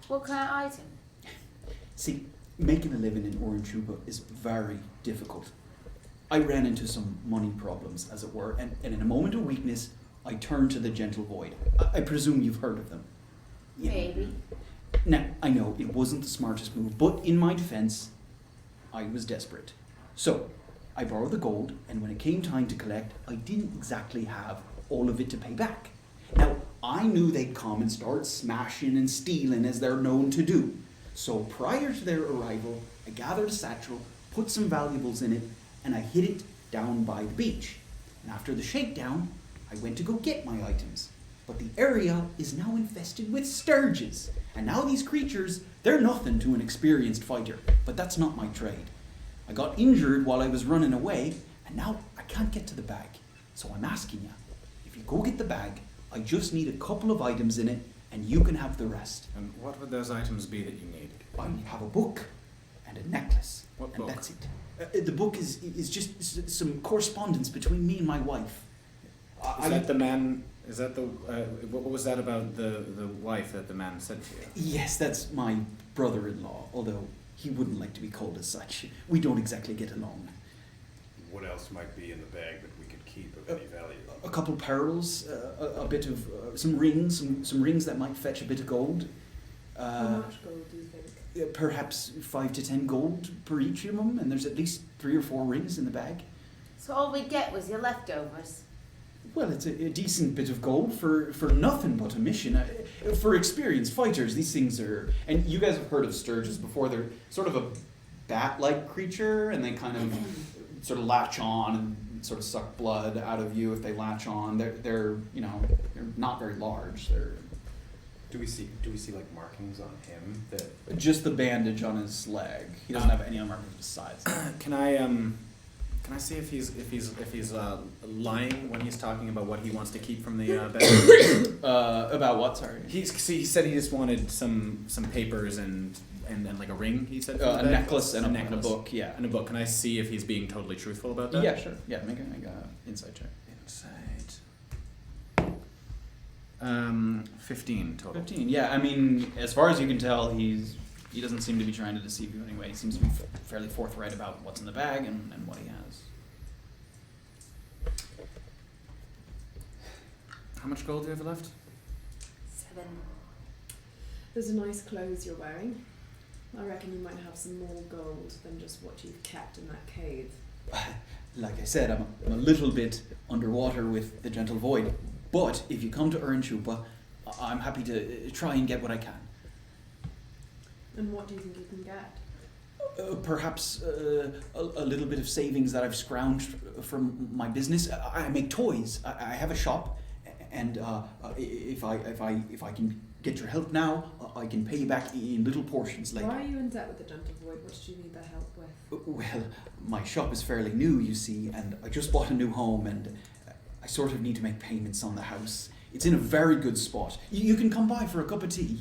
What kind of item? See, making a living in Urin-Chupa is very difficult. I ran into some money problems, as it were, and in a moment of weakness, I turned to the Gentle Void. I presume you've heard of them. Yeah. Maybe. Now, I know it wasn't the smartest move, but in my defense, I was desperate. So, I borrowed the gold, and when it came time to collect, I didn't exactly have all of it to pay back. Now, I knew they'd come and start smashing and stealing as they're known to do. So prior to their arrival, I gathered a satchel, put some valuables in it, and I hid it down by the beach. And after the shakedown, I went to go get my items. But the area is now infested with sturges. And now these creatures, they're nothing to an experienced fighter. But that's not my trade. I got injured while I was running away, and now I can't get to the bag. So I'm asking you, if you go get the bag, I just need a couple of items in it, and you can have the rest. And what would those items be that you need? I have a book and a necklace, What and book? that's it. The book is just some correspondence between me and my wife. Is that the man? Is that the? What was that about the wife that the man said to you? Yes, that's my brother-in-law, although he wouldn't like to be called as such. We don't exactly get along. What else might be in the bag that we could keep of any value? A couple pearls, a bit of some rings, some rings that might fetch a bit of gold. How much gold do you think? Perhaps 5 to 10 gold per each of them, and there's at least 3 or 4 rings in the bag. So all we get was your leftovers. Well, it's a decent bit of gold for nothing but a mission. For experienced fighters, these things are... And you guys have heard of sturges before. They're sort of a bat-like creature, and they kind of sort of latch on and sort of suck blood out of you if they latch on. They're not very large. They're Do we see like markings on him that? just the bandage on his leg. He doesn't have any other markings besides. Can I see if he's lying when he's talking about what he wants to keep from the bag? About what? Sorry. He said he just wanted some papers and like a ring. He said A necklace and a necklace. book. Yeah. And a book. Can I see if he's being totally truthful about that? Yeah, sure. Yeah, make a insight check. Insight. 15 total. 15. Yeah, I mean, as far as you can tell, he doesn't seem to be trying to deceive you anyway. He seems to be fairly forthright about what's in the bag and what he has. How much gold do you have left? 7. There's a nice clothes you're wearing. I reckon you might have some more gold than just what you've kept in that cave. Like I said, I'm a little bit underwater with the Gentle Void, but if you come to Urin-Chupa, I'm happy to try and get what I can. And what do you think you can get? Perhaps a little bit of savings that I've scrounged from my business. I make toys. I have a shop, and if I can get your help now, I can pay you back in little portions later. Why are you in debt with the Gentle Void? What did you need their help with? Well, my shop is fairly new, you see, and I just bought a new home, and I sort of need to make payments on the house. It's in a very good spot. You can come by for a cup of tea.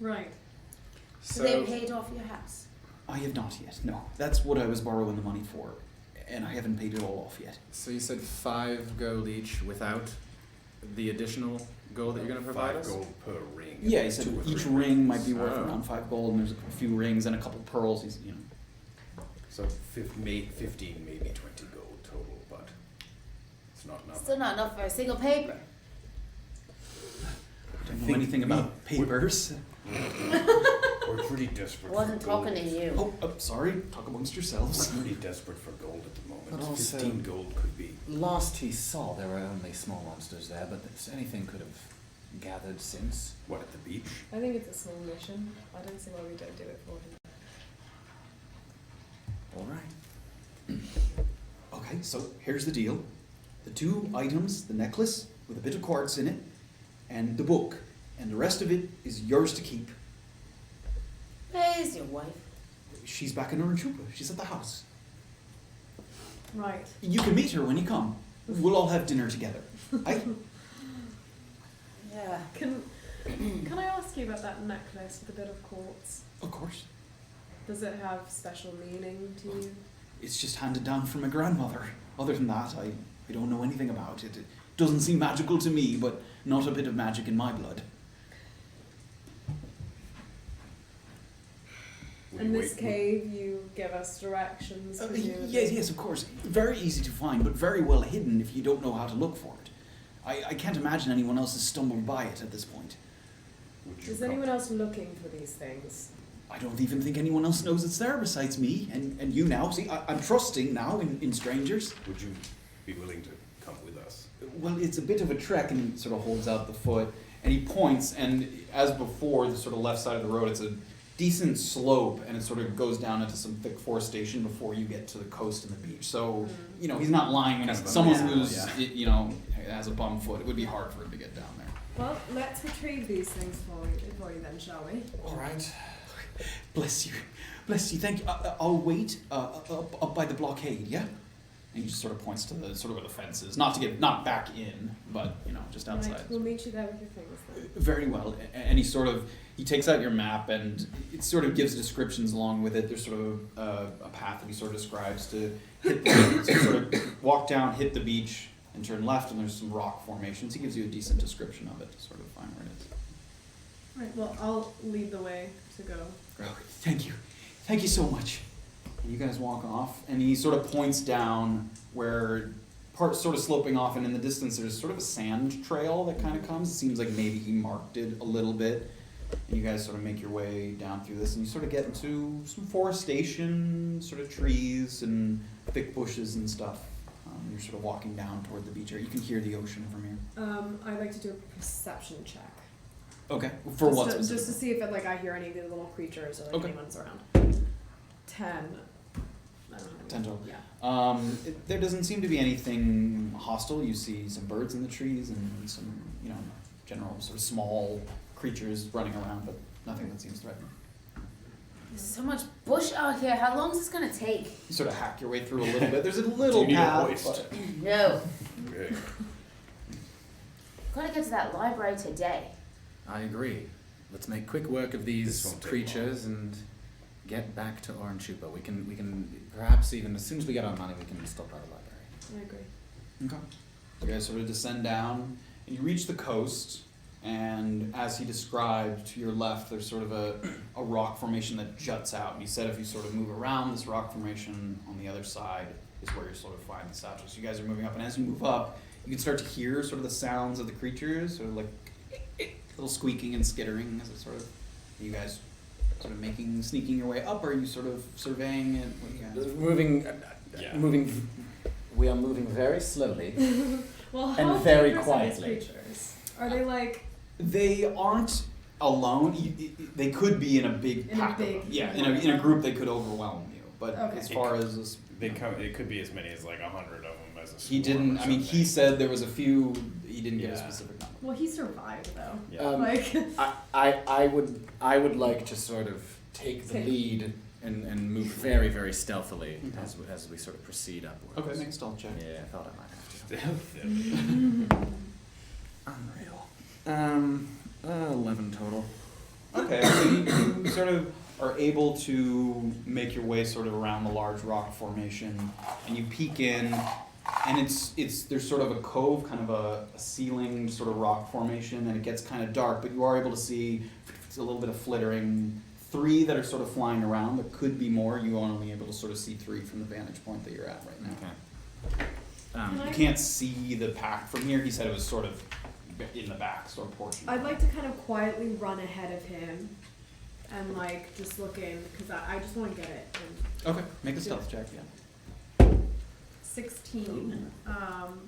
Right. So they paid off your house? I have not yet, no. That's what I was borrowing the money for, and I haven't paid it all off yet. So you said 5 gold each without the additional gold that you're going to provide 5 us? gold per ring. Yeah, he said 2 or each 3 ring might be worth Oh. around 5 gold, and there's a few rings and a couple pearls. So 15, maybe 20 gold total, but it's not enough. Still not enough for a single paper. I don't know anything about papers. We're pretty desperate I wasn't for gold. talking to you. Oh, sorry. Talk amongst yourselves. We're pretty desperate for gold at the moment. But also- 15 gold could be. Last he saw, there were only small monsters there, but anything could have gathered since. What, at the beach? I think it's a small mission. I don't see why we don't do it for him. All right. Okay, so here's the deal. The 2 items, the necklace with a bit of quartz in it, and the book. And the rest of it is yours to keep. Where's your wife? She's back in Urin-Chupa. She's at the house. Right. You can meet her when you come. We'll all have dinner together. Aye? Yeah. Can I ask you about that necklace with a bit of quartz? Of course. Does it have special meaning to you? It's just handed down from my grandmother. Other than that, I don't know anything about it. It doesn't seem magical to me, but not a bit of magic in my blood. Will In you this wait- cave, you give us directions. presumably. Yes, of course. Very easy to find, but very well hidden if you don't know how to look for it. I can't imagine anyone else has stumbled by it at this point. would you Is come- anyone else looking for these things? I don't even think anyone else knows it's there besides me and you now. See, I'm trusting now in strangers. Would you be willing to come with us? Well, it's a bit of a trek, and he sort of holds out the foot, and he points, and as before, the sort of left side of the road, it's a decent slope, and it sort of goes down into some thick forestation before you get to the coast and the beach. So, you know, he's not lying when Kind he's of a someone mile, who's, yeah. you know, has a bum foot. It would be hard for him to get down there. Well, let's retrieve these things for you then, shall we? All right. Bless you. Bless you. Thank you. I'll wait up by the blockade, yeah? And he just sort of points to the sort of where the fence is, not back in, but you know, just outside. Right, we'll meet you there with your things then. Very well. And he takes out your map, and it sort of gives descriptions along with it. There's sort of a path that he sort of describes to hit the, so sort of walk down, hit the beach, and turn left, and there's some rock formations. He gives you a decent description of it to sort of find where it is. Right, well, I'll lead the way to go. Great. Thank you. Thank you so much. And you guys walk off, and he sort of points down where part sort of sloping off, and in the distance there's sort of a sand trail that kind of comes. It seems like maybe he marked it a little bit. And you guys sort of make your way down through this, and you sort of get into some forestation, sort of trees and thick bushes and stuff. You're sort of walking down toward the beach area. You can hear the ocean from here. I'd like to do a perception check. Okay. For what Just to specifically? see if I hear any of the little creatures or Okay. anyone's around. 10. I don't know. 10 total. Yeah. There doesn't seem to be anything hostile. You see some birds in the trees and some, you know, general sort of small creatures running around, but nothing that seems threatening. There's so much bush out here. How long is this gonna take? You sort of hack your way through a little bit. There's a little Do you need a path, hoist? but No. Okay. Gotta get to that library today. I agree. Let's make quick work of This these won't take creatures and get back to Urin-Chupa. We can perhaps even as soon as we get our money, we can stop by the library. I agree. okay. You guys sort of descend down, and you reach the coast. And as he described, to your left, there's sort of a rock formation that juts out. And he said if you sort of move around this rock formation on the other side is where you sort of find the statues. You guys are moving up, and as you move up, you can start to hear sort of the sounds of the creatures, sort of like little squeaking and skittering as it sort of. Are you guys sort of sneaking your way up, or are you sort of surveying it? What do you guys? Moving. We are moving very slowly. Well, And how very dangerous quietly. are these creatures? Are they like... They aren't alone, they could be in a big In a pack. big- of them. Yeah, in a group they could overwhelm you. But Okay. as far as this, It could be as many as like 100 of them as a he swarm didn't. or I mean, he something. said there was a few. He didn't give a Yeah. specific number. Well, he survived though. Yeah. Like, I would like to sort of take the Take- lead and move very, very stealthily as we sort of proceed upwards. Okay, make a stealth check. Yeah, I thought I might have to. Stealth. Unreal. 11 total. Okay, so you sort of are able to make your way sort of around the large rock formation, and you peek in, and it's there's sort of a cove, kind of a ceiling sort of rock formation, and it gets kind of dark, but you are able to see a little bit of flittering. 3 that are sort of flying around. There could be more. You are only able to sort of see 3 from the vantage point that you're at right now. Okay. You can't see the pack from here. He said it was sort of in the back sort of portion. I'd like to kind of quietly run ahead of him and like just look in because I just want to get it. And Okay, make a stealth check. Yeah. 16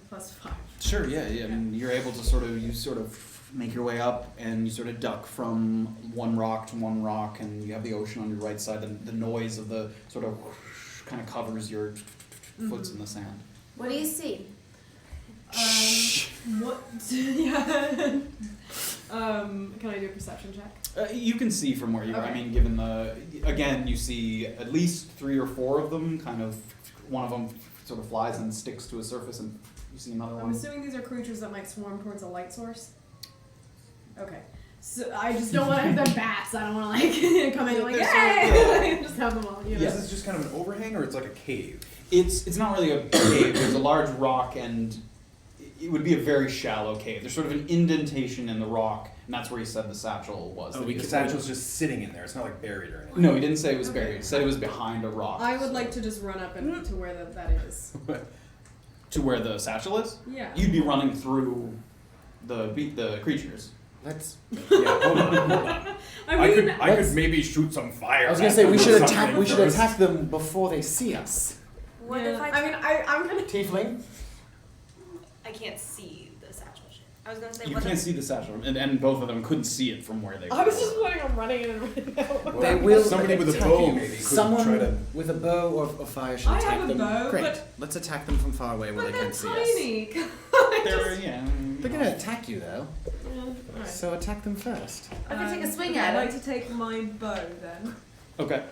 plus 5. Sure. Yeah. Yeah. I mean, you're able to sort of make your way up, and you sort of duck from one rock to one rock, and you have the ocean on your right side. And the noise of the sort of kind of covers your foots in the sand. What do you see? What? Yeah. Can I do a perception check? You can see from where you are. I Okay. mean, given again, you see at least 3 or 4 of them. Kind of, one of them sort of flies and sticks to a surface, and you see another I'm one. assuming these are creatures that might swarm towards a light source. Okay. So I just don't want to have them bats. I don't want to like come in and like, hey, just have them all. You know? This is just kind of an overhang, or it's like a cave? It's not really a cave. There's a large rock, and it would be a very shallow cave. There's sort of an indentation in the rock, and that's where he said the satchel was. The satchel's just sitting in there. It's not like buried or anything. No, he didn't say it was Okay. buried. He said it was behind a rock. I would like to just run up and to where that is. To where the satchel is? Yeah. You'd be running through the creatures. Let's. Yeah, hold on. I mean, I could maybe shoot some fire. I was gonna at say them we or should something attack. We should first. attack them before they see us. What yeah. if I'm gonna. Tiefling. I can't see the satchel shit. I was gonna say. You what can't if- see the satchel, and both of them couldn't see it from where they were. I was just planning on running in and running out. Well, They will. somebody with a attack bow you. maybe could Someone try to. with a bow or fire should I attack have a them. bow, Great. but- Let's attack them from far away where But they they're can't see us. tiny. They're, yeah. They're gonna attack you though, Alright. so attack them first. I can take a swing okay, at I'd like it. to take my bow then. Okay.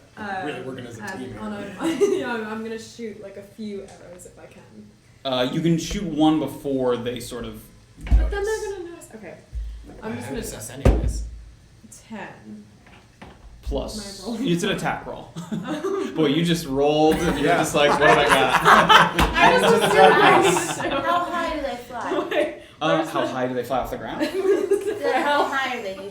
Really working as a and team on here. I'm gonna shoot like a few arrows if I can. You can shoot one before they sort of. But then they're gonna notice. Okay. I'm just gonna us anyways. 10. Plus. My roll. It's an attack roll. Boy, you just rolled, and you're Yeah. just like, what have I got? I was just How high do they fly? How high do they fly off the ground? How high are they usually?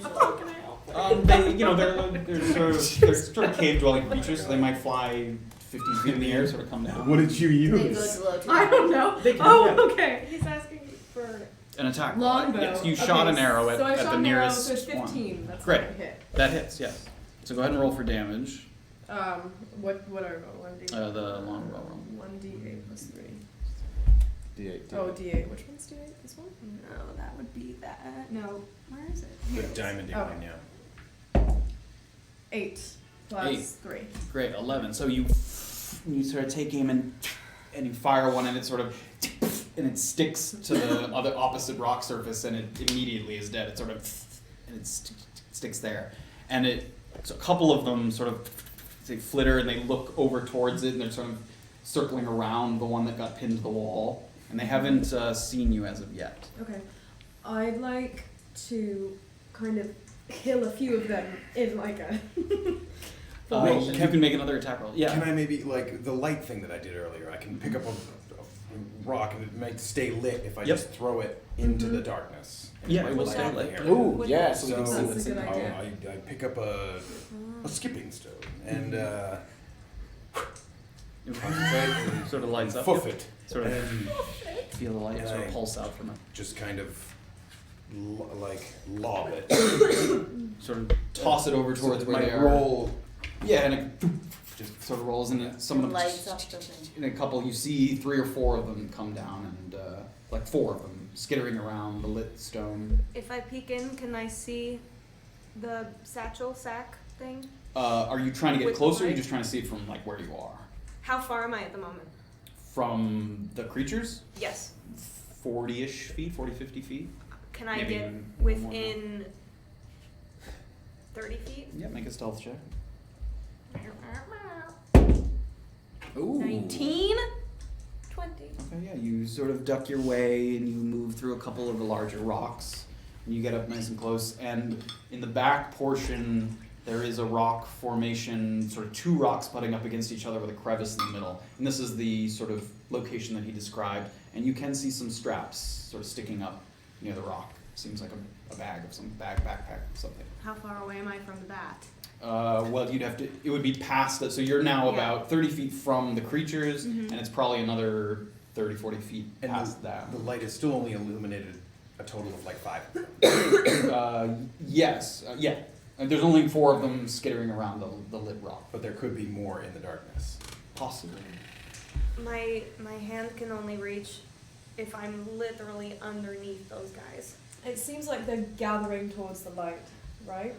They're sort of cave-dwelling creatures, so they might fly 15 feet in the air, sort of come down. What did you They go use? to low too. I don't know. They can, Oh, okay. He's asking for An attack roll. longbow. Yes, you Okay, shot an arrow so I at shot the an arrow, nearest so it's one. 15. That's Great. what I hit. That hits, yes. So go ahead and roll for damage. What I roll? 1d. The long roll. 1d8 plus 3. D8. Oh, d8. Which one's d8? This one? No, that would be that. No, where is it? The Here it is. diamond Okay. one, yeah. 8 plus 8. 3. Great, 11. So you sort of take aim and you fire one, and it sort of and it sticks to the other opposite rock surface, and it immediately is dead. It sort of and it sticks there, and so a couple of them sort of they flitter and they look over towards it, and they're sort of circling around the one that got pinned to the wall, and they haven't seen you as of yet. Okay. I'd like to kind of kill a few of them in like a formation. You can make another attack roll. Yeah. Can I maybe, like, the light thing that I did earlier, I can pick up a rock and it might stay lit if I Yep. just throw it into the darkness. And Yeah, might it will light stay up the lit. area. Ooh, yeah. So we can So- see That's what's a in good there. idea. I pick up a skipping stone and Sort of lights up. foof it. Sort of And feel the light And sort of I- pulse out from it. just kind of lob it. Sort of toss it over towards where my they are. roll. Yeah, and it just sort of rolls, and some of them, Lights up the thing. in a couple, you see 3 or 4 of them come down, and like 4 of them skittering around the lit stone. If I peek in, can I see The satchel sack thing? Are you trying to get With closer, or are you light? just trying to see it from like where you are? How far am I at the moment? From the creatures? Yes. 40-ish feet, 40, 50 feet. Can I Maybe get even more now. within 30 feet? Yeah, make a stealth check. Ooh. 19? 20. Okay, yeah, you sort of duck your way and you move through a couple of the larger rocks. And you get up nice and close, and in the back portion, there is a rock formation, sort of two rocks butting up against each other with a crevice in the middle. And this is the sort of location that he described. And you can see some straps sort of sticking up near the rock. Seems like a bag of some backpack, something. How far away am I from the bat? Well, you'd have to, it would be past that. So you're now Yeah. about 30 feet from the creatures, Mhm. and it's probably another 30, 40 feet And past that. the light is still only illuminated a total of like 5. Yes, yeah. There's only 4 of them skittering around the lit rock. But there could be more in the darkness. Possibly. My hand can only reach if I'm literally underneath those guys. It seems like they're gathering towards the light, right?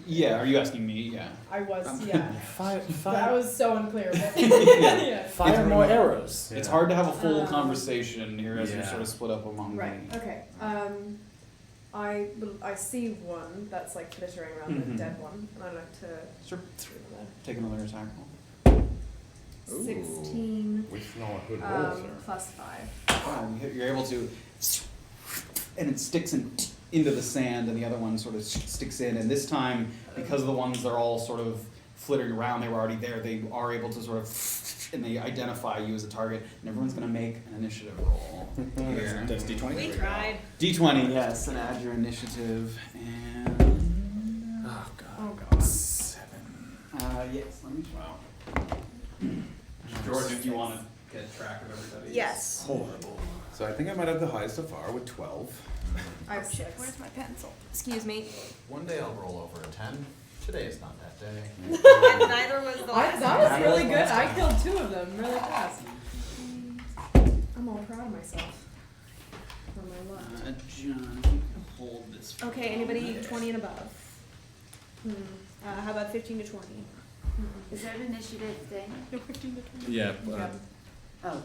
Yeah, are you asking me? Yeah. I was, yeah. Fire, That was so unclear, but Yeah. fire more arrows. It's hard to have a full Um, conversation here as you're yeah. sort of split up among right. the... Okay. I see one that's like flittering around the Mhm. dead one, and I'd like to Sure. shoot him Take another attack there. Ooh. 16 Which not a good roll, sir. plus 5. You're able to... And it sticks into the sand, and the other one sort of sticks in. And this time, because the ones that are all sort of flittering around, they were already there, they are able to sort of... And they identify you as a target, and everyone's going to make an initiative roll. Here. That's D20. We tried. D20, yes, and add your initiative. And... Oh god. Oh god. 7. Yes, let me... Wow. Jordan, if you want to get track of everybody. Yes. Horrible. So I think I might have the highest so far with 12. I have 6. Where's my pencil? Excuse me. One day I'll roll over a 10. Today is not that day. And neither was the last That one. was really good. I killed 2 of them really fast. I'm all proud of myself. For my luck. John, if you can hold this for Okay, a anybody moment. 20 and above? How about 15 to 20? Is there an initiative thing? No 15 to 20. Yeah. Oh.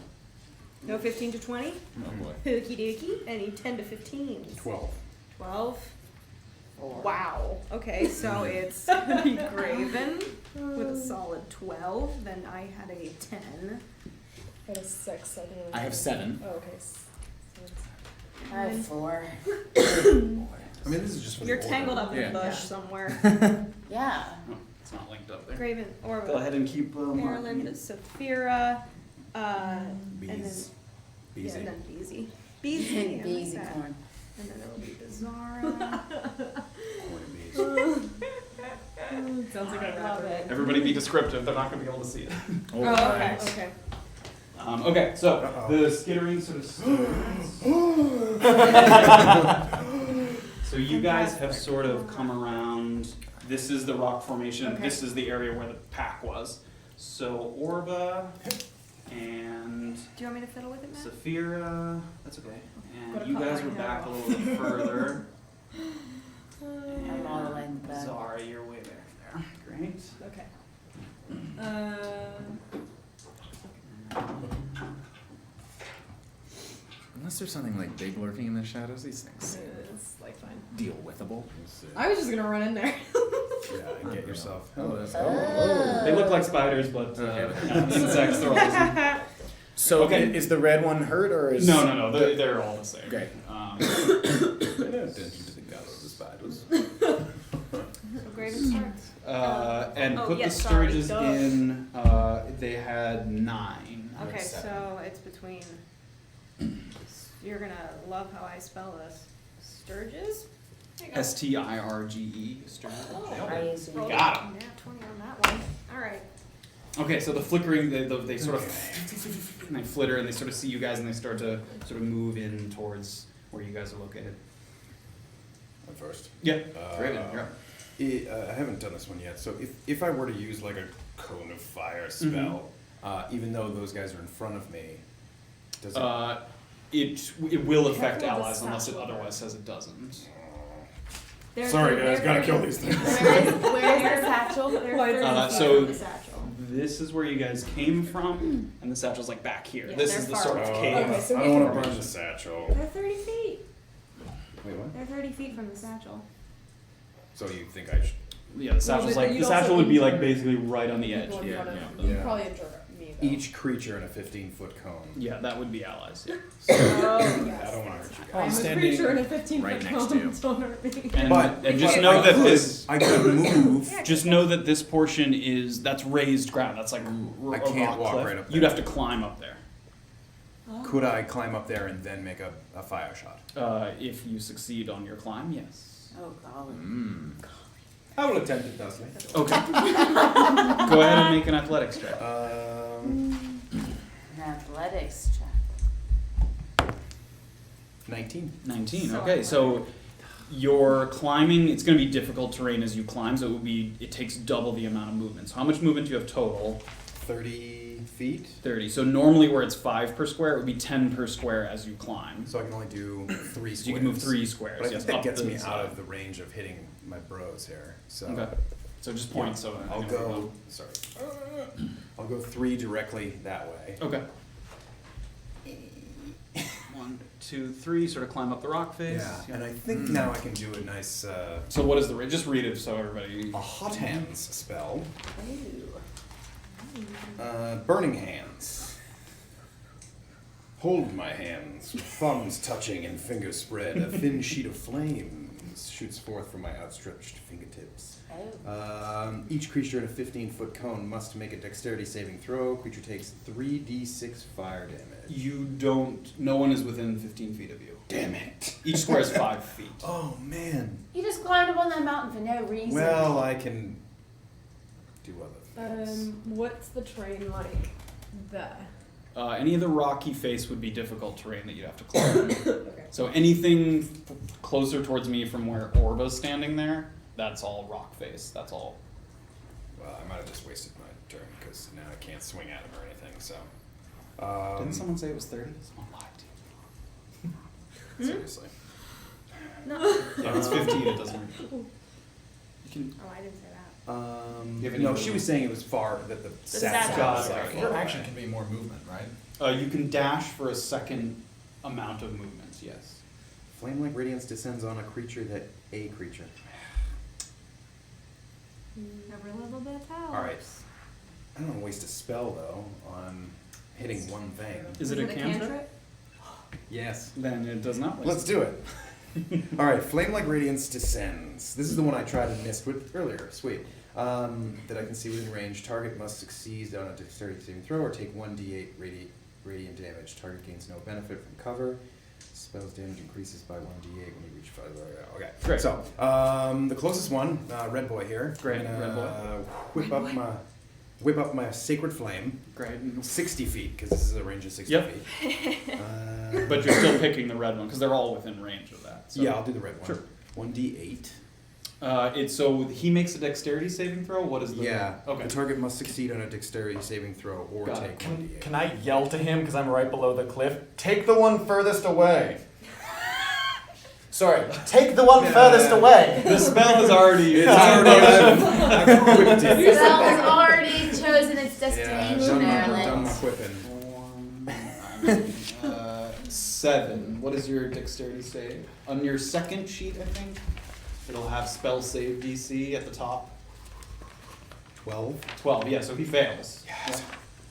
No 15 to 20? Oh boy. Hooky dookie. Any 10 to 15s? 12. 12? Wow. Okay, so it's gonna be Graven with a solid 12. Then I had a 10. I had a 6. I have 7. Oh, okay. I have 4. I mean, this is just for You're the tangled order. up in Yeah. a bush Yeah. somewhere. Yeah. Oh, it's not linked up there. Graven, Orba, Go ahead and keep marking Erland, it. Safira, and then Bees. yeah, Beezy. and then Beezy. Beezy, I like Beezy that. corn. And then there will be Beezaura. Corn bees. Sounds like a Love rapper. it. Everybody be descriptive. They're not going to be able to see it. Oh, okay. Okay. Okay, so Uh-oh. the skittering sort of starts. So you guys have sort of come around. This is the rock formation. Okay. This is the area where the pack was. So Orba and Do you want me to fiddle with it, Matt? Safira. That's okay. Gotta And you cut guys my were hair back a off. little bit further. I'm all the way in the back. Zara, you're way back there. Great. Okay. Unless there's something like big lurking in the shadows, these things It's like fine. deal withable. I was just gonna run in there. Yeah, and get yourself. Oh, that's Oh. They look like spiders, but insects. They're all the same. So Okay. is the red one hurt or is No. They're all the same. Great. Attention to the god of the spiders. So Graven starts. And Oh, put yes, the sorry, storages duh. in. They had 9. Okay, seven. so it's between. You're gonna love how I spell this. Sturges? There you go. STIRGE. Sturge. Are you using Roll Got it. Yeah, 20 on that one. Alright. Okay, so the flickering, they sort of and they flitter and they sort of see you guys and they start to sort of move in towards where you guys are located. I'm first. Yeah, Graven, you're up. I haven't done this one yet, so if I were to use like a cone of fire spell, even though those guys are in front of me, does it? It will affect Careful with the allies unless it satchel. otherwise says it doesn't. They're Sorry, they're guys, gotta kill 30 these things. Where's the satchel? They're Why 30 is feet so- from the satchel. This is where you guys came from, and the satchel's like back here. Yeah, this they're is the far sort of away. cave. Okay, so I we don't can- want to burn the satchel. They're 30 feet. Wait, what? They're 30 feet from the satchel. So you think I should? Yeah, the satchel's but like you'd the satchel also would be like injure basically right on the edge. people in Yeah, front of yeah. them. You'd Yeah. probably injure me though. Each creature in a 15-foot cone. Yeah, that would be allies. Yeah. Oh, I yes. don't want to hurt you I'm guys. a standing creature in a 15-foot right next cone. to you. Don't hurt me. And just but know I that could- this. I could move. Just know that this portion that's raised ground. That's like I a can't rock walk cliff. right up You'd there. have to climb up there. Could I climb up there and then make a fire shot? If you succeed on your climb, yes. Oh, golly. I will attempt it, Dusty. Okay. Go ahead and make an athletics check. An athletics check. 19. 19. So Okay, so you're climbing. It's going to be difficult terrain as you climb, so it takes double the amount of movement. So how much movement do you have total? 30 feet. 30. So normally where it's 5 per square, it would be 10 per square as you climb. So I can only do 3 squares. So you can move 3 squares. But I yes, think that up gets the me side. out of the range of hitting my bros here. So Okay. So just point. So I I'll know go. Sorry. I'll go 3 directly that way. Okay. 1, 2, 3. Sort of climb up the rock face. Yeah, and I think now I can do a nice So what is the just read it so everybody. a hot hands spell. Burning hands. Hold my hands, with thumbs touching and fingers spread. A thin sheet of flames shoots forth from my outstretched fingertips. Each creature in a 15-foot cone must make a dexterity saving throw. Creature takes 3d6 fire damage. You don't. No one is within 15 feet of you. Damn it. Each square is 5 feet. Oh, man. You just climbed up on that mountain for no reason. Well, I can do other things. What's the terrain like there? Any of the rocky face would be difficult terrain that you'd have to climb. Okay. So anything closer towards me from where Orba's standing there, that's all rock face. That's all. Well, I might have just wasted my turn because now I can't swing at him or anything. So. Didn't someone say it was 30? Someone lied to you. Seriously. No. Yeah, if it's 15, it doesn't. You can. Oh, I didn't say that. You have any No, other she was one? saying it was far that the satchel. Got it. Sorry. Your action can be more movement, right? You can dash for a second amount of movement. Yes. Flame-like radiance descends on a creature that a creature. Every little bit helps. All right. I don't want to waste a spell though on hitting one thing. Is it a cantrip? Yes. Then it does not. Waste Let's do it. All right. Flame-like radiance descends. This is the one I tried and missed with earlier. Sweet. That I can see within range. Target must succeed on a dexterity saving throw or take 1d8 radiant damage. Target gains no benefit from cover. Spell's damage increases by 1d8 when you reach 5. Okay. Great. So, the closest one, Red Boy here. Great, I'm Red gonna whip up my sacred flame. Great. 60 feet, because this is a range of 60 Yep. feet. But you're still picking the red one because they're all within range of that. So. Yeah, I'll do the red one. Sure. 1d8. It's so he makes a dexterity saving throw. What is the? Yeah. Okay. The target must succeed on a dexterity saving throw or Got take it. 1d8. Can I yell to him because I'm right below the cliff? Take the one furthest away. Sorry, take the one furthest away. The spell is already. It's I've whipped The it. spell has already chosen its Yeah, destination, done Erland. whipping. 7. What is your dexterity save? On your second sheet, I think it'll have spell save DC at the top. 12. 12. Yeah. So he fails. Yes.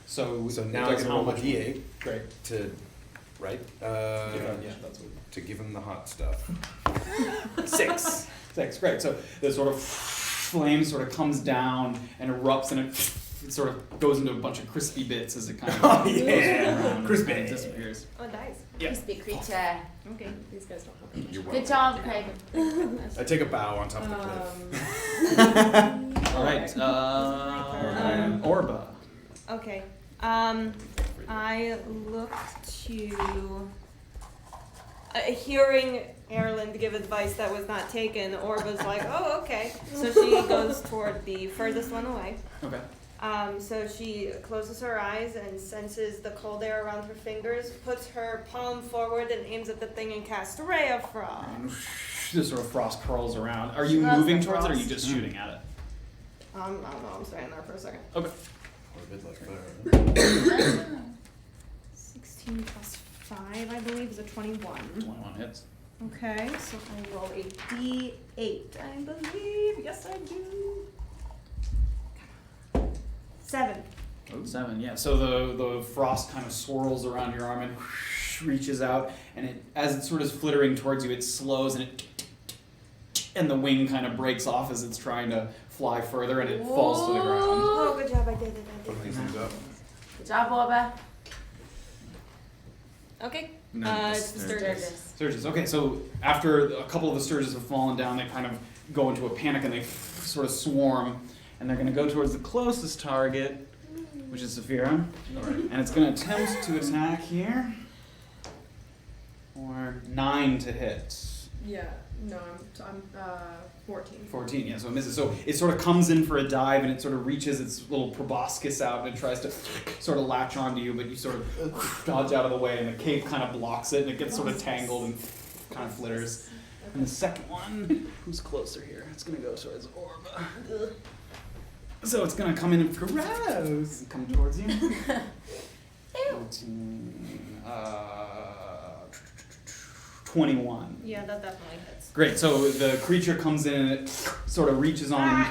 So So it now I does can how roll a much? d8 Great. to, right? Yeah, that's what. To give him the hot stuff. 6. 6. Great. So the sort of flame sort of comes down and erupts, and it sort of goes into a bunch of crispy bits as it kind of goes around Crispy. and disappears. Oh, nice. Yeah. Crispy creature. Okay, these guys don't have much. You're Good welcome. job, Graven. I take a bow on top of the cliff. All right. Orba. Okay. I look to hearing Erland give advice that was not taken. Orba's like, oh, okay. So she goes toward the furthest one away. Okay. So she closes her eyes and senses the cold air around her fingers, puts her palm forward and aims at the thing and casts Ray of Frost. the sort of frost curls around. Are you That's moving the towards it, or are you frost. just shooting at it? I don't know. I'm staying there for a second. Okay. Or a bit like fire. 16 plus 5, I believe, is a 21. 21 hits. Okay, so I roll a d8, I believe. Yes, I do. 7. 7, yeah. So the frost kind of swirls around your arm and reaches out, and it, as it sort of flittering towards you, it slows and the wing kind of breaks off as it's trying to fly further, and it falls to the ground. Oh, good job, I did it. Put these things up. Good job, Orba. Okay. No, It's the Sturgis. Sturges. Okay, so after a couple of the Sturges have fallen down, they kind of go into a panic and they sort of swarm, and they're going to go towards the closest target, which is Safira, and it's going to attempt to attack here. Or 9 to hit. Yeah. No, I'm 14. 14, yeah, so it misses. So it sort of comes in for a dive, and it sort of reaches its little proboscis out, and it tries to sort of latch onto you, but you sort of dodge out of the way, and the cape kind of blocks it, and it gets sort of tangled and kind of flitters. And the second one, who's closer here? It's going to go towards Orba. So it's going to come in and gross and come towards you. 21. Yeah, that definitely hits. Great, so the creature comes in and it sort of reaches on,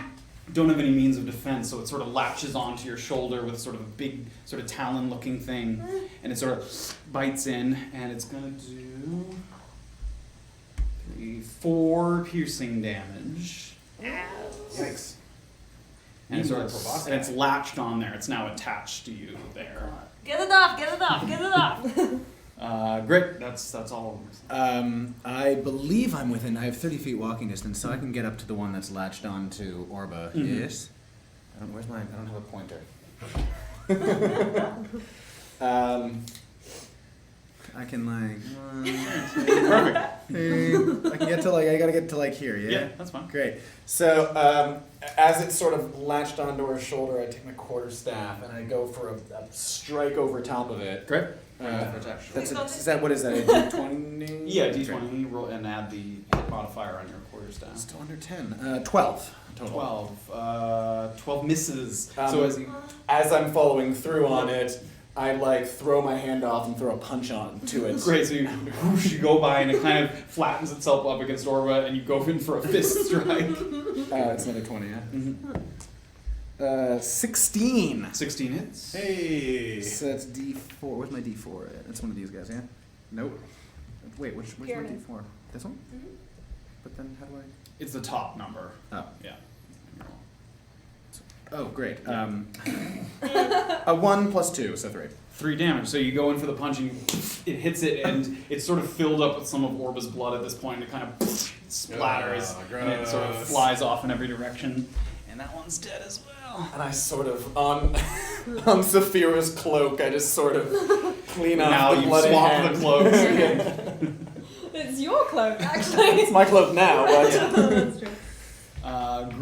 you don't have any means of defense, so it sort of latches onto your shoulder with sort of a big, sort of talon-looking thing, and it sort of bites in, and it's going to do 4 piercing damage. Yikes. And it's latched on there, it's now attached to you there. Get it off, get it off, get it off. Great, that's all of them. I believe I'm within. I have 30 feet walking distance, so I can get up to the one that's latched on to Orba. Mhm. Yes. I don't have a pointer. I can Perfect. I can get to I gotta get to here. Yeah. Yeah, that's fine. Great. So as it's sort of latched onto her shoulder, I take my quarterstaff and I go for a strike over top of it. Great. Is that what is that? A D20? Yeah, D20, roll and add the hit modifier on your quarterstaff. Still under 10. 12 total. 12 misses. So as I'm following through on it, I throw my hand off and throw a punch onto it. Great, so you go by and it kind of flattens itself up against Orba and you go in for a fist strike. It's another 20, yeah? Mm-hmm. 16. 16 hits. Hey. So that's D4. Where's my D4 at? That's one of these guys, yeah? Nope. Wait, where's my Pyramid. D4? This one? Mhm. But then how do I... It's the top number. Oh. Yeah. Oh, great. A 1 plus 2, so 3. 3 damage. So you go in for the punch and it hits it, and it's sort of filled up with some of Orba's blood at this point, and it kind of splatters, and it sort of flies off in every direction. And that one's dead as well. And I sort of, on Safira's cloak, I just sort of clean off the bloody hand. Now you swap the cloaks. It's your cloak, actually. It's my cloak now, but... That's true.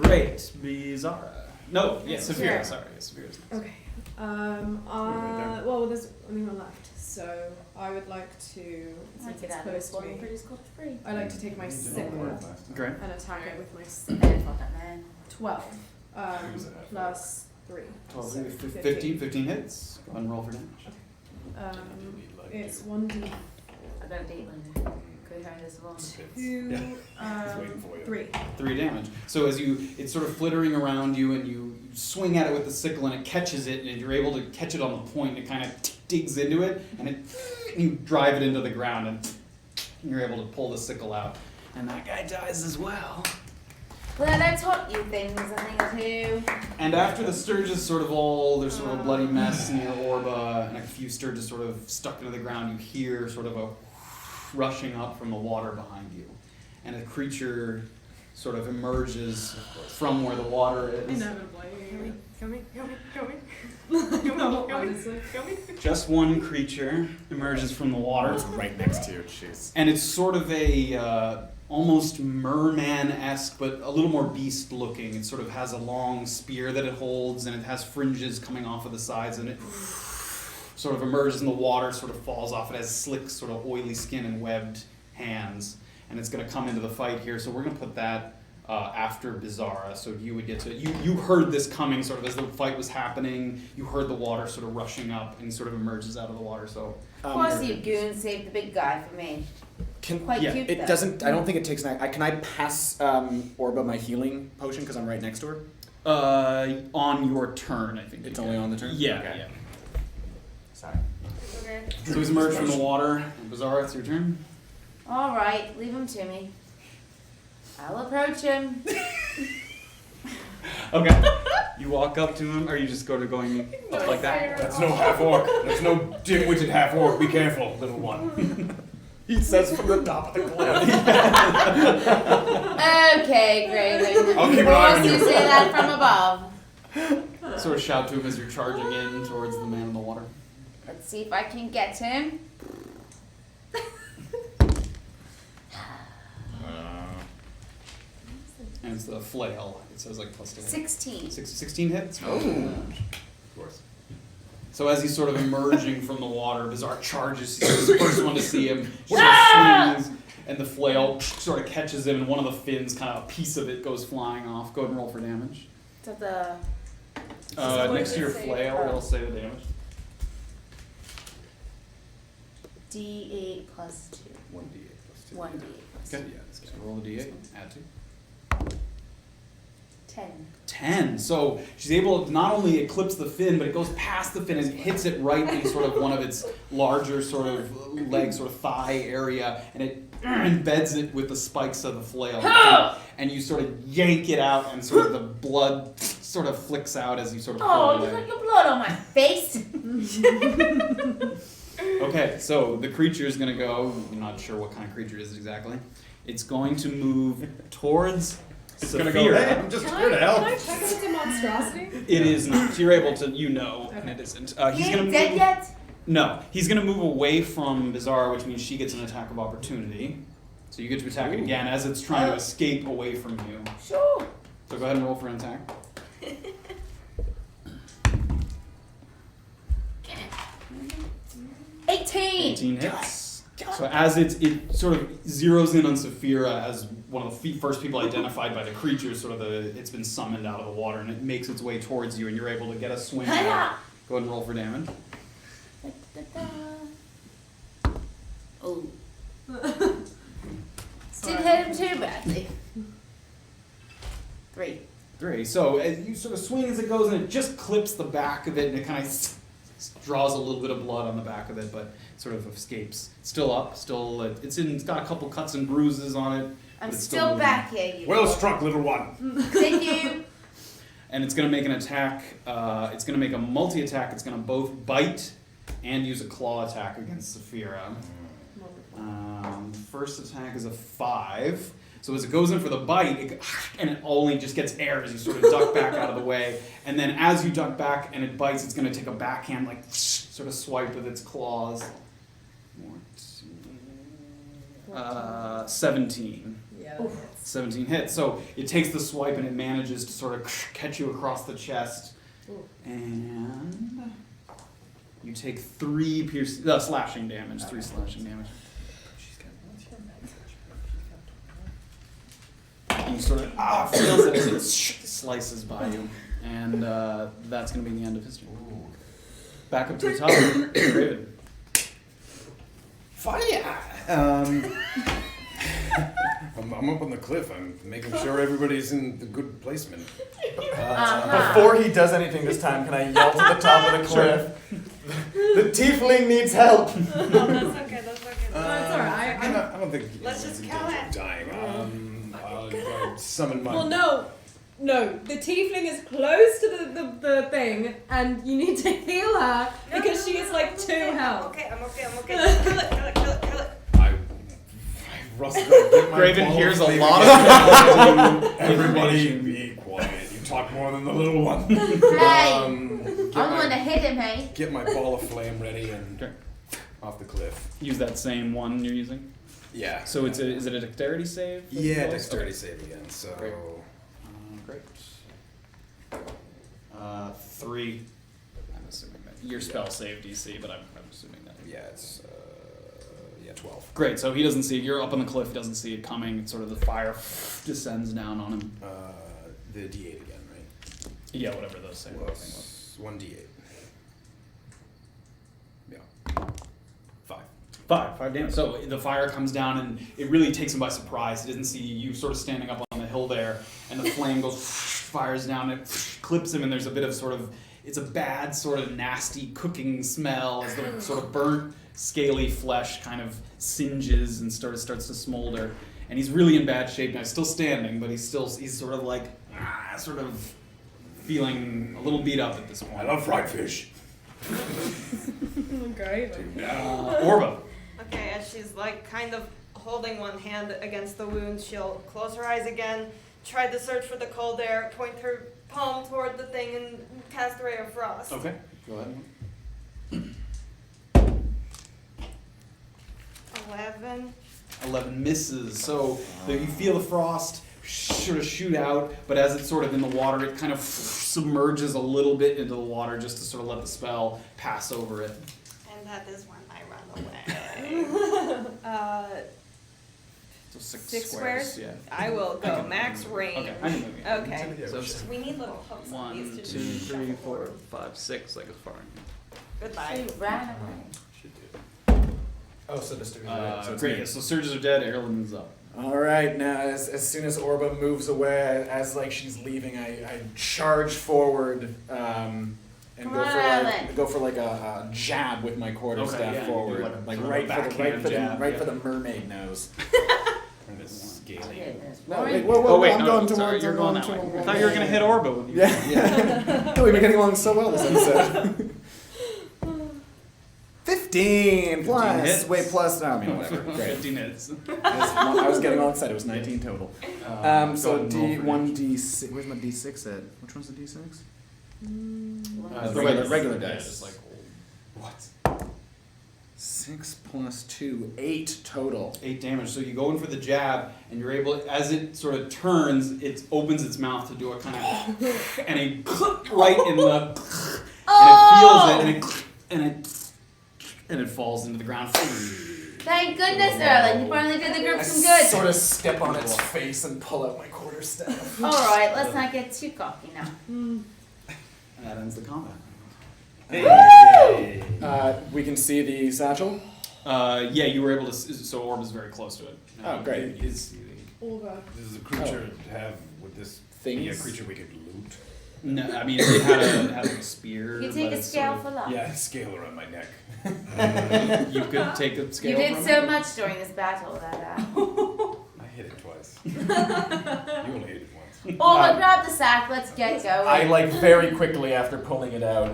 Great. Beezaura. No, yeah, Safira, sorry. Yeah, Safira's next. Okay. Well, there's only one left, so I would like to, since it's close to me, I'd like to take my sickle Great. and attack it with my Man, fuck that man. 12 plus 3. 12, So 15 hits. Go ahead and roll for damage. It's 1d. I got a date later. Could we find this one? 2, waiting for you. 3. 3 damage. So as it's sort of flittering around you, and you swing at it with the sickle, and it catches it, and you're able to catch it on the point. It kind of digs into it, and you drive it into the ground, and you're able to pull the sickle out. And that guy dies as well. Well, I taught you things, I think, too. And after the Sturges there's sort of a bloody mess near Orba, and a few Sturges sort of stuck into the ground, you hear sort of a rushing up from the water behind you. And a creature sort of emerges from where the water is. Inevitably. Coming. Honestly. Just one creature emerges from the water. It's right next to you, jeez. And it's sort of a almost merman-esque, but a little more beast-looking. It sort of has a long spear that it holds, and it has fringes coming off of the sides, and it sort of emerges in the water, sort of falls off. It has slick, sort of oily skin and webbed hands. and it's going to come into the fight here. So we're going to put that after Beezaura. So you would get to you heard this coming sort of as the fight was happening. You heard the water sort of rushing up, and he sort of emerges out of the water. So Of course, you goon saved the big guy for me. Quite yeah, cute. It though. doesn't. I don't think it takes. Can I pass Orba my healing potion because I'm right next to her? On your turn, I think. It's only on the turn. Yeah, Okay. yeah. Sorry. Okay. So he's emerged from the water. Beezaura, it's your turn. All right, leave him to me. I'll approach him. Okay. You walk up to him, or you just going up like that? That's no half orc. That's no dim-witted half orc. Be careful, little one. He says from the top of the cliff. Okay, Graven. I'll keep an eye on you you. say that from above. Sort of shout to him as you're charging in towards the man in the water. Let's see if I can get him. And it's the flail. It says like plus 2. 16. 16 hits? Oh. Of course. So as he's sort of emerging from the water, Beezaura charges. He's the first one to see him. She sort of swings, and the flail sort of catches him, and one of the fins, kind of a piece of it, goes flying off. Go ahead and roll for damage. So the Next to your flail, it'll say the damage. D8 plus 2. 1d8 plus 2. 1d8 plus 2. Okay. Yeah, this So guy. roll a d8, add 2. 10. 10. So she's able to not only eclipse the fin, but it goes past the fin and hits it right in sort of one of its larger sort of leg, sort of thigh area, and it embeds it with the spikes of the flail. And you sort of yank it out, and sort of the blood sort of flicks out as you sort of pull Oh, it you away. got your blood on my face. Okay, so the creature is going to go, I'm not sure what kind of creature it is exactly. It's going to move towards It's Safira. gonna go, hey, I'm just here to help. Can I check if it's a monstrosity? It is not. You're able to, and it isn't. He He's going ain't to dead move. yet? No, he's going to move away from Beezaura, which means she gets an attack of opportunity. So you get to attack it again as it's trying to escape away from you. Sure. So go ahead and roll for an attack. 18. 18 hits. So as it sort of zeroes in on Safira as one of the first people identified by the creature, sort of it's been summoned out of the water, and it makes its way towards you, and you're able to get a swing at it. Go ahead and roll for damage. Oh. Didn't hit him too badly. 3. 3. So as you sort of swing as it goes, and it just clips the back of it, and it kind of draws a little bit of blood on the back of it, but sort of escapes. Still up, it's got a couple cuts and bruises on it. I'm but it's still moving. back here, you Well little- struck, little one. Thank you. And it's going to make an attack. It's going to make a multi-attack. It's going to both bite and use a claw attack against Safira. First attack is a 5. So as it goes in for the bite, and it only just gets air as you sort of duck back out of the way. And then as you duck back and it bites, it's going to take a backhand, like sort of swipe with its claws. 17. Yeah. 17 hits. So it takes the swipe and it manages to sort of catch you across the chest. Ooh. And you take 3 slashing damage. 3 slashing damage. And you sort of feels it as it slices by you. And that's going to be the end of his turn. Back up to the top. Graven. Fire! I'm up on the cliff. I'm making sure everybody's in the good placement. Before he does anything this time, can I yell to the top of the cliff? The tiefling needs help. That's okay. That's okay. That's alright. I don't think Let's just he's kill in danger it. of dying. I'll summon my. Well, no. The tiefling is close to the thing, and you need to heal her because she is like 2 health. I'm okay. Just kill it. I rustle up, get my Graven ball hears a flame lot again. of Everybody be quiet. You talk more than the little one. Hey! I'm I'm going to hit him, hey? Get my ball of flame ready and Okay. off the cliff. Use that same one you're using. Yeah. So is it a dexterity save? Yeah, dexterity save again. So Great. Great. 3. I'm assuming that your spell save DC, but I'm assuming that. yeah, it's Yeah, 12. Great. So he doesn't see it. You're up on the cliff. He doesn't see it coming. It's sort of the fire descends down on him. The D8 again, right? Yeah, whatever those say. Plus 1d8. Yeah. 5. 5 damage. So the fire comes down and it really takes him by surprise. He doesn't see you sort of standing up on the hill there, and the flame goes, fires down, it clips him, and there's a bit of sort of, it's a bad sort of nasty cooking smell as the sort of burnt, scaly flesh kind of singes and starts to smolder. And he's really in bad shape now. He's still standing, but he's sort of like, sort of feeling a little beat up at this point. I love fried fish. Great. Orba. Okay, as she's like kind of holding one hand against the wound, she'll close her eyes again, try to search for the cold air, point her palm toward the thing, and cast Ray of Frost. Okay, go ahead. 11 misses. So you feel the frost sort of shoot out, but as it's sort of in the water, it kind of submerges a little bit into the water just to sort of let the spell pass over it. And that is when I run away. So 6 squares? Yeah. I will go max range. Okay, I can move you. Okay. So We need little hooks on 1, these 2, to 3, 4, 5, 6, like a sparring. Goodbye. She ran away. Oh, so just Great. Yeah, so surges are dead. Erland's up. All right, now as soon as Orba moves away, as like she's leaving, I charge forward and Come on, Erland. go for like a jab with my quarterstaff yeah, you do forward, like like sort of right a for backhand jab, the mermaid nose. And this scaly. Goodness. No, Rory. wait, whoa, wait, I'm no, going sorry, towards. you're I'm going going that way. towards- I thought you were going to hit Orba with you. Yeah. No, we've been getting along so well this episode. 15 plus. hits. Wait, plus. No, I mean whatever. Great. 15 hits. I was getting all excited. It was 19 total. Go So ahead and roll for D1 D6. Where's my D6 at? Which one's the D6? The regular yeah, dice. just like What? 6 plus 2, 8 total. 8 damage. So you go in for the jab, and you're able, as it sort of turns, it opens its mouth to do a kind of, and a right in the, and it falls into the ground. Thank goodness, Erland. You finally did the group some good. Sort of step on its face and pull out my quarterstaff. All right, let's not get too cocky now. And that ends the combat. We can see the satchel. Yeah, you were able to. So Orb is very close to it. Oh, great. It is. Olga. This is a creature to have, would this be a Things? creature we could loot? No, I mean it had a spear. You take but a it's scale sort for luck. Yeah, scale around my neck. of, you could take a scale. You did from so it. much during this battle that. I hit it twice. You only hit it once. Olga, grab the sack. Let's get going. I like very quickly after pulling it out,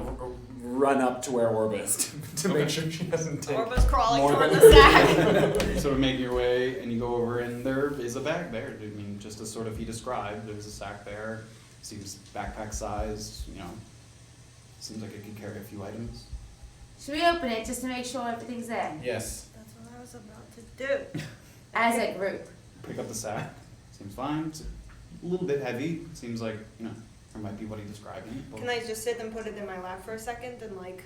run up to where Orba is to make sure she doesn't take Orba's crawling more toward than the sack. You sort of make your way, and you go over, and there is a bag there. I mean, just as sort of he described, there's a sack there. Seems backpack sized. You know, seems like it could carry a few items. Should we open it just to make sure everything's in? Yes. That's what I was about to do. As a group. Pick up the sack. Seems fine. It's a little bit heavy. Seems like, you know, there might be what he described in it. but- Can I just sit and put it in my lap for a second and like?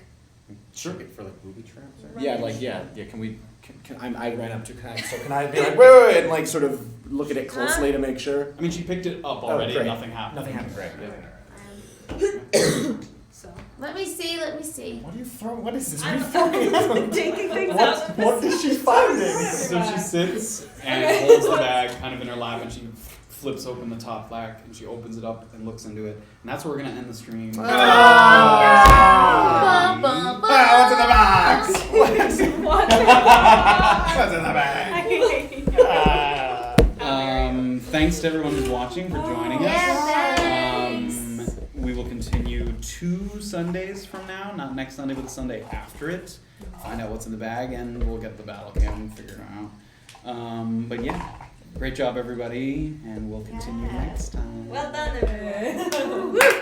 Sure. For like booby traps? Or? Yeah, like yeah. Can we? I ran up to can I be like wait, and like sort of look at it closely to make sure. I mean, she picked it up already, great. and nothing happened. Nothing happened. Great. So. Let me see. What are you throwing? What is this? I'm taking things What? out of this. What is she finding? So she sits and holds the bag kind of in her lap, and she flips open the top flap, and she opens it up and looks into it. And that's where we're going to end the stream. Bum, bum, bum. What's in the box? What's in the bag? Thanks to everyone who's watching for joining us. Yeah, thanks. We will continue 2 Sundays from now, not next Sunday, but the Sunday after it. Find out what's in the bag, and we'll get the battle cam figured out. But yeah, great job, everybody, and we'll continue next time. Well done, everyone.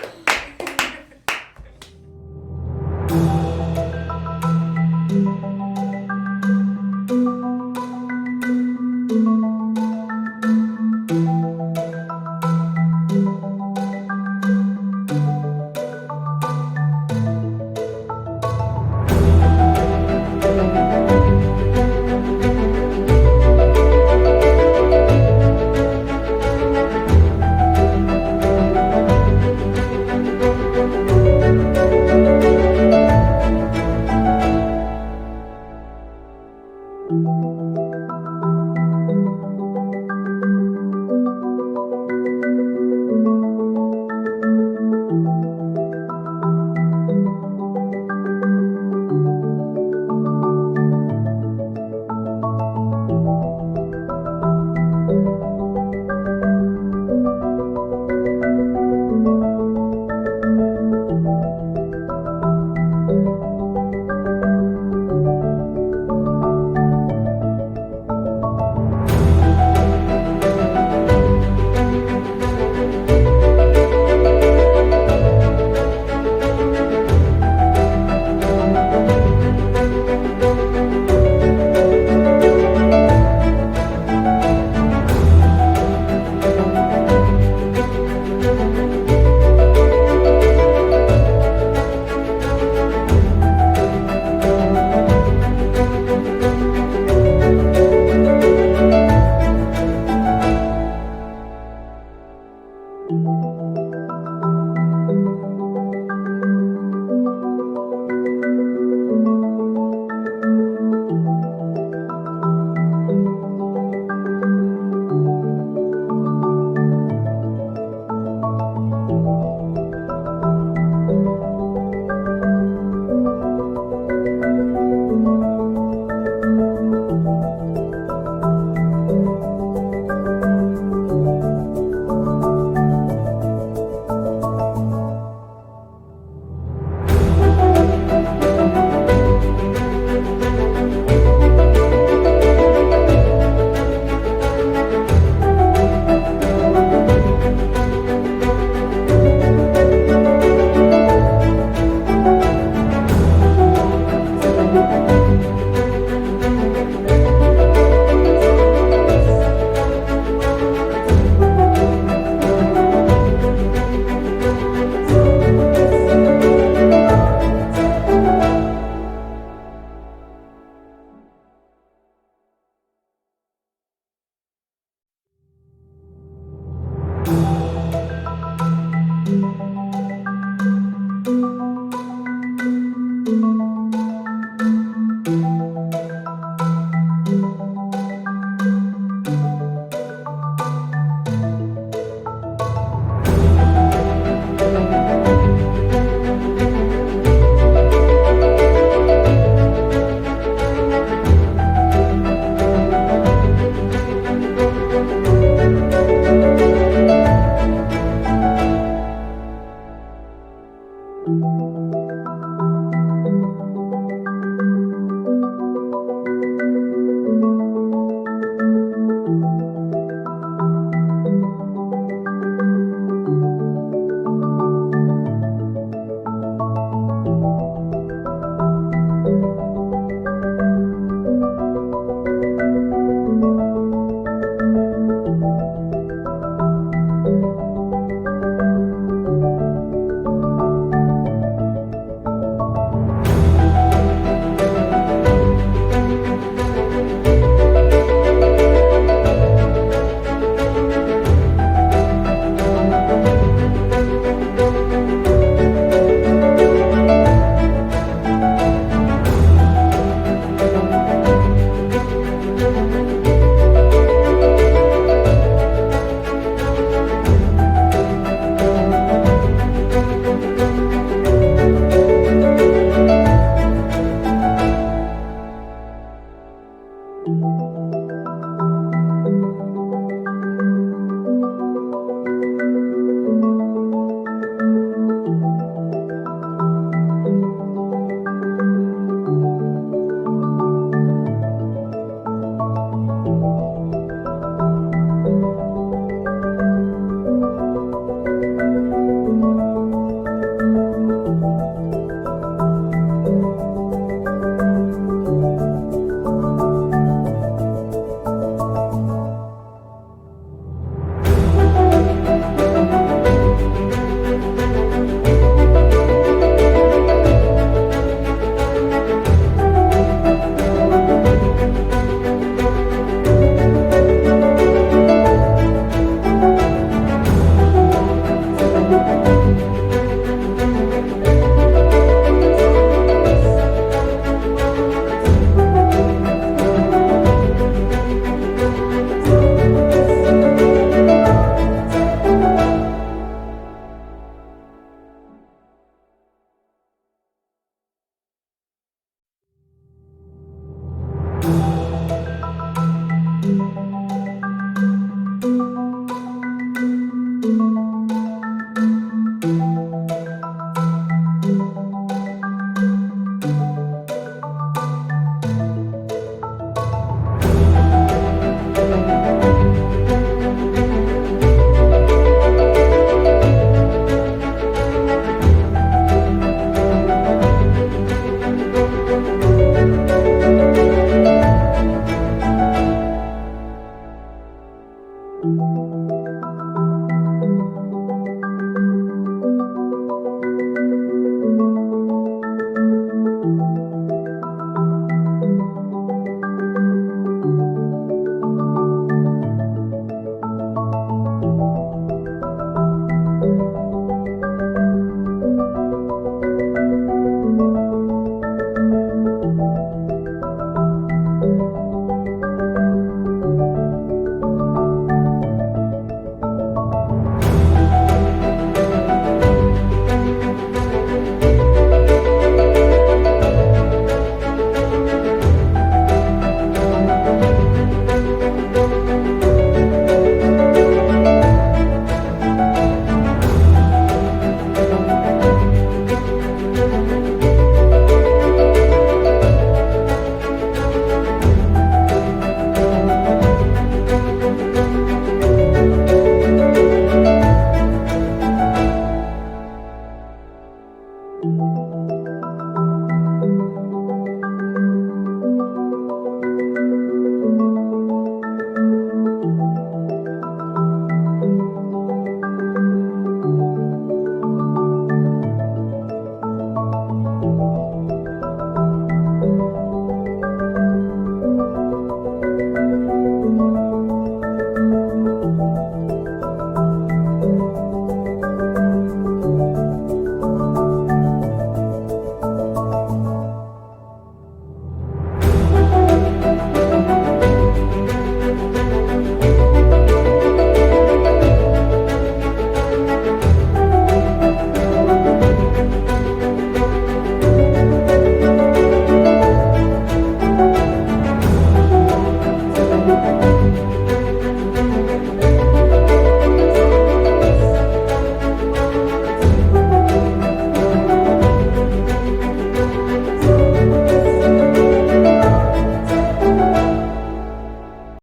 Bye.